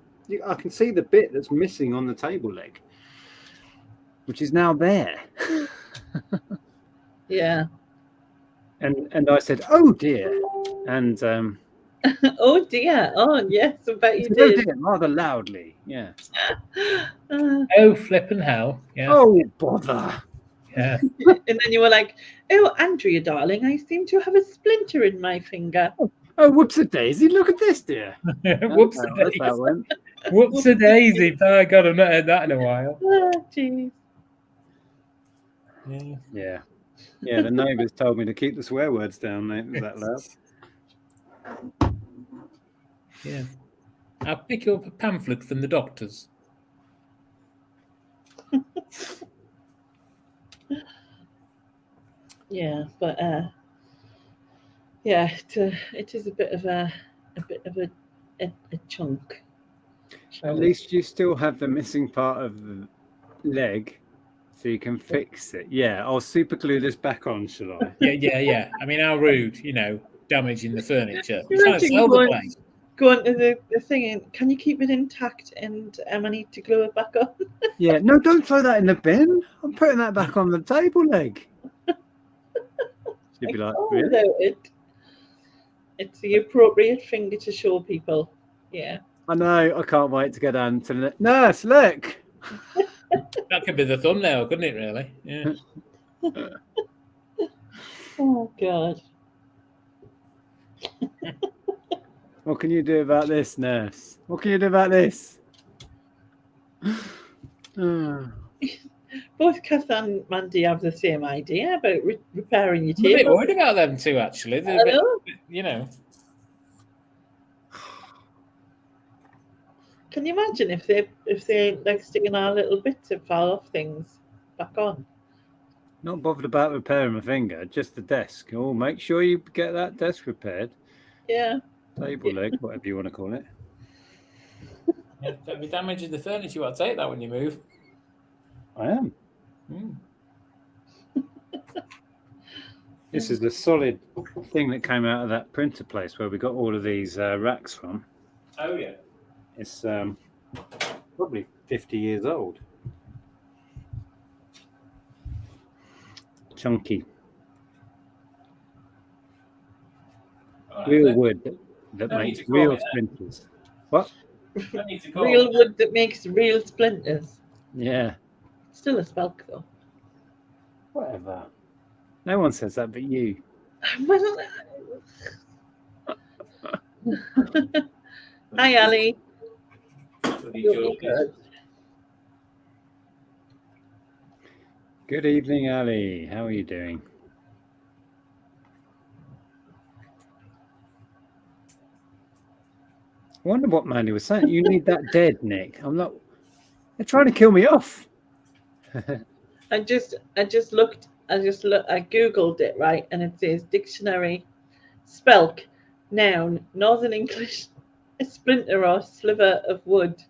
S3: I can see the bit that's missing on the table leg, which is now there.
S1: Yeah.
S3: And I said, "Oh dear," and
S1: oh dear. Oh yes, I bet you
S3: oh
S1: did.
S3: dear, rather loudly. Yeah.
S2: Oh flippin' hell! Yeah.
S3: Oh bother!
S2: Yeah.
S1: And then you were like, "Oh, Andrea, darling, I seem to have a splinter in my finger."
S3: Oh, whoops-a-daisy! Look at this, dear.
S2: Whoops-a-daisy. Whoops-a-daisy! By God, I've not heard that in a while.
S1: Oh, jeez.
S3: Yeah. Yeah, the neighbours told me to keep the swear words down, mate. Was that loud?
S2: Yeah. I'll pick you up a pamphlet from the doctors.
S1: Yeah, but yeah, it is a bit of a chunk.
S3: At least you still have the missing part of the leg, so you can fix it. Yeah, I'll super glue this back on, shall I?
S2: Yeah. I mean, how rude, damaging the furniture. You're trying to sell the place.
S1: Go on to the thing and can you keep it intact and I need to glue it back on?
S3: Yeah, no, don't throw that in the bin. I'm putting that back on the table leg. She'd be like, really?
S1: It's the appropriate finger to show people. Yeah.
S3: I know. I can't wait to go down to the nurse. Look.
S2: That could be the thumbnail, couldn't it? Really? Yeah.
S1: Oh God.
S3: What can you do about this, nurse? What can you do about this?
S1: Both Kath and Mandy have the same idea about repairing your
S2: I'm a bit
S1: table.
S2: worried about them too, actually. They're a bit,
S1: Can you imagine if they like sticking our little bits of fall off things back on?
S3: Not bothered about repairing my finger, just the desk. Oh, make sure you get that desk repaired.
S1: Yeah.
S3: Table leg, whatever you want to call it.
S2: Yeah, don't be damaging the furniture. I'll take that when you move.
S3: I am. This is the solid thing that came out of that printer place where we got all of these racks from.
S2: Oh yeah.
S3: It's probably 50 years old. Chunky. Real wood that makes real splinters. What?
S1: Real wood that makes real splinters.
S3: Yeah.
S1: Still a spelk though.
S3: Whatever. No one says that but you.
S1: Hi, Ali.
S3: Good evening, Ali. How are you doing? I wonder what Mandy was saying. You need that dead, Nick. I'm not. They're trying to kill me off.
S1: I googled it, right, and it says dictionary, spelk, noun, Northern English, a splinter or sliver of wood.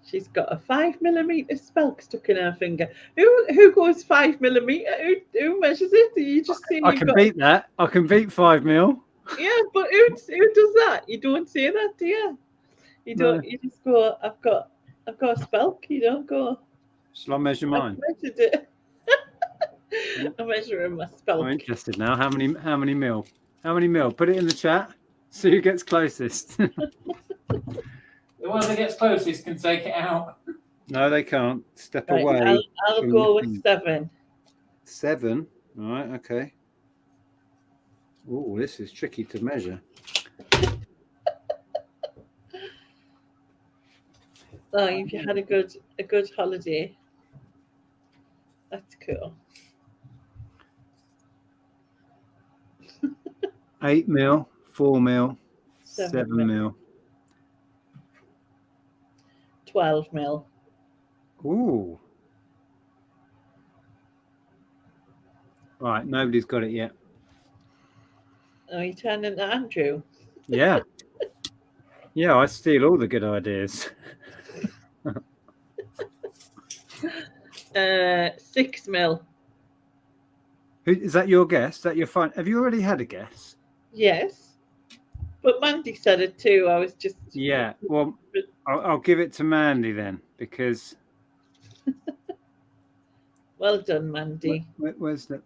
S1: She's got a 5mm spelk stuck in her finger. Who goes 5mm? Who measures it? You just say
S3: I can beat that. I can beat 5 mil.
S1: Yeah, but who does that? You don't say that, do you? You don't. No. You just go. I've got a spelk. You don't go.
S3: Shall I measure mine?
S1: I measured it. I'm measuring my spelk.
S3: I'm interested now. How many mil? How many mil? Put it in the chat. See who gets closest.
S2: The one that gets closest can take it out.
S3: No, they can't. Step away.
S1: I'll go with 7.
S3: 7? All right, okay. Oh, this is tricky to measure.
S1: Oh, if you had a good holiday. That's cool.
S3: 8 mil, 4 mil,
S1: 7
S3: 7
S1: mil.
S3: mil.
S1: 12 mil.
S3: Ooh. Right, nobody's got it yet.
S1: Are you turning to Andrew?
S3: Yeah. Yeah, I steal all the good ideas.
S1: 6 mil.
S3: Is that your guess? Is that your fine? Have you already had a guess?
S1: Yes. But Mandy said it too. I was just.
S3: Yeah. Well, I'll give it to Mandy then, because.
S1: Well done, Mandy.
S3: Where's the?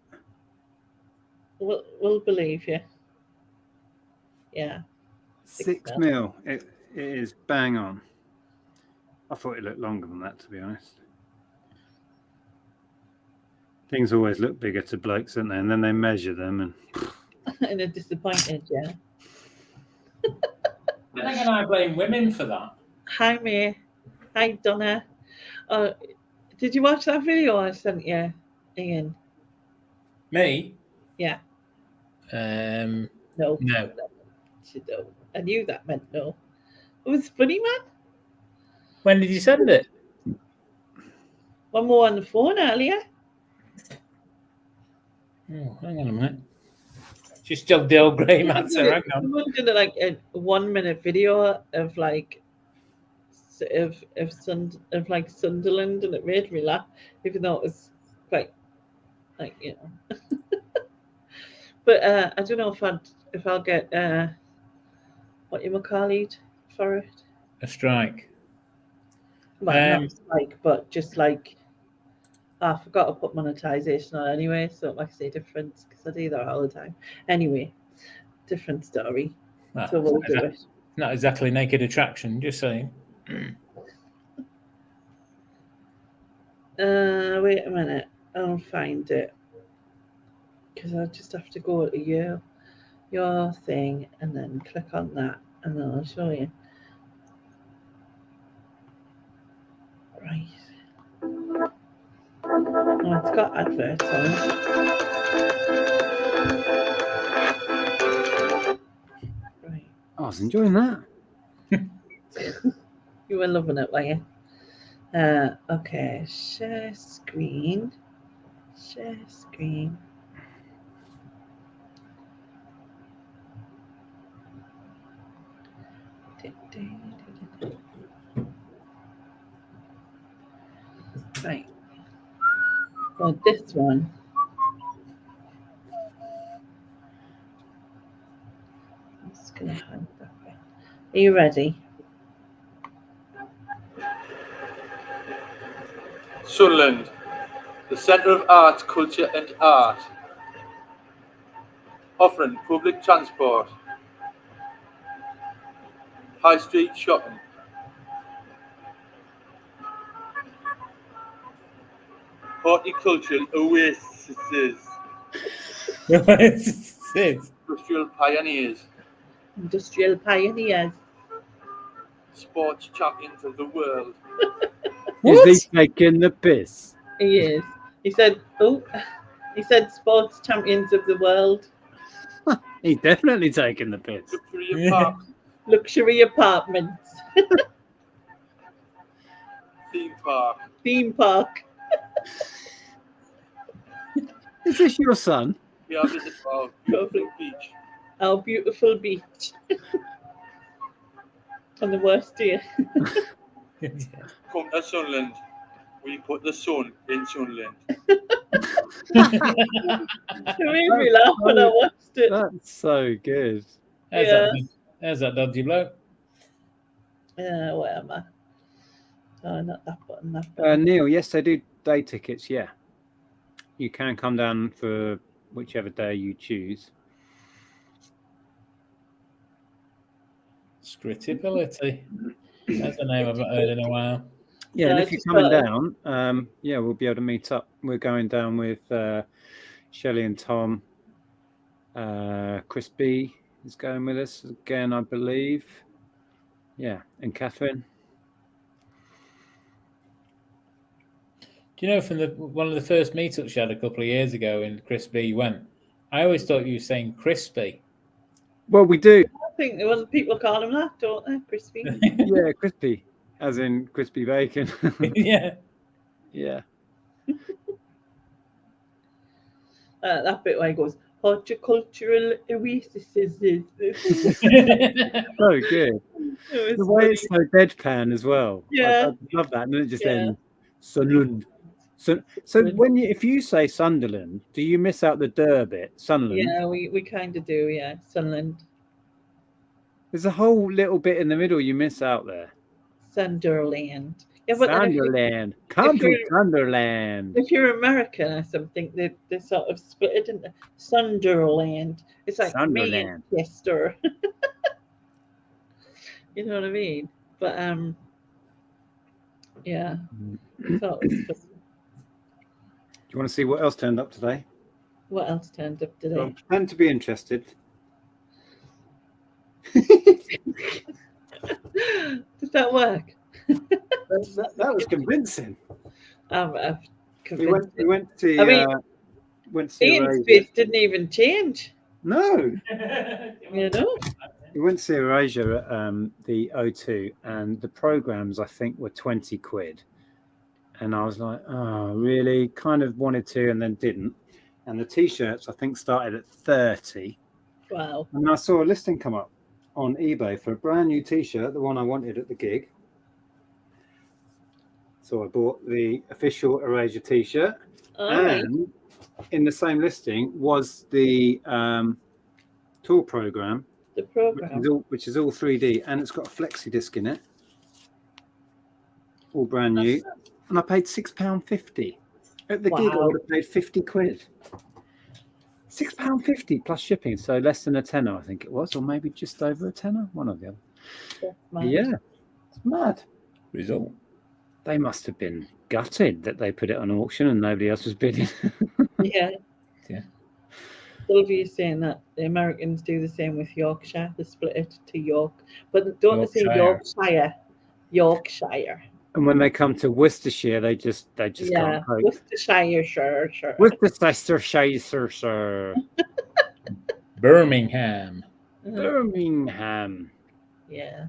S1: We'll believe you. Yeah.
S3: 6 mil. It is bang on. I thought it looked longer than that, to be honest. Things always look bigger to blokes, don't they? And then they measure them and.
S1: And they're disappointed, yeah.
S2: I think I blame women for that.
S1: Hi, May. Hi, Donna. Did you watch that video I sent you, Ian?
S2: Me?
S1: Yeah.
S2: No.
S1: No. You don't. I knew that meant no. It was funny, man.
S2: When did you send it?
S1: One more on the phone earlier.
S2: Oh, hang on a minute. Just jog the old grey matter. Hang on.
S1: Someone did like a 1 minute video of like like Sunderland, and it made me laugh, even though it was quite like, you know. But I don't know if I'll get what you call it for it.
S2: A strike.
S1: Well, not a strike, but just like I forgot to put monetization on anyway, so it makes a difference because I do that all the time. Anyway, different story.
S2: Well,
S1: So we'll do it.
S2: Not exactly naked attraction, just saying.
S1: Wait a minute. I'll find it. Because I just have to go to your thing and then click on that and then I'll show you. Right. Oh, it's got adverts on it. Right.
S3: I was enjoying that.
S1: You were loving it, were you? Okay, share screen. Share screen. Right. Well, this one. I'm just going to hide that way. Are you ready?
S4: Sunderland, the centre of art, culture and art, offering public transport, high street shopping, horticultural oases, industrial pioneers, sports champions of the world.
S3: Is he taking the piss?
S1: He is. He said sports champions of the world.
S3: He's definitely taking the piss.
S1: Luxury apartments. Theme park.
S3: Is this your son?
S4: Yeah, this is our beautiful beach.
S1: Our beautiful beach. On the worst day.
S4: Come to Sunderland. We put the sun in Sunderland.
S1: It made me laugh when I watched it.
S3: That's so good.
S2: There's that dodgy bloke.
S1: Yeah, where am I? Oh, not that button. That button.
S3: Neil, yes, they do day tickets. Yeah, you can come down for whichever day you choose.
S2: Scritability. That's a name I've not heard in a while.
S3: Yeah, and if you're coming down, we'll be able to meet up. We're going down with Shelley and Tom. Chris B is going with us again, I believe. Yeah, and Catherine.
S2: Do you know from one of the first meetups you had a couple of years ago when Chris B went, I always thought you were saying crispy.
S3: Well, we do.
S1: I think people call him that, don't they? Crispy.
S3: Yeah, crispy, as in crispy bacon.
S2: Yeah.
S3: Yeah.
S1: That bit where he goes, horticultural oasis.
S3: So good. The way it's so deadpan as well.
S1: Yeah.
S3: I love that. And then it just
S1: Yeah.
S3: ends Sunderland. So if you say Sunderland, do you miss out the der bit? Sunderland.
S1: Yeah, we kind of do. Yeah, Sunderland.
S3: There's a whole little bit in the middle you miss out there.
S1: Sunderland. Yeah, but then
S3: Sunderland. Come to Sunderland.
S1: if you're American or something, they sort of split it into Sunderland. It's like
S3: Sunderland.
S1: Manchester. You know what I mean? But yeah. So
S3: Do you want to see what else turned up today?
S1: what else turned up today?
S3: Well, pretend to be interested.
S1: Did that work?
S3: That was convincing.
S1: I've
S3: We
S1: convinced
S3: went to.
S1: I mean,
S3: went to
S1: Ian's
S3: Eurasia.
S1: face didn't even change.
S3: No,
S1: You know?
S3: we went to Eurasia at the O2, and the programs I think were 20 quid, and I was like, oh, really? Kind of wanted to, and then didn't. And the t-shirts I think started at 30,
S1: Wow.
S3: and I saw a listing come up on eBay for a brand new t-shirt, the one I wanted at the gig. So I bought the official Eurasia t-shirt,
S1: All right.
S3: and in the same listing was the tour program,
S1: The program.
S3: which is all 3D, and it's got a flexi disc in it, all brand new. And I paid £6.50 at the gig. I
S1: Wow.
S3: would have paid 50 quid. £6.50 plus shipping, so less than a tenner, I think it was, or maybe just over a tenner, one or the other.
S1: That's mad.
S3: Yeah, it's mad.
S2: Result.
S3: They must have been gutted that they put it on auction and nobody else was bidding.
S1: Yeah.
S2: Yeah.
S1: Sylvia is saying that the Americans do the same with Yorkshire. They split it to York. But don't they say Yorkshire? Yorkshire.
S3: And when they come to Worcestershire, they just
S1: Yeah.
S3: can't cope.
S1: Worcestershire, sure.
S3: Worcestershire.
S2: Birmingham.
S3: Birmingham.
S1: Yeah.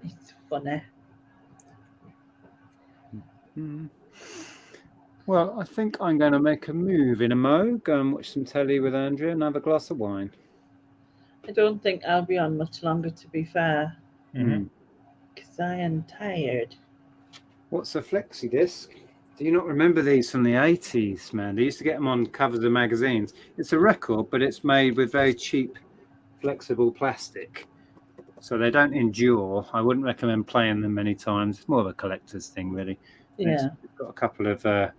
S1: It's funny.
S3: Well, I think I'm going to make a move in a mo, go and watch some telly with Andrea and have a glass of wine.
S1: I don't think I'll be on much longer, to be fair,
S2: Mhm.
S1: because I am tired.
S3: What's a flexi disc? Do you not remember these from the 80s, man? They used to get them on covers of magazines. It's a record, but it's made with very cheap, flexible plastic. So they don't endure. I wouldn't recommend playing them many times. It's more of a collector's thing, really.
S1: Yeah.
S3: It's got a couple of the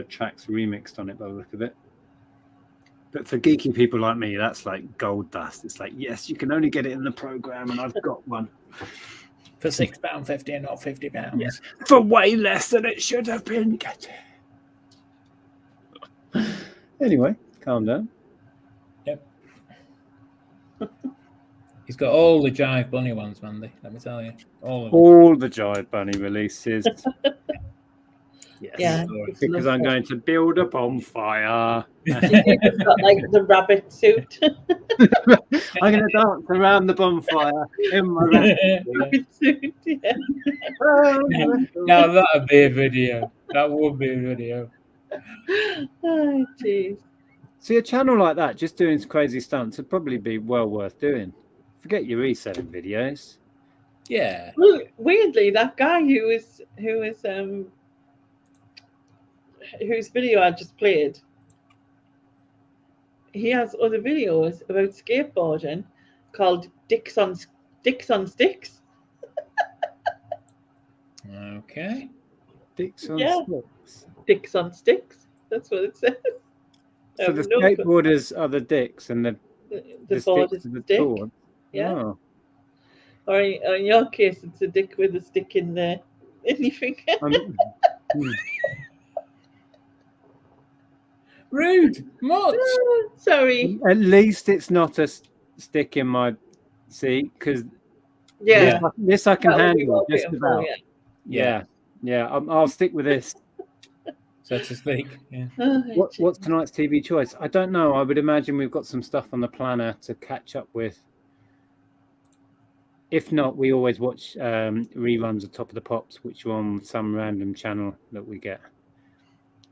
S3: tracks remixed on it by the look of it. But for geeky people like me, that's like gold dust. It's like, yes, you can only get it in the program, and I've got one
S2: For £6.50 and not £50.
S3: Yeah. for way less than it should have been. Get it. Anyway, calm down.
S2: He's got all the Jive Bunny ones, Mandy. Let me tell you, all of them.
S3: All the Jive Bunny releases. Yes.
S1: Yeah.
S3: Because I'm going to build a bonfire.
S1: You've got like the rabbit suit.
S3: I'm going to dance around the bonfire in my
S1: Rabbit suit, yeah.
S2: Now that'd be a video. That would be a video.
S1: Oh, jeez.
S3: See, a channel like that, just doing crazy stunts, would probably be well worth doing. Forget your reselling videos.
S2: Yeah.
S1: Well, weirdly, that guy whose video I just played, he has other videos about skateboarding called Dicks on Sticks.
S2: Okay.
S3: Dicks on
S1: Yeah.
S3: sticks.
S1: Dicks on Sticks. That's what it says.
S3: So the skateboarders are the dicks and the
S1: board
S3: sticks
S1: is
S3: are the
S1: stick.
S3: board.
S1: Yeah.
S3: Oh.
S1: Or in your case, it's a dick with a stick in the your finger.
S2: Rude. Much.
S1: Sorry.
S3: At least it's not a stick in my seat, because
S1: Yeah.
S3: this I can
S1: That would be
S3: handle
S1: more
S3: just
S1: beautiful,
S3: about.
S1: yeah.
S3: Yeah. I'll stick with this.
S2: so to speak. Yeah.
S1: Oh,
S3: What's tonight's TV choice? I don't know. I would imagine we've got some stuff on the planner to catch up with. If not, we always watch reruns of Top of the Pops, which are on some random channel that we get.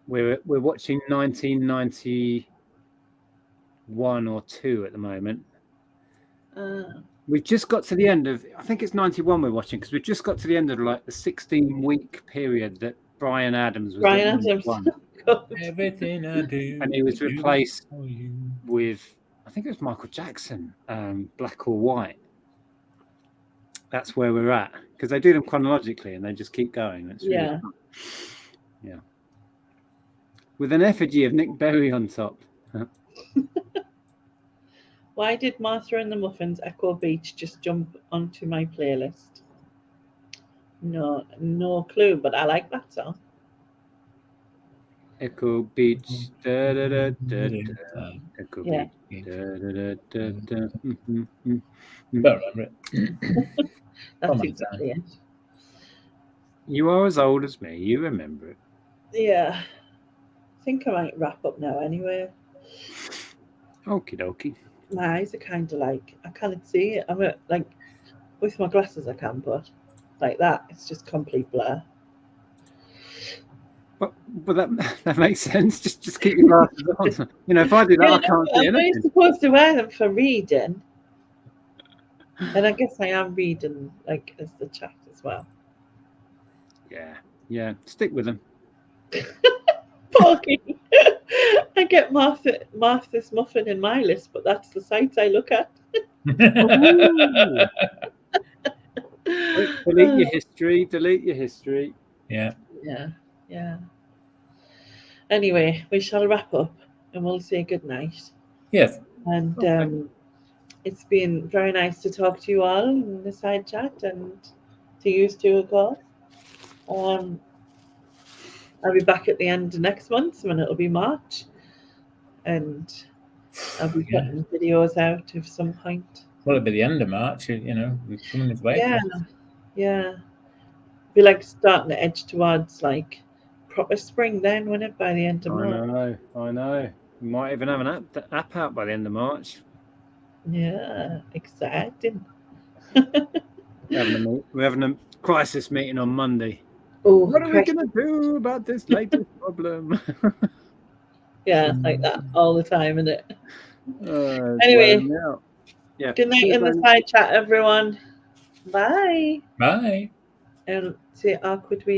S3: We're watching 1991 or 2 at the moment. We've just got to the end of, I think it's 91 we're watching, because we've just got to the end of like the 16-week period that Bryan Adams was
S1: Bryan
S3: at
S1: Adams.
S3: #1.
S2: Everything I do.
S3: And he was
S2: I do
S3: replaced
S2: for you.
S3: with, I think it was Michael Jackson, Black or White. That's where we're at, because they do them chronologically and they just keep going. That's really fun. Yeah. With an effigy of Nick Berry on top.
S1: Why did Martha and the Muffins Echo Beach just jump onto my playlist? No clue, but I like that song.
S3: Echo Beach. Da, da, da, da, da. Echo
S1: Yeah.
S3: Beach. Da, da, da, da, da.
S2: Don't remember it.
S1: That's
S2: Oh my
S1: exactly it.
S3: You are as old as me. You remember it.
S1: Yeah. I think I might wrap up now anyway.
S3: Okie dokie.
S1: My eyes are kind of like, I can't see it. I'm like, with my glasses I can, but like that, it's just complete blur.
S3: But that makes sense. Just keep your glasses on. You know, if I do that, I can't see
S1: I'm only
S3: anything.
S1: supposed to wear them for reading. And I guess I am reading like as the chat as well.
S3: Yeah. Stick with them.
S1: Porky. I get Martha's Muffin in my list, but that's the sites I look at.
S3: Delete your history. Delete your history.
S2: Yeah.
S1: Anyway, we shall wrap up and we'll say good night.
S2: Yes.
S1: And it's been very nice to talk to you all in the side chat and to you two, of course. I'll be back at the end of next month when it'll be March, and I'll be putting videos out at some point.
S2: Well, it'll be the end of March. You know, we're coming this way.
S1: Yeah. Be like starting to edge towards like proper spring then, wouldn't it, by the end of March?
S3: I know. We might even have an app out by the end of March.
S1: Yeah, exciting.
S3: We're having a crisis meeting on Monday.
S1: Oh,
S3: What are we going to do about this latest problem?
S1: Yeah, like that all the time, isn't it?
S3: Anyway,
S1: good night in the side chat, everyone. Bye.
S2: Bye.
S1: And say awkward.